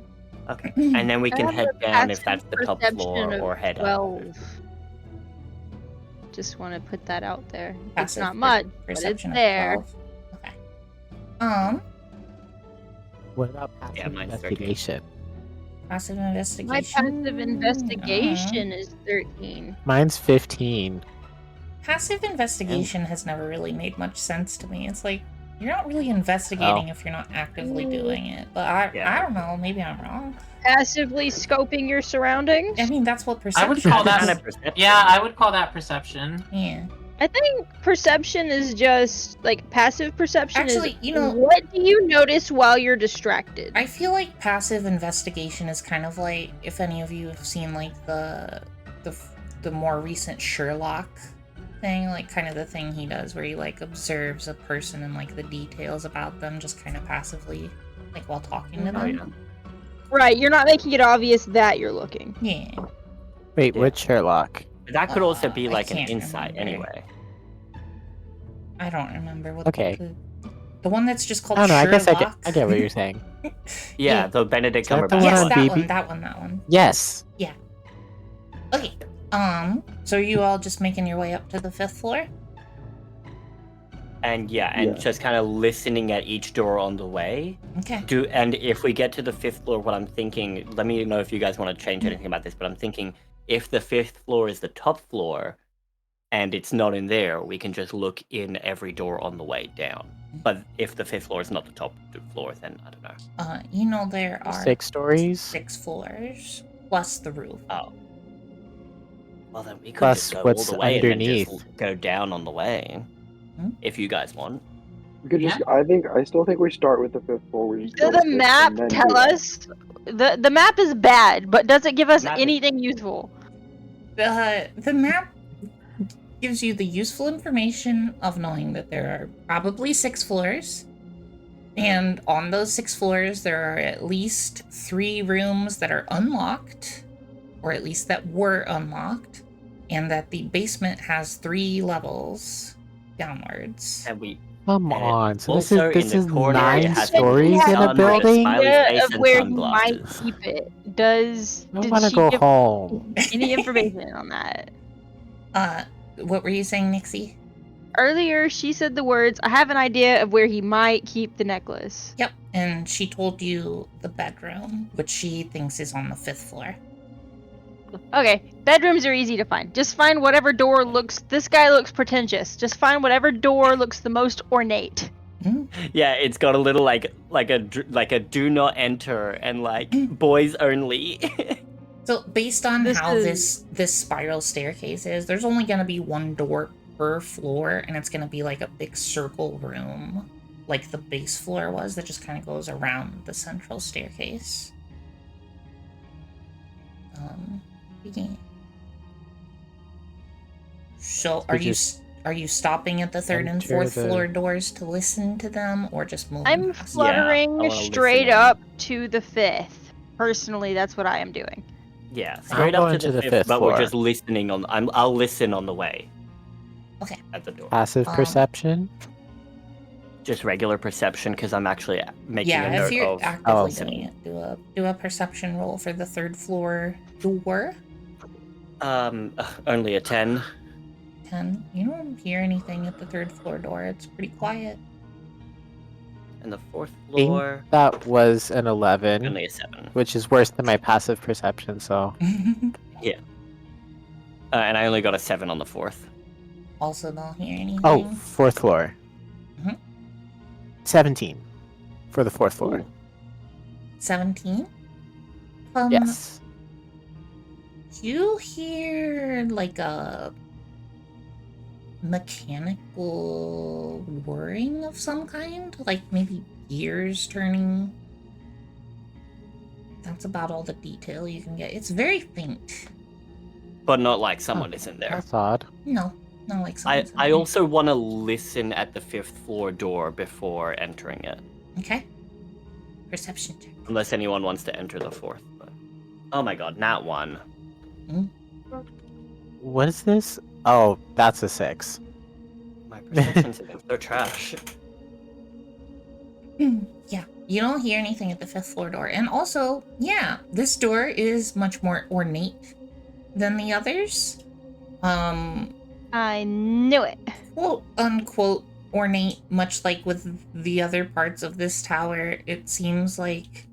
Okay. And then we can I have head a down if passive that's the top perception floor of or head 12. up. Just want to put that out there. It's Passive not much, but it's perception of there. 12. Okay. what about passive Yeah, mine's 13. investigation? Passive investigation. My passive investigation is 13. Mine's 15. Passive investigation has never really made much sense to me. It's like, you're not really investigating if you're not actively doing it. But I don't know, maybe I'm wrong. Passively scoping your surroundings? I mean, that's what I perception would call is. that. Perception. Yeah, I would call that perception. Yeah. I think perception is just like passive perception. Actually, is, you know- what do you notice while you're distracted? I feel like passive investigation is kind of like, if any of you have seen like the more recent Sherlock thing, like kind of the thing he does where he like observes a person and like the details about them just kind of passively, like while talking to them. yeah. Right, you're not making it obvious that you're looking. Yeah. Wait, Yeah. which Sherlock? That could also I be like an can't insight remember. anyway. I don't remember what Okay. the one that's just called I don't know, I guess Sherlock. I get what you're saying. Yeah, Yeah. the Benedict Is that the Cumberbatch. one Yes, on that BB? one, that one. Yes. Okay. So are you all just making your way up to the 5th floor? And Yeah. just kind of listening at each door on the way. Okay. And if we get to the 5th floor, what I'm thinking, let me know if you guys want to change anything about this, but I'm thinking if the 5th floor is the top floor and it's not in there, we can just look in every door on the way down. But if the 5th floor is not the top floor, then I don't know. You know there are 6 stories? 6 floors plus the roof. Oh. Well, then we could Plus just go all what's the way and underneath. then just go down on the way. Hmm? If you guys want. We could just. I still think we start with the 5th floor. We just go Does to the 5th map and then tell do that. us? The map is bad, but does it give us Map is- anything useful? The map gives you the useful information of knowing that there are probably 6 floors. And on those 6 floors, there are at least 3 rooms that are unlocked, or at least that were unlocked, and that the basement has 3 levels downwards. And we Come And on. So this also is in the corner, it 9 has stories a in a sun with a building? smiley face Of and where you might sunglasses. keep it. I Did want to she go give home. any information on that? What were you saying, Nixie? Earlier, she said the words, I have an idea of where he might keep the necklace. Yep, and she told you the bedroom, which she thinks is on the 5th floor. Okay, bedrooms are easy to find. Just find whatever door looks. This guy looks pretentious. Just find whatever door looks the most ornate. Yeah, it's got a little like a do not enter and like boys only. So based on This how is- this spiral staircase is, there's only gonna be 1 door per floor, and it's gonna be like a big circle room, like the base floor was, that just kind of goes around the central staircase. Yeah. So We are you stopping at the 3rd and enter 4th the- floor doors to listen to them, or just moving I'm past them? fluttering I wanna straight listen in. up to the 5th. Personally, that's what I am doing. Yeah, straight I'm up going to the to the 5th, fifth but we're floor. just listening on. I'll listen on the way. Okay. at the door. Passive perception. Just regular perception, because I'm actually making a Yeah, note if you're of. actively doing it, do a perception roll for the 3rd floor door. Only a 10. 10. You don't hear anything at the 3rd floor door. It's pretty quiet. And the 4th I think floor, that was an 11, only a 7. which is worse than my passive perception. So Yeah. And I only got a 7 on the 4th. Also don't hear anything. oh, 4th floor. Mhm. 17 for the 4th floor. Ooh. 17? Yes. You hear like a mechanical whirring of some kind, like maybe gears turning. That's about all the detail you can get. It's very faint. But not like someone is in there. That's odd. No, not like someone's in I there. also want to listen at the 5th floor door before entering it. Okay. Perception check. Unless anyone wants to enter the 4th. But... Oh my god, nat 1. What is this? Oh, that's a 6. My perceptions they're trash. Yeah, you don't hear anything at the 5th floor door. And also, yeah, this door is much more ornate than the others. I knew it. Quote unquote ornate, much like with the other parts of this tower. It seems like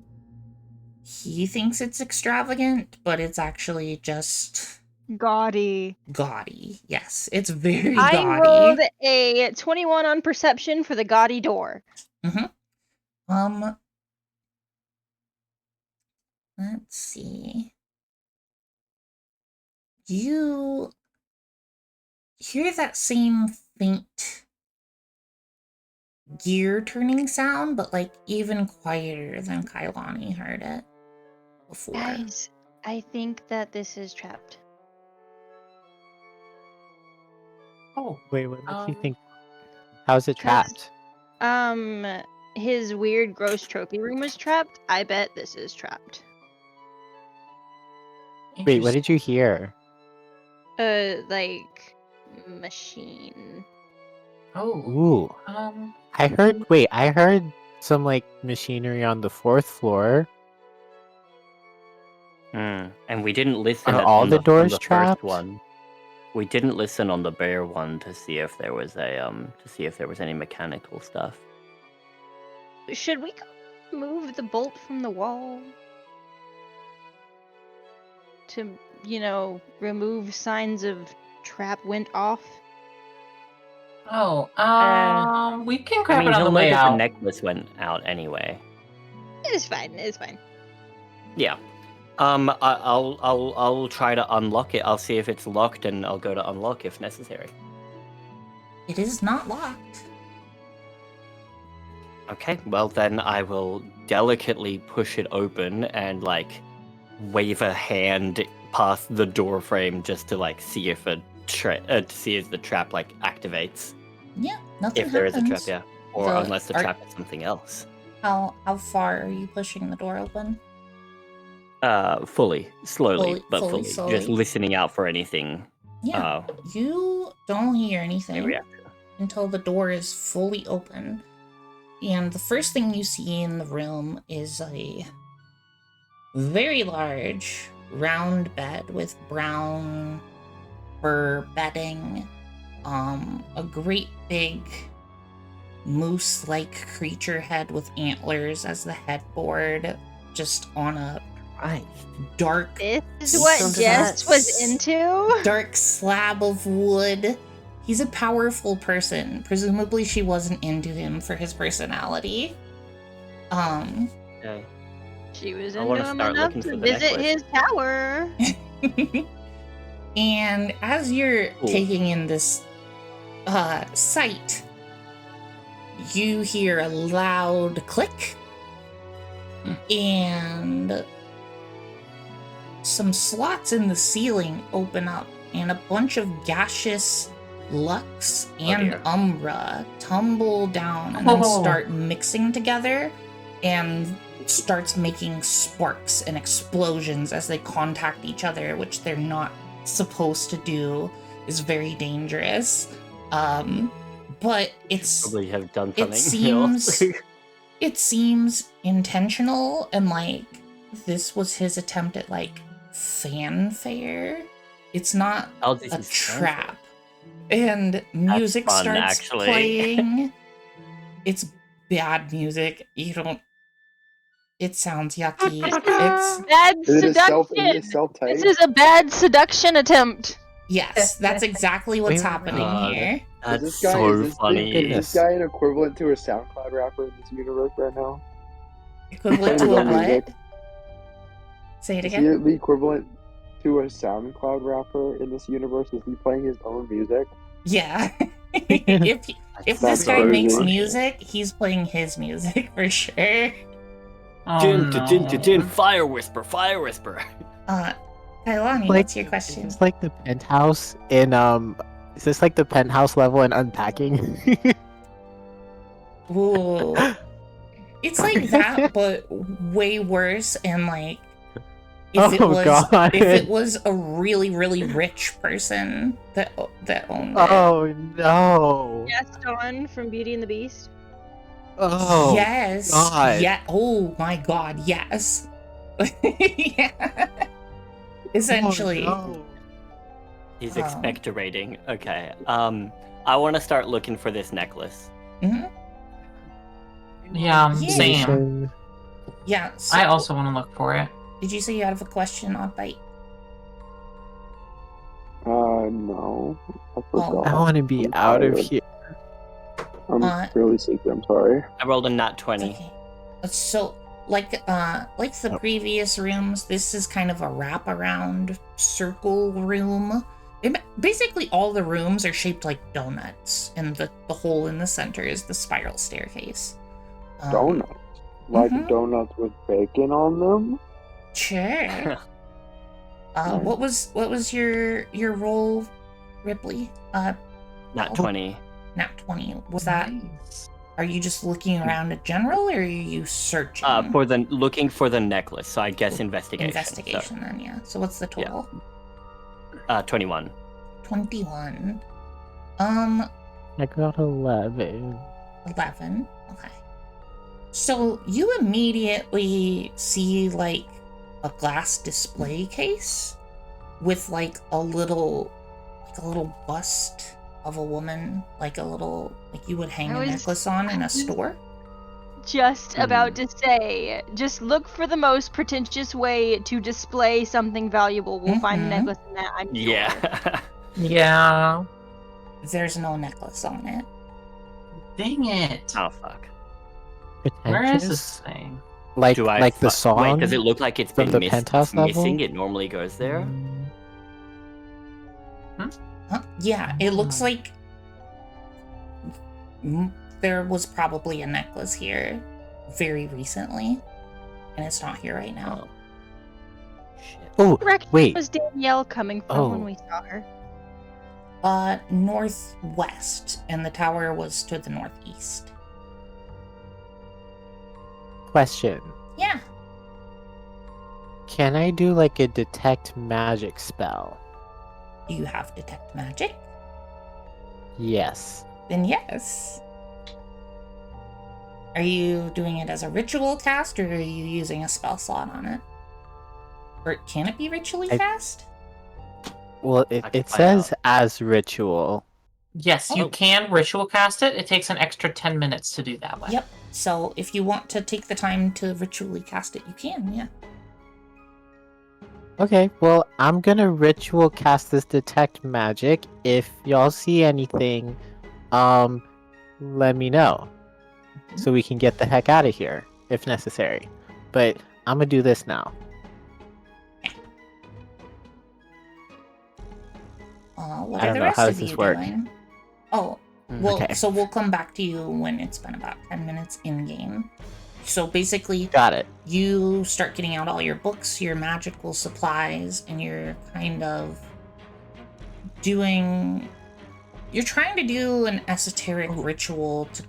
he thinks it's extravagant, but it's actually just Gaudy. gaudy. Yes, it's very I gaudy. rolled a 21 on perception for the gaudy door. Let's see. You hear that same faint gear turning sound, but like even quieter than Kailani heard it before. Guys, I think that this is trapped. Oh, wait, what makes you think? How's it trapped? His weird, gross trophy room was trapped. I bet this is trapped. Wait, what did you hear? Like machine. Oh. Ooh. I heard some like machinery on the 4th floor. And we didn't listen Are at, all on the doors on the trapped? first one. We didn't listen on the bear one to see if there was any mechanical stuff. Should we move the bolt from the wall to, remove signs of trap went off? Oh, we can I grab mean, it on he'll the know way that the out. necklace went out anyway. It's fine. Yeah. I'll try to unlock it. I'll see if it's locked, and I'll go to unlock if necessary. It is not locked. Okay, well then I will delicately push it open and like wave a hand past the door frame just to like see if the trap like activates. Yeah, nothing If there is a trap, happens. yeah. Or unless the are- trap is something else. How far are you pushing the door open? Fully, slowly, but fully, just slowly. listening out for anything. Yeah, you don't hear anything Reaction. until the door is fully open. And the first thing you see in the room is a very large round bed with brown fur bedding, a great big moose-like creature head with antlers as the headboard, just on a dark This is what Jess was into? dark slab of wood. He's a powerful person. Presumably she wasn't into him for his personality. Okay. She was I into wanna him start enough looking to for the visit necklace. his tower. And as you're Cool. taking in this sight, you hear a loud click and some slots in the ceiling open up and a bunch of gaseous Lux and dear. Umbra tumble down and then start mixing together and starts making sparks and explosions as they contact each other, which they're not supposed to do, is very dangerous. But it's Probably have done it something seems it seems intentional, and like this was his attempt at like fanfare. It's not a trap. And music fun, starts actually. playing. It's bad music. You don't. It sounds yucky. It's Bad Is it seduction. self-tape? This is a bad seduction attempt. yes, that's exactly what's happening God. here. That's Is this guy, so is funny. this guy an equivalent to a SoundCloud rapper in this universe right now? Equivalent His to a own music. what? Say it Is he again. the equivalent to a SoundCloud rapper in this universe? Is he playing his own music? Yeah. if this That's guy makes crazy. music, he's playing his music for sure. Oh, Dun, no. dun, dun, dun, fire whisper, fire whisper. Kailani, what's your question? It's like the penthouse in Is this like the penthouse level in Unpacking? Ooh. It's like that, but way worse, and like if it was a really, really rich person that owned it. Oh no! Gaston from Beauty and the Beast. Oh yes. God. Yeah. Oh my God. Yes. Yeah. Essentially. Oh, no. He's expectorating. Okay. I want to start looking for this necklace. Mhm. Yeah, Yeah. same. Yeah. So, I also want to look for it. did you say you have a question, Oddbite? No. I forgot. I want to be I'm out of tired. here. I'm really sleepy, I'm sorry. I rolled a nat 20. Okay. So, like the previous rooms, this is kind of a wraparound circle room. Basically, all the rooms are shaped like donuts, and the hole in the center is the spiral staircase. Donuts? Like mhm. donuts with bacon on them? Sure. What was your roll, Ripley? Nat 20. Nat 20. Was that? Are you just looking around in general, or are you searching? Looking for the necklace. So I guess investigation. Investigation, then, yeah. So what's the total? 21. 21. I got 11. 11. Okay. So you immediately see like a glass display case with like a little bust of a woman, like you would hang a necklace on in a store. Just about to say, just look for the most pretentious way to display something valuable. We'll find a necklace in that, I'm sure. Yeah. Yeah. There's no necklace on it. Dang it. Oh, fuck. Where is this thing? Like the song? Wait, does it look like it's from been the penthouse level? missing? It normally goes there? Yeah, it looks like there was probably a necklace here very recently, and it's not here right now. Oh, wait. Where was Danielle coming from when we saw her? Northwest, and the tower was to the northeast. Question. Yeah. Can I do like a detect magic spell? Do you have detect magic? Yes. Then yes. Are you doing it as a ritual cast, or are you using a spell slot on it? Or can it be ritually cast? Well, it says as ritual. Yes, you can ritual cast it. It takes an extra 10 minutes to do that way. Yep. So if you want to take the time to ritually cast it, you can, yeah. Okay, well, I'm gonna ritual cast this detect magic. If y'all see anything, let me know. So we can get the heck out of here, if necessary. But I'm gonna do this now. What I are don't the know, rest how of does this you work? doing? Oh, well, Okay. so we'll come back to you when it's been about 10 minutes in-game. So basically, Got it. You start getting out all your books, your magical supplies, and you're kind of doing... You're trying to do an esoteric ritual to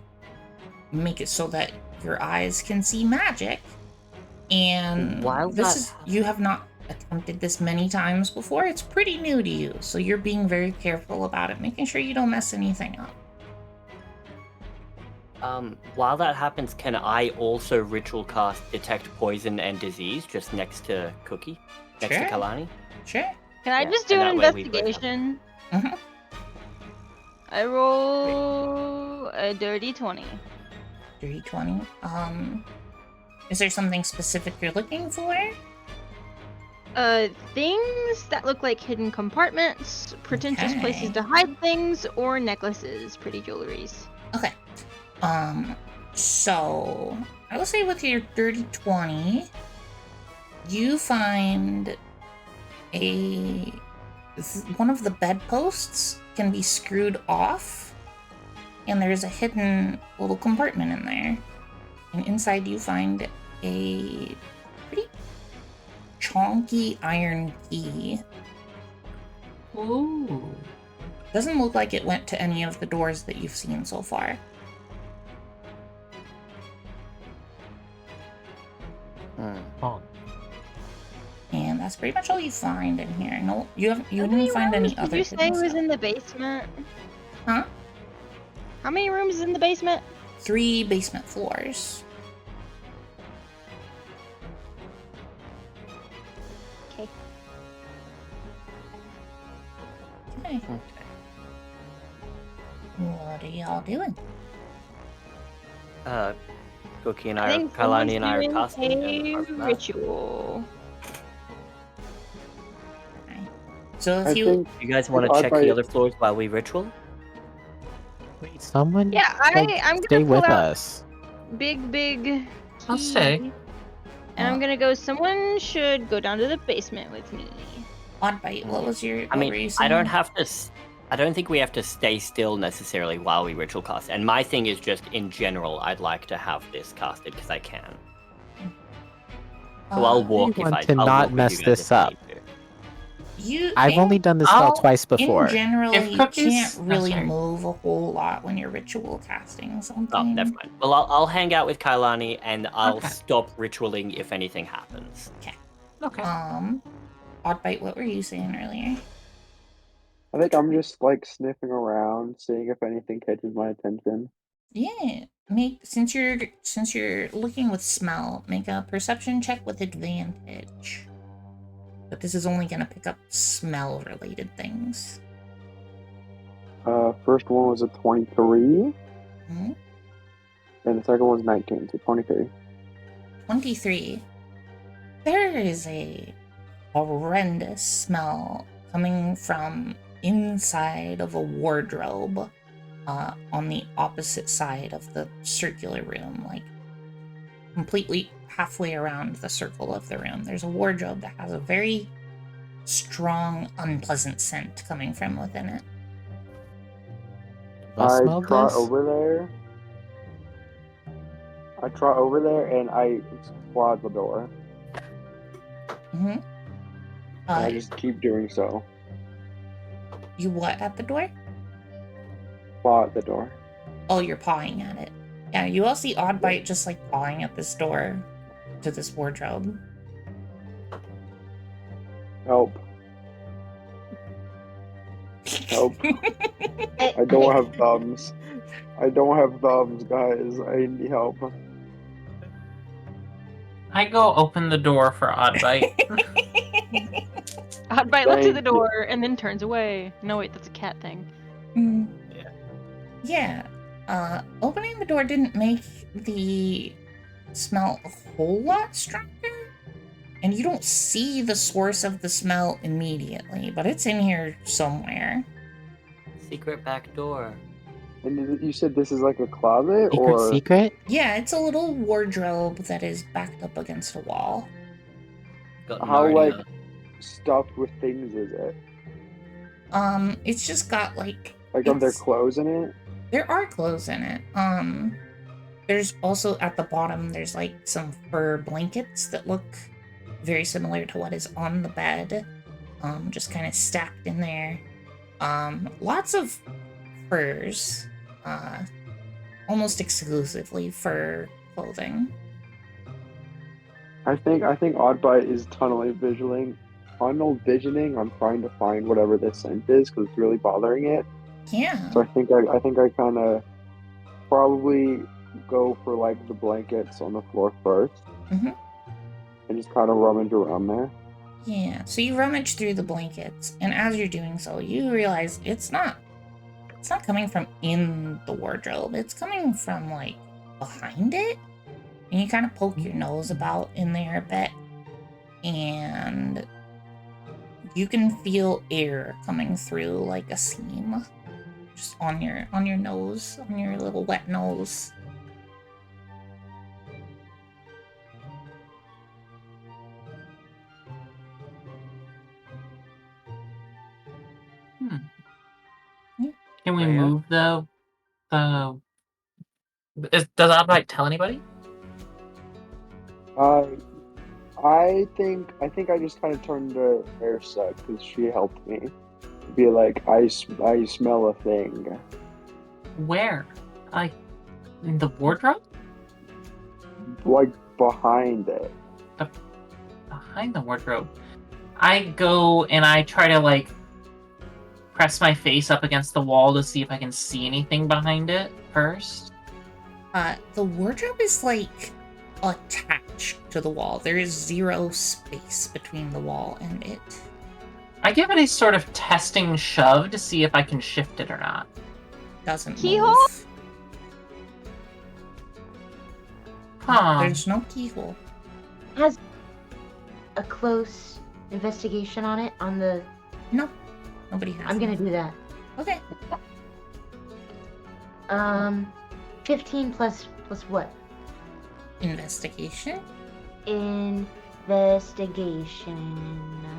make it so that your eyes can see magic. And While you have not attempted this many times before. It's pretty new to you, so you're being very careful about it, making sure you don't mess anything up. While that happens, can I also ritual cast Detect Poison and Disease just next to Cookie? Next to Sure. Kalani? Sure. Can I Yeah, just do and an that way we both have- investigation? Mm-hmm. I roll a dirty 20. 320. Is there something specific you're looking for? Things that look like hidden compartments, pretentious places Okay. to hide things, or necklaces, pretty jewelries. Okay. So I will say with your dirty 20, you find one of the bedposts can be screwed off, and there's a hidden little compartment in there. And inside you find a pretty chonky iron key. Ooh. Doesn't look like it went to any of the doors that you've seen so far. Oh. And that's pretty much all you find in here. No, you How didn't many find any rooms other did you say hidden was stuff. in the basement? Huh? How many rooms is in the basement? 3 basement floors. Okay. Okay. What are y'all doing? Cookie and I think Kalani and I are someone's casting. doing and a apart from that- ritual. So if I you think You guys want to Odd check Bite- the other floors while we ritual? Wait, someone Yeah, I'm gonna stay pull with out us. big I'll key, stay. and I'm gonna go. Someone should go down to the basement with me. Odd Bite, what was your? I what were you mean, saying? I don't have to. I don't think we have to stay still necessarily while we ritual cast. And my thing is just in general, I'd like to have this casted because I can. So I'll walk if want I to I'll not walk with mess you guys this if I up. need to. I've only done this spell twice In before. general, If you Cookie's- can't really sorry. move a whole lot when you're ritual casting something. Oh, never mind. Well, I'll hang out with Kailani and I'll Okay. stop ritualing if anything happens. Okay. Odd Bite, what were you saying earlier? I think I'm just like sniffing around, seeing if anything catches my attention. Yeah, since you're looking with smell, make a perception check with advantage. But this is only gonna pick up smell related things. First one was a 23, Hmm? and the second one was 19, so 23. 23. There is a horrendous smell coming from inside of a wardrobe on the opposite side of the circular room, like completely halfway around the circle of the room. There's a wardrobe that has a very strong, unpleasant scent coming from within it. I I smell trot this. over there. I trot over there and I squad the door. Mm-hmm. And I just keep doing so. You what at the door? Claw at the door. Oh, you're pawing at it. Yeah, you all see Odd Bite just like pawing at this door to this wardrobe. Help. Help. I don't have thumbs. I don't have thumbs, guys. I need help. I go open the door for Odd Bite. Oddbite looks at the Thank you. door and then turns away. No, wait, that's a cat thing. Yeah. Opening the door didn't make the smell a whole lot stronger. And you don't see the source of the smell immediately, but it's in here somewhere. Secret back door. And you said this is like a closet, Secret, or secret? Yeah, it's a little wardrobe that is backed up against a wall. Got how Narnia. like stuffed with things is it? It's just got like Are there it's- clothes in it? There are clothes in it. There's also at the bottom, there's like some fur blankets that look very similar to what is on the bed. Just kind of stacked in there. Lots of furs. Almost exclusively fur clothing. I think Oddbite is tunnel visioning. Tunnel visioning. I'm trying to find whatever this scent is because it's really bothering it. Yeah. So I think I kind of probably go for like the blankets on the floor first, Mm-hmm. and just kind of rummage around there. Yeah. So you rummage through the blankets, and as you're doing so, you realize it's not coming from in the wardrobe. It's coming from like behind it. And you kind of poke your nose about in there a bit, and you can feel air coming through like a seam, just on your nose, on your little wet nose. Can we Aiya? move the? Does Oddbite tell anybody? I think I just kind of turned to Ursa because she helped me. Be like, I smell a thing. Where? Like in the wardrobe? Like behind it. Behind the wardrobe. I go and I try to like press my face up against the wall to see if I can see anything behind it first. The wardrobe is like attached to the wall. There is zero space between the wall and it. I give it a sort of testing shove to see if I can shift it or not. Doesn't Keyhole? move. Huh. There's no keyhole. Has a close investigation on it on the. No, nobody has. I'm gonna do that. Okay. 15 plus what? Investigation. Investigation.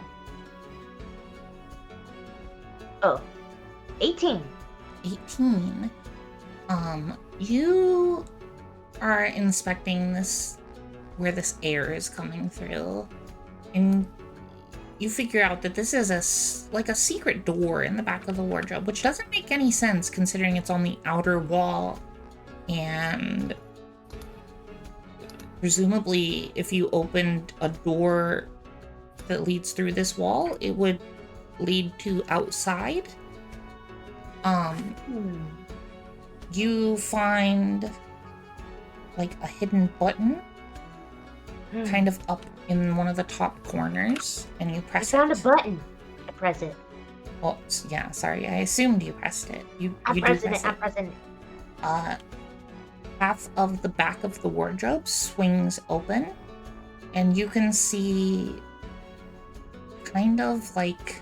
Oh, 18. 18. You are inspecting this, where this air is coming through, and you figure out that this is a secret door in the back of the wardrobe, which doesn't make any sense considering it's on the outer wall, and presumably if you opened a door that leads through this wall, it would lead to outside. You find like a hidden button kind of up in one of the top corners, and you I press found it. a button. I press it. Oh, yeah, sorry, I assumed you pressed it. You I'm do pressing press it. I'm pressing it. Half of the back of the wardrobe swings open, and you can see kind of like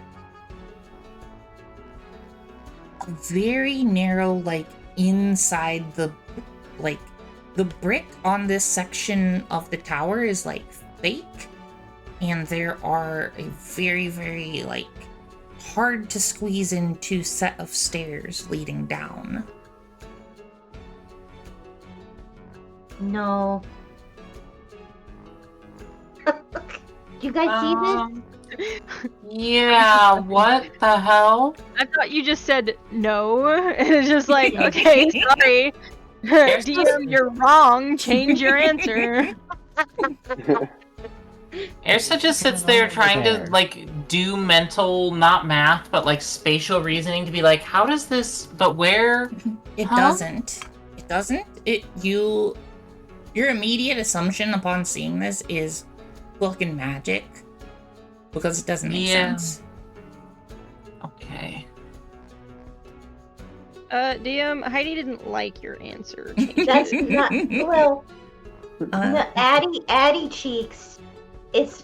a very narrow, like inside the brick on this section of the tower is like fake, and there are a very, very like hard to squeeze into set of stairs leading down. No. You guys see this? Yeah, what the hell? I thought you just said no. And it's just like, okay, sorry. DM, you're wrong. Change your answer. Ursa just sits there trying to like do mental, not math, but like spatial reasoning to be like, how does this, but where? It doesn't. It doesn't. Your immediate assumption upon seeing this is fucking magic, because it doesn't make sense. Okay. DM, Heidi didn't like your answer. That's not well. No, Addie Cheeks.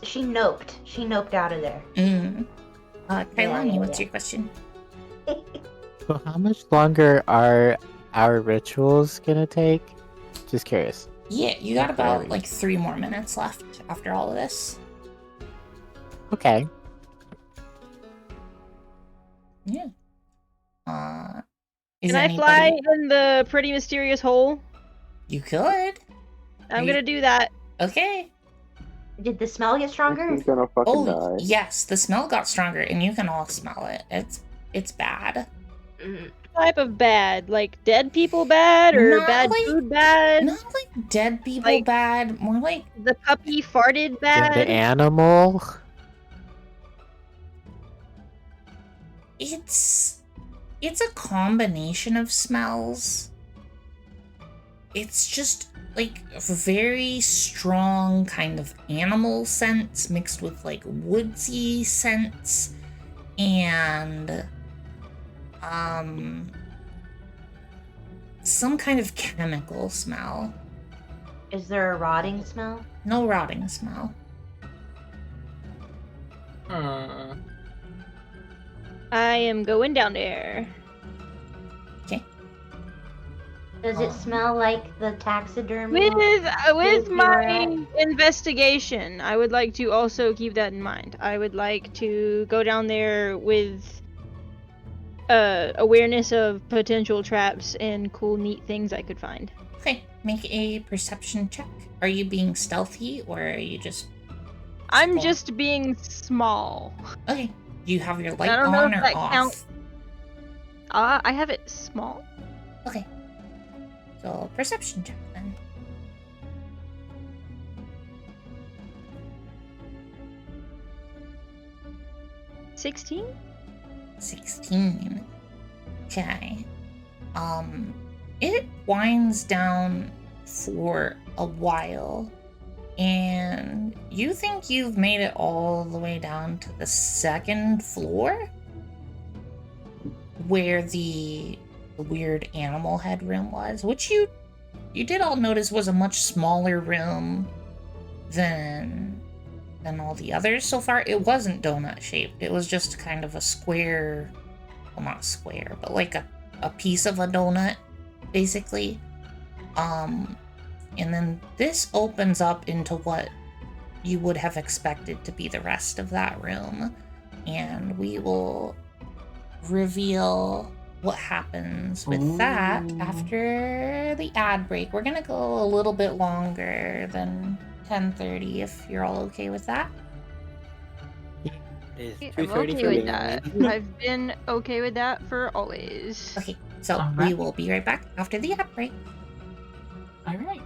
She noped. She noped out of there. Kailani, what's your question? So how much longer are our rituals gonna take? Just curious. Yeah, you got about like 3 more minutes left after all of this. Okay. Yeah. Can I fly in the pretty mysterious hole? You could. I'm gonna do that. Okay. Did the smell get stronger? He's gonna fucking die. Yes, the smell got stronger, and you can all smell it. It's bad. type of bad? Like dead people bad or Not bad like- food bad? Not like dead people Like- bad, more like The puppy farted Did bad? the animal? it's a combination of smells. It's just like a very strong kind of animal scents mixed with like woodsy scents and some kind of chemical smell. Is there a rotting smell? No rotting smell. I am going down there. Does it smell like the taxidermy? With you my were at? investigation, I would like to also keep that in mind. I would like to go down there with awareness of potential traps and cool, neat things I could find. Okay, make a perception check. Are you being stealthy or are you just... I'm small? just being small. Okay, do you have your light I don't know on if or that off? counts. I have it small. Okay. So, perception check then. 16? 16. Okay. It winds down for a while, and you think you've made it all the way down to the second floor? Where the weird animal head room was, which you did all notice was a much smaller room than all the others so far. It wasn't donut shaped. It was just kind of a square, well, not square, but like a piece of a donut, basically. And then this opens up into what you would have expected to be the rest of that room. And we will reveal what happens with that after the ad break. We're gonna go a little bit longer than 10:30 if you're all okay with that. It's I'm 2:30 okay for with me. that. I've been okay with that for always. Okay, so All we right. will be right back after the ad break. All right.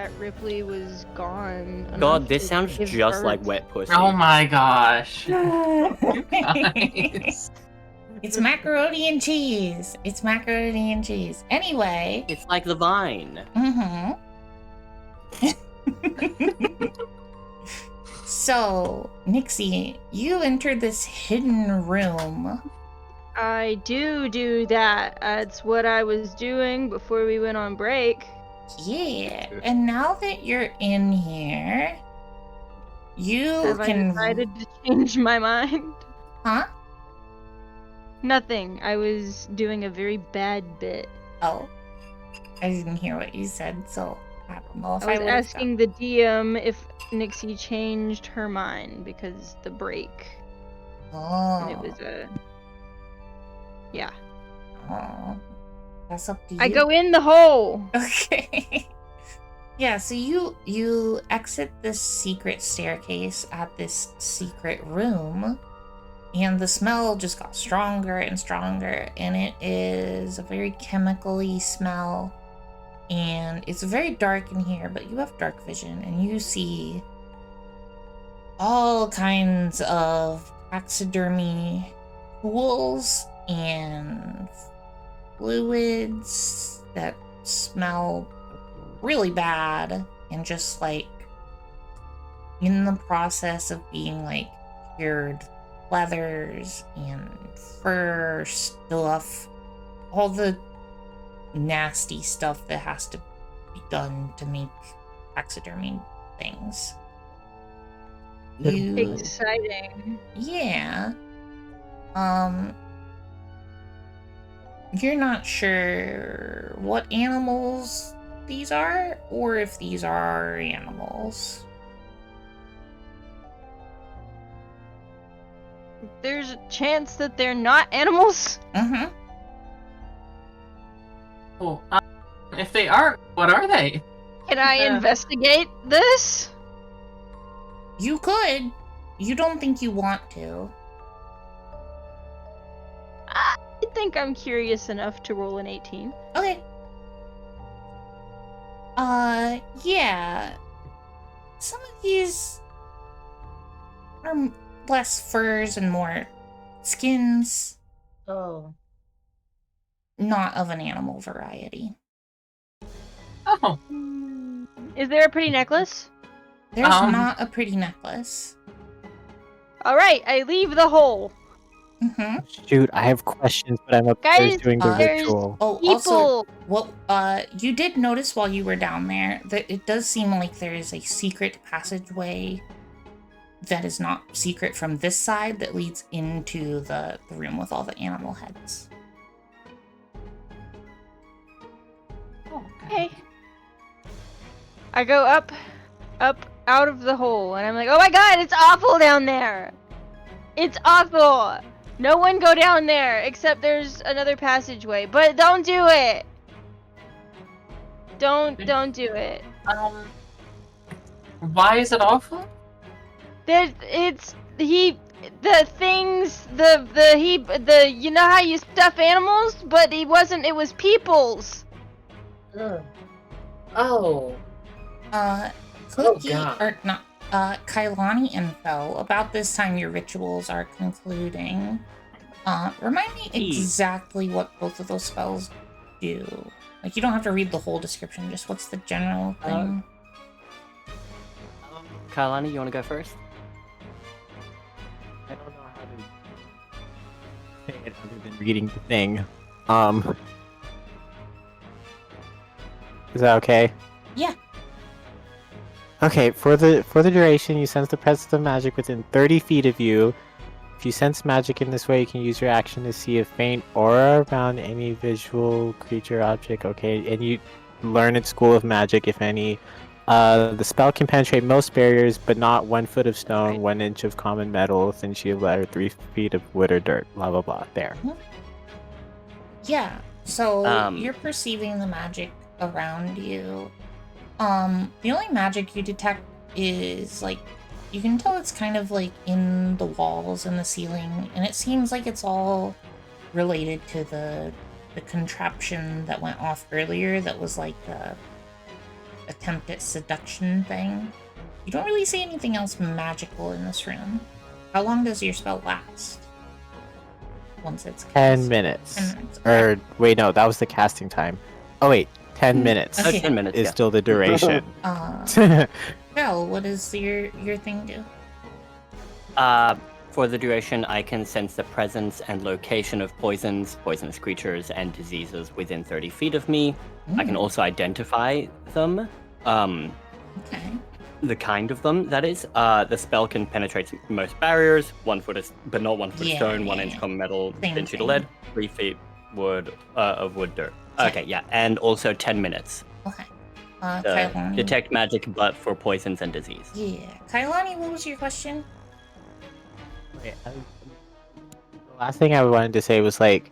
that Ripley was gone. God, enough this to sounds give just birth. like wet pussy. Oh my gosh. It's macaroni and cheese. It's macaroni and cheese. Anyway. It's like the vine. Mm-hmm. So, Nixie, you entered this hidden room. I do that. That's what I was doing before we went on break. Yeah, and now that you're in here, you Have I can... decided to change my mind? Huh? Nothing. I was doing a very bad bit. Oh. I didn't hear what you said, so I don't know if I was would've asking the DM if Nixie changed her mind because the break. Oh. And it was a... Yeah. Oh. That's up to you. I go in the hole! Okay. Yeah, so you exit this secret staircase at this secret room, and the smell just got stronger and stronger, and it is a very chemically smell, and it's very dark in here, but you have dark vision, and you see all kinds of taxidermy tools and fluids that smell really bad and just like in the process of being like cured, leathers and fur stuff, all the nasty stuff that has to be done to make taxidermy things. Exciting. Yeah. You're not sure what animals these are, or if these are animals. There's a chance that they're not animals? Mm-hmm. Oh, if they are, what are they? Can I investigate this? You could. You don't think you want to. I think I'm curious enough to roll an 18. Okay. Yeah. Some of these are less furs and more skins. Oh. Not of an animal variety. Oh. Is there a pretty necklace? There's not a pretty necklace. Alright, I leave the hole. Mm-hmm. Shoot, I have questions, but I'm upstairs Guys, doing the there's ritual. Oh, people. also, what you did notice while you were down there that it does seem like there is a secret passageway that is not secret from this side that leads into the room with all the animal heads. Okay. I go up, out of the hole, and I'm like, oh my god, it's awful down there! It's awful! No one go down there, except there's another passageway, but don't do it! Don't do it. Why is it awful? You know how you stuff animals? But it wasn't, it was people's! Oh. Cookie, God. or not, Kailani and Fel, about this time your rituals are concluding. Remind me exactly what both of those spells do. Like, you don't have to read the whole description, just what's the general thing? Kailani, you want to go first? I don't know how to say it other than reading the thing. Is that okay? Yeah. Okay, for the duration, you sense the presence of magic within 30 feet of you. If you sense magic in this way, you can use your action to see a faint aura around any visual creature object. Okay, and you learn in School of Magic, if any. The spell can penetrate most barriers, but not 1 foot of stone, 1 inch of common metal, thin sheet of lead, 3 feet of wood or dirt. Blah blah blah. There. Yeah. So you're perceiving the magic around you. The only magic you detect is like, you can tell it's kind of like in the walls and the ceiling, and it seems like it's all related to the contraption that went off earlier that was like attempt at seduction thing. You don't really see anything else magical in this room. How long does your spell last? Once it's cast? 10 minutes. 10 minutes. Okay. Or wait, no, that was the casting time. Oh wait, 10 minutes. Okay. 10 minutes, Is yeah. still the duration. Belle, what does your thing do? For the duration, I can sense the presence and location of poisons, poisonous creatures, and diseases within 30 feet of me. I can also identify them. Okay. The kind of them, that is. The spell can penetrate most barriers, 1 foot but not 1 foot Yeah, stone, 1 yeah, inch yeah. common metal, Same 10 feet thing. of lead, 3 feet of wood dirt. Okay. Okay, yeah, and also 10 minutes. Okay. Kailani. Detect magic, but for poisons and disease. Yeah. Kailani, what was your question? Wait, the last thing I wanted to say was like,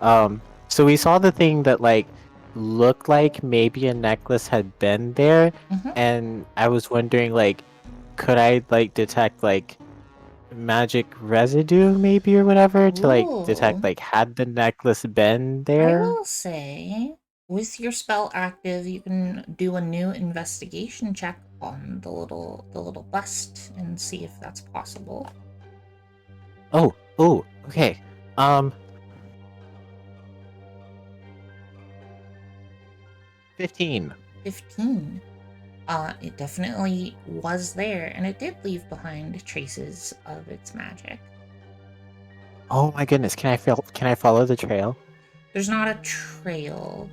so we saw the thing that like looked like maybe a necklace had been there, and I was wondering like, could I like detect like magic residue maybe or whatever to like detect Ooh. like had the necklace been I there? will say, with your spell active, you can do a new investigation check on the little bust and see if that's possible. Oh, okay. 15. 15. It definitely was there, and it did leave behind traces of its magic. Oh my goodness, can I follow the trail? There's not a trail.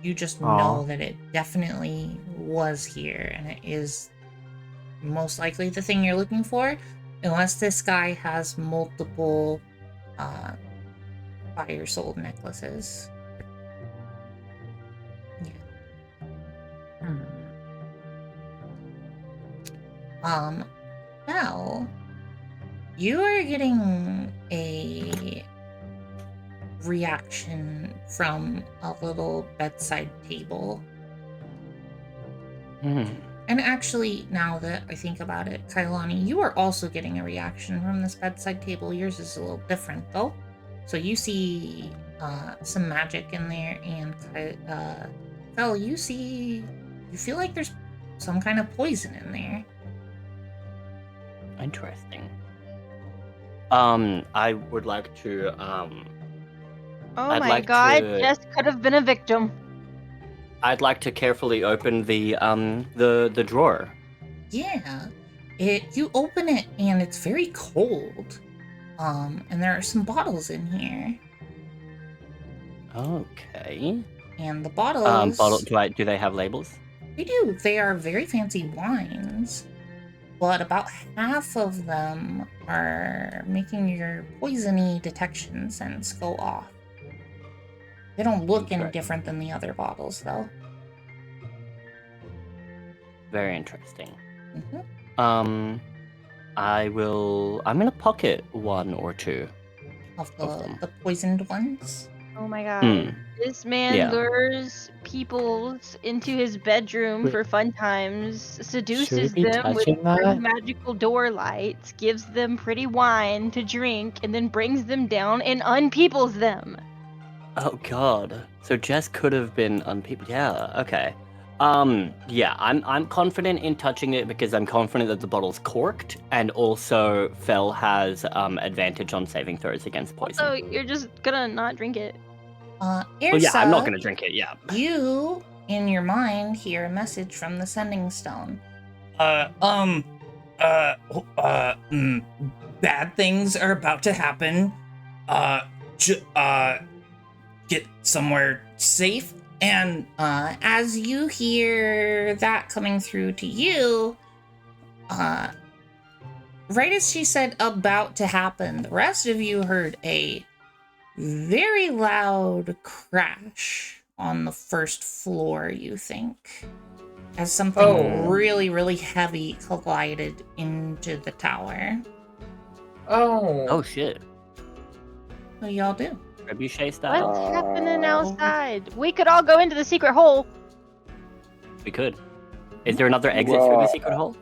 You just Aw. know that it definitely was here, and it is most likely the thing you're looking for, unless this guy has multiple fire soul necklaces. Well, you are getting a reaction from a little bedside table. And actually, now that I think about it, Kailani, you are also getting a reaction from this bedside table. Yours is a little different, though. So you see some magic in there, and Fel, you feel like there's some kind of poison in there. Interesting. I would like to, Oh I'd my like god, to- Jess could have been a victim. I'd like to carefully open the drawer. Yeah, you open it and it's very cold. And there are some bottles in here. Okay. And the bottles, Do they have labels? they do. They are very fancy wines, but about half of them are making your poisony detection sense go off. They don't look any different than the other bottles, though. Very interesting. Mhm. I'm gonna pocket 1 or 2 Of them. the poisoned ones. Oh my god. This man Yeah. lures people into his bedroom Wait. for fun times, seduces be them with touching pretty that? magical door lights, gives them pretty wine to drink, and then brings them down and unpeoples them. Oh god. So Jess could have been unpeopled. Yeah, okay. Yeah, I'm confident in touching it because I'm confident that the bottle's corked, and also Fel has advantage on saving throws against poison. Also, you're just gonna not drink it. Irsa, Well, yeah, I'm not gonna drink it, yeah. You, in your mind, hear a message from the sending stone. Bad things are about to happen. Get somewhere safe. And As you hear that coming through to you, right as she said about to happen, the rest of you heard a very loud crash on the first floor, you think, as something really, really heavy collided into the tower. Oh shit. What do y'all do? Trebuchet style. What's happening outside? We could all go into the secret hole. We could. Is there another exit through the secret hole?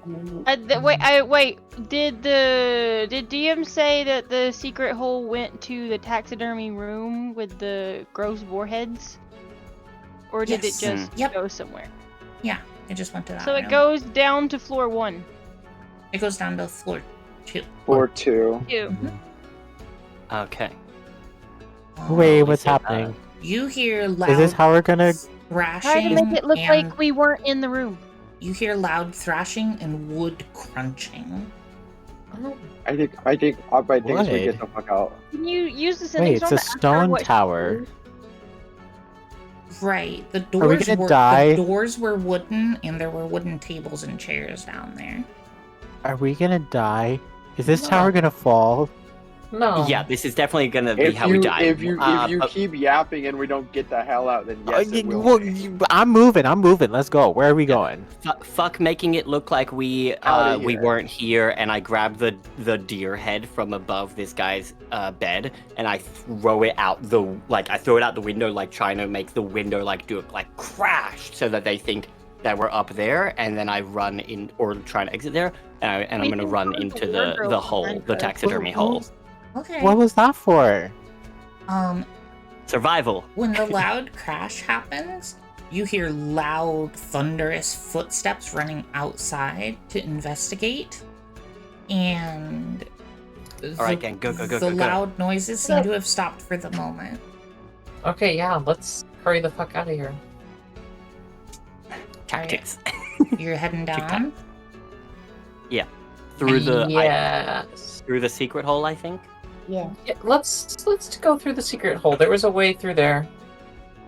Wait. Did DM say that the secret hole went to the taxidermy room with the gross warheads? Or did Yes. it just Yep. go somewhere? Yeah, It just went to that So room. it goes down to floor 1. It goes down to floor 2. Floor 2. 2. Okay. Wait, Uh, what's see that. happening? You hear loud Is this how we're gonna? thrashing Try to make it look and like we weren't in the room. you hear loud thrashing and wood crunching. I think we get Wood? the fuck out. Can you use the sending Wait, it's stone a to ask her stone what she tower. sees? Right. The we doors gonna were die? the doors were wooden and there were wooden tables and chairs down there. Are we gonna die? Is this No. tower gonna fall? No. Yeah, this is definitely gonna be If how we you die. if you But keep yapping and we don't get the hell out, then yes, it will. Well, be. I'm moving. Let's go. Where are we going? fuck making it look like we Outta we here. weren't here, and I grab the deer head from above this guy's bed, and I throw it out the window, like trying to make the window like do it like crash, so that they think that we're up there, and then I run in or try to exit there, and I'm We gonna can run put the into wardrobe the hole, behind the us. taxidermy hole. Okay. What was that for? Survival. When the loud crash happens, you hear loud, thunderous footsteps running outside to investigate. And All right, gang, go. the loud noises seem to have stopped for the moment. Okay, yeah, let's hurry the fuck out of here. Tactics. You're heading Tick-tock. down. Yeah. Through the Yes. through the secret hole, I think. Yeah. Yeah, let's go through the secret hole. There was a way through there.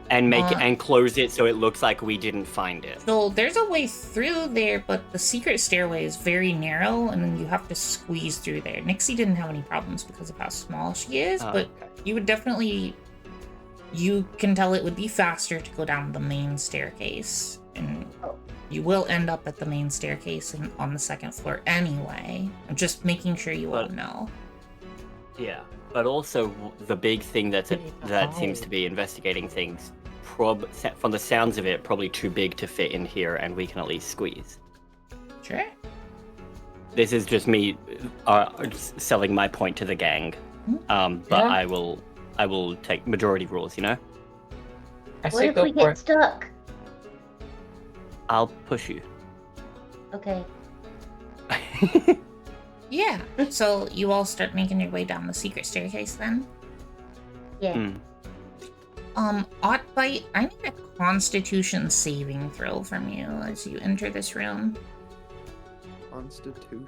And make it Uh, and close it so it looks like we didn't find it. So there's a way through there, but the secret stairway is very narrow, and then you have to squeeze through there. Nixie didn't have any problems because of how small she is, Oh, but okay. you would definitely, you can tell it would be faster to go down the main staircase, and you will end up at the main staircase on the second floor anyway. I'm just making sure you all But- know. Yeah, but also the big thing that seems to be investigating things. From the sounds of it, probably too big to fit in here, and we can at least squeeze. Sure. This is just me just selling my point to the gang, but Yeah. I will take majority rules. You know, I What say if go we for get it. stuck? I'll push you. Okay. Yeah. So you all start making your way down the secret staircase then? Yeah. Mm. Oddbite, I need a Constitution saving throw from you as you enter this room. Constitution.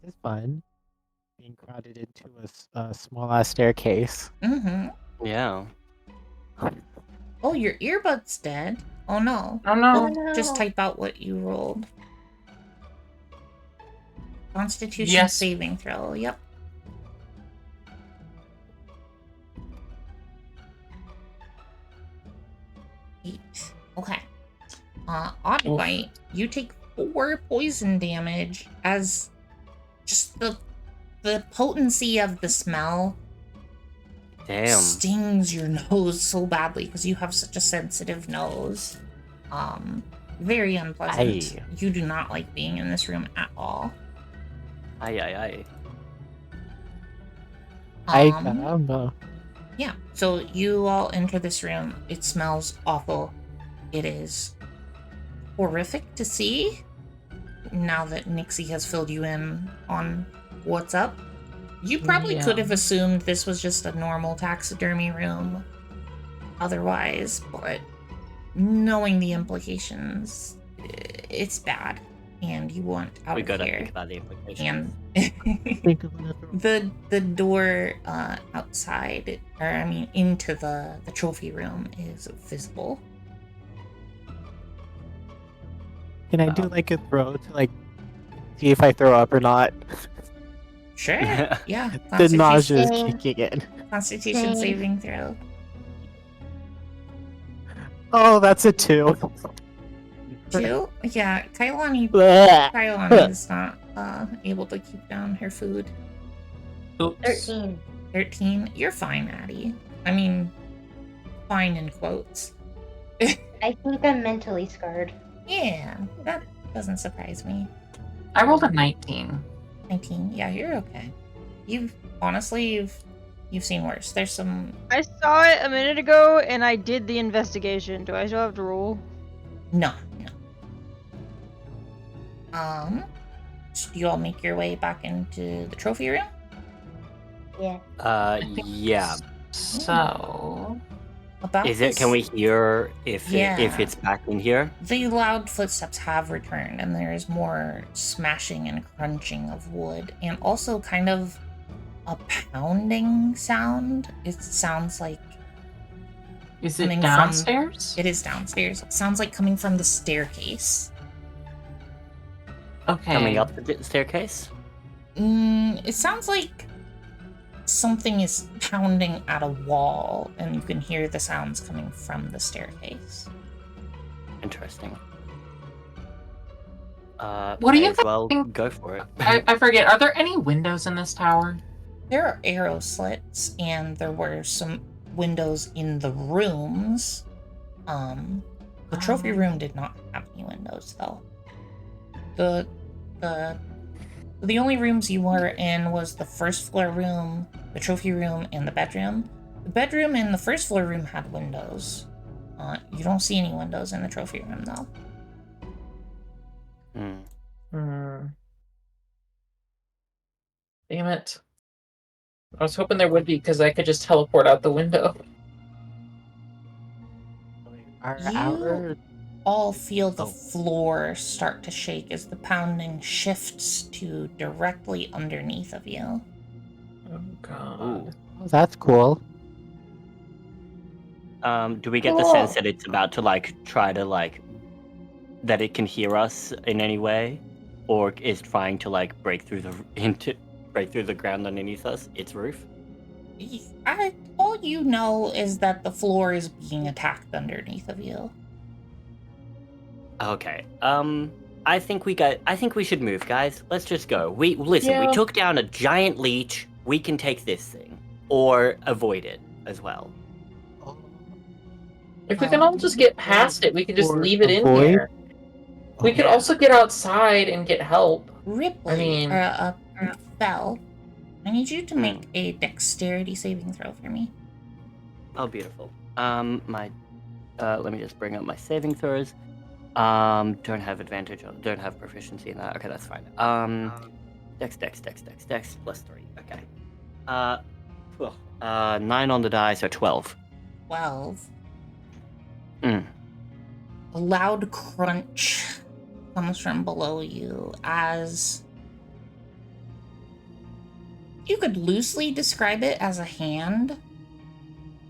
This is fun. Being crowded into a small ass staircase. Mm-hmm. Yeah. Oh, your earbud's dead. Oh no. Oh no. no. Just type out what you rolled. Constitution Yes. saving throw, yep. Eight. Okay. Oddbite, you take 4 poison damage as just the potency of the smell Damn. stings your nose so badly because you have such a sensitive nose. Very unpleasant. Aye. You do not like being in this room at all. Aye. I Um, caramba. Yeah, so you all enter this room. It smells awful. It is horrific to see now that Nixie has filled you in on what's up. You probably Yeah. could have assumed this was just a normal taxidermy room otherwise, but knowing the implications, it's bad, and you want out We of gotta here. think about the implications. And the door outside, or I mean into the trophy room, is visible. Can I do like a throw to like see if I throw up or not? Sure. Yeah. The nausea is Same. kicking in. Constitution Same. saving throw. Oh, that's a 2. 2? Yeah, Kailani Blech. is not able to keep down her food. Oops. 13. 13. You're fine, Addie. I mean, fine in quotes. I think I'm mentally scarred. Yeah, that doesn't surprise me. I rolled a 19. 19. Yeah, you're okay. You've seen worse. There's some. I saw it a minute ago, and I did the investigation. Do I still have to roll? No. Do you all make your way back into the trophy room? Yeah. Yeah. So... About Is it? Can we hear if it's back in here? The loud footsteps have returned, and there is more smashing and crunching of wood, and also kind of a pounding sound. It sounds like. Is it downstairs? It is downstairs. It sounds like coming from the staircase. Okay. Coming up the staircase? It sounds like something is pounding at a wall, and you can hear the sounds coming from the staircase. Interesting. What do you think? Well, go for it. I forget. Are there any windows in this tower? There are arrow slits, and there were some windows in the rooms. The trophy room did not have any windows, though. The only rooms you were in was the first floor room, the trophy room, and the bedroom. The bedroom and the first floor room had windows. You don't see any windows in the trophy room, though. Damn it. I was hoping there would be, because I could just teleport out the window. You all feel the floor start to shake as the pounding shifts to directly underneath of you. Oh god. Oh, that's cool. Do we get the sense that it's about to try to that it can hear us in any way, or is trying to break through the ground underneath us, its roof? All you know is that the floor is being attacked underneath of you. Okay. I think we should move, guys. Let's just go. We took down a giant leech. We can take this thing or avoid it as well. If we can all just get past it, we can just leave it in avoid? here. We could also get outside and get help. Ripley, Belle, I need you to make a dexterity saving throw for me. Oh, beautiful. Let me just bring up my saving throws. Don't have advantage. Don't have proficiency in that. Okay, that's fine. Dex +3. Okay. 9 on the die, so 12. 12. A loud crunch comes from below you as you could loosely describe it as a hand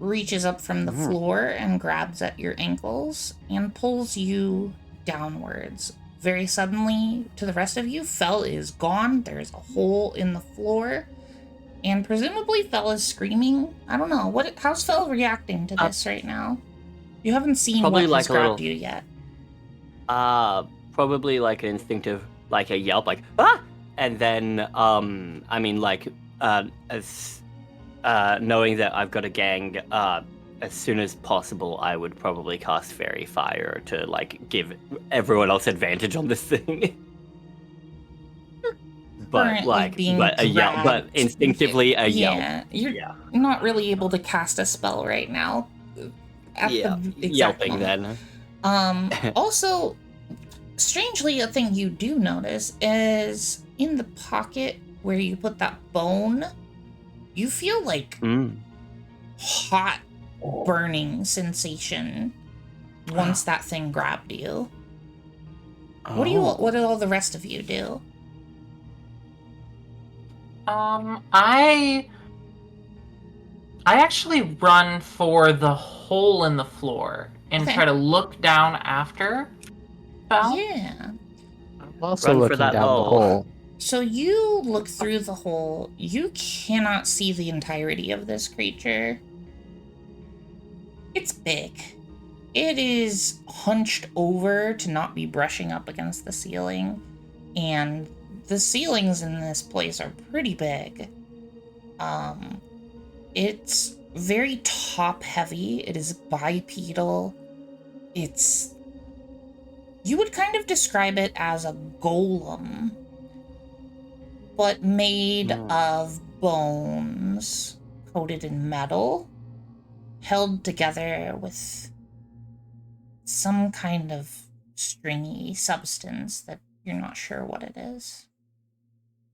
reaches up from the floor and grabs at your ankles and pulls you downwards. Very suddenly, to the rest of you, Fel is gone. There's a hole in the floor, and presumably Fel is screaming. I don't know. How's Fel reacting to this right now? You haven't seen what has grabbed you yet. Probably an instinctive, a yelp, ah! And then, knowing that I've got a gang, as soon as possible, I would probably cast Fairy Fire to, give everyone else advantage on this thing. But instinctively a yelp. Yeah, you're not really able to cast a spell right now. Yelping then. Also, strangely, a thing you do notice is in the pocket where you put that bone, you feel hot burning sensation once that thing grabbed you. What did all the rest of you do? I actually run for the hole in the floor and try to look down after Fel. Yeah. I'm also looking down the hole. So you look through the hole. You cannot see the entirety of this creature. It's big. It is hunched over to not be brushing up against the ceiling, and the ceilings in this place are pretty big. It's very top heavy. It is bipedal. It's... You would kind of describe it as a golem, but made of bones coated in metal, held together with some kind of stringy substance that you're not sure what it is.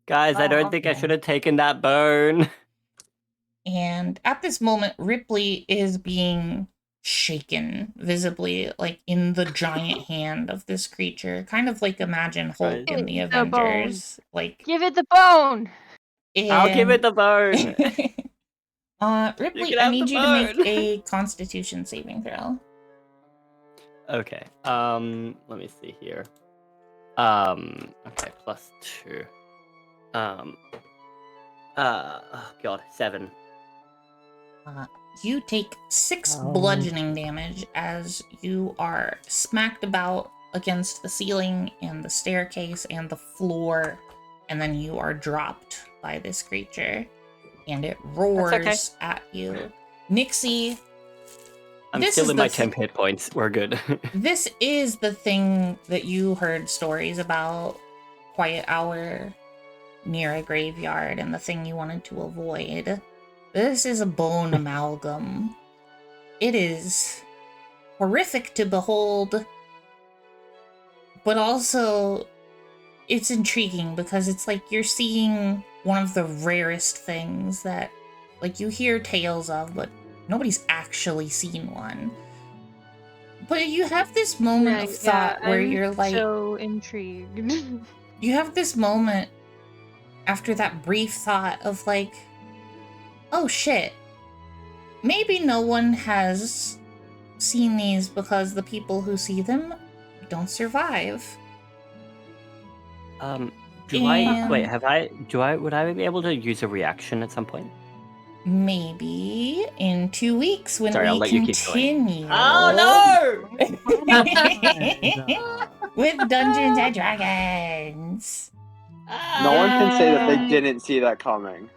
Guys, I don't think I should have taken that bone. And at this moment, Ripley is being shaken visibly, like in the giant hand of this creature. Kind of like imagine Hulk in the The bone. Avengers. Like, Give it the bone. I'll give it the bone. Ripley, I need you to make a Constitution saving throw. Okay. Let me see here. Okay, +2. Oh god, 7. You take 6 bludgeoning damage as you are smacked about against the ceiling and the staircase and the floor, and then you are dropped by this creature, and it roars at you. Nixie, I'm still in my 10 hit points. We're good. This is the thing that you heard stories about, Quiet Hour near a graveyard, and the thing you wanted to avoid. This is a bone amalgam. It is horrific to behold, but also it's intriguing because it's like you're seeing one of the rarest things that, like, you hear tales of, but nobody's actually seen one. But you have this moment of thought where you're like... so intrigued. You have this moment after that brief thought of like, oh shit, maybe no one has seen these because the people who see them don't survive. Would I be able to use a reaction at some point? Maybe in 2 weeks when Sorry, I'll we let you keep going. continue. Oh with Dungeons and Dragons. No one can say that they didn't see that coming.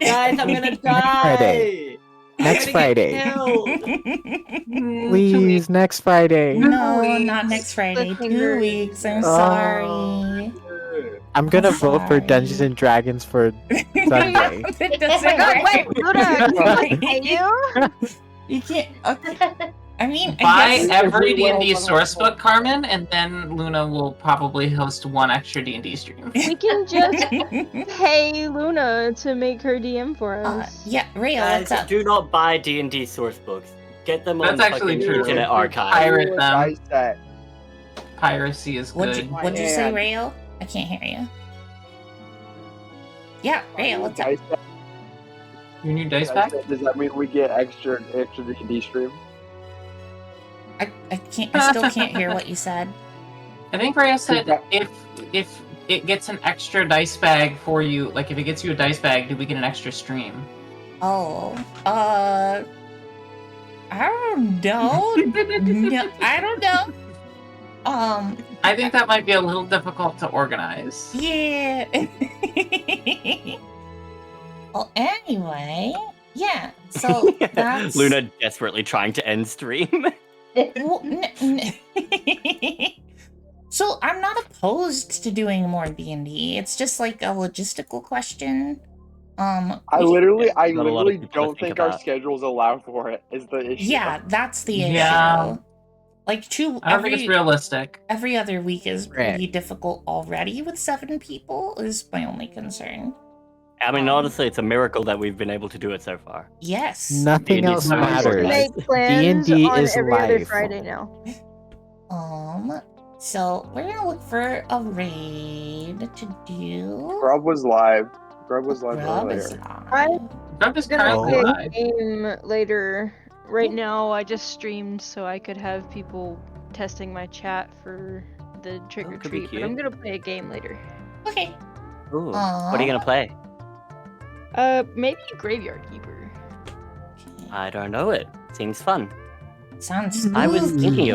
Guys, I'm gonna die! Friday. Next Friday. Killed. Please, next Friday. No, not next Friday. 2 weeks. I'm sorry. I'm gonna vote for Dungeons and Dragons for Sunday. It doesn't work. Lunar, can you? You can't. Okay. I mean, I Buy guess every D&D source book, Carmen, and then Luna will probably host one extra D&D stream. We can just pay Luna to make her DM for us. yeah, Rayo, what's Guys, up? do not buy D&D source books. Get them on That's actually fucking true. Internet Archive. Pirate them. I said, Piracy is good. What'd you say, Rayo? I can't hear you. Yeah, Rayo, what's up? Your new dice pack? Does that mean we get extra D&D stream? I can't. I still can't hear what you said. I think Rhea said if it gets an extra dice bag for you, like if it gets you a dice bag, do we get an extra stream? Oh, I don't know. No, I don't know. I think that might be a little difficult to organize. Yeah. Well, anyway, yeah. So that's Luna desperately trying to end stream. Well, so I'm not opposed to doing more D&D. It's just like a logistical question. I literally people to don't think think our about. schedules allow for it. Is the issue? Yeah, that's the issue. Yeah. Like I don't think it's realistic. every other week is pretty difficult already with 7 people is my only concern. I mean, honestly, it's a miracle that we've been able to do it so far. Yes. Nothing D&D else is so matters. Make plans D&D on is every other life. Friday now. So we're gonna look for a raid to do. Grub was live. Grub was live Grub is earlier. on. I'm just Gonna currently play a live. game later. Right now, I just streamed so I could have people testing my chat for the trick or could be treat. But I'm cute. gonna play a game later. Okay. Ooh. What are you gonna play? Maybe Graveyard Keeper. I don't know it. Seems fun. Sounds I was spooky.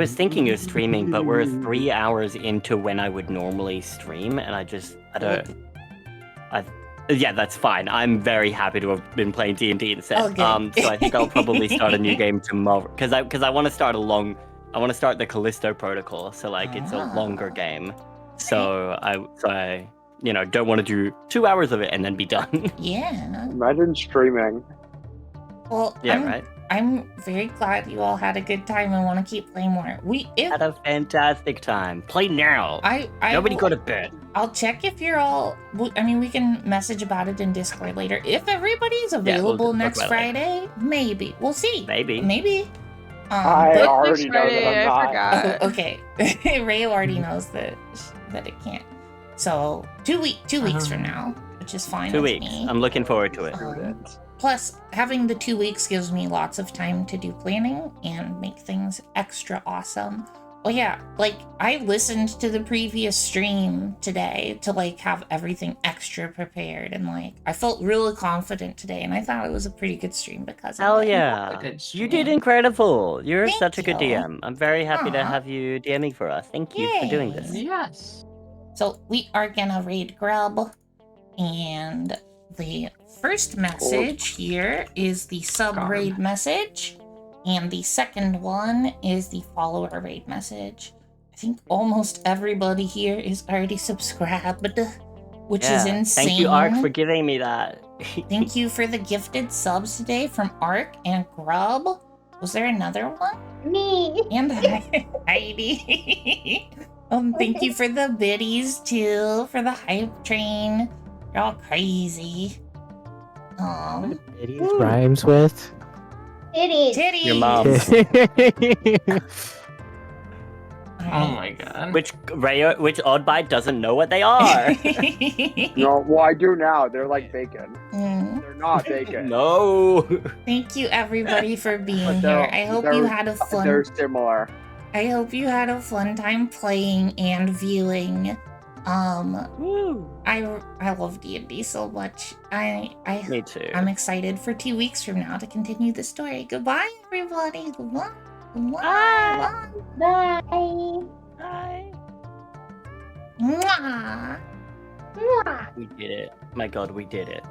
thinking of streaming, but we're 3 hours into when I would normally stream, and I Yeah, that's fine. I'm very happy to have been playing D&D instead. Oh, good. So I think I'll probably start a new game tomorrow because I want to start I want to start the Callisto Protocol. So like it's a longer game. So I don't want to do 2 hours of it and then be done. Yeah. Imagine streaming. Well, Yeah, right. I'm very glad you all had a good time and want to keep playing more. Had a fantastic time. Play now. Nobody go to bed. I'll check if you're all. I mean, we can message about it in Discord later. If everybody's available next Friday, maybe we'll see. Maybe. I already know that I'm not. Forgot. Oh, okay. Ray already knows that it can't. So 2 weeks from now, which is fine. 2 with weeks. me. I'm looking forward to it. Plus, having the 2 weeks gives me lots of time to do planning and make things extra awesome. Oh yeah, like I listened to the previous stream today to like have everything extra prepared, and like I felt really confident today, and I thought it was a pretty good stream because Hell of it. yeah. You did incredible. You're Thank such a good you. DM. I'm very happy to Aw. have you DMing for us. Thank you for doing this. Yes. So we are gonna raid Grub, and the first message here is the sub raid message, and the second one is the follower raid message. I think almost everybody here is already subscribed, which is insane. Thank you, Ark, for giving me that. Thank you for the gifted subs today from Ark and Grub. Was there another one? Me. And Heidi. Thank you for the biddies too, for the hype train. You're all crazy. It rhymes with Titties. Titties. Your mom. Oh my god. Which Oddbite doesn't know what they are. No, well, I do now. They're like bacon. Mm. They're not bacon. No. Thank you everybody for being But here. I hope you had a fun. They're similar. I hope you had a fun time playing and viewing. Woo. I love D&D so much. Me too. I'm excited for 2 weeks from now to continue the story. Goodbye, everybody. Goodbye. Goodbye. Bye. Bye. Mwah. Mwah. We did it. My god, we did it.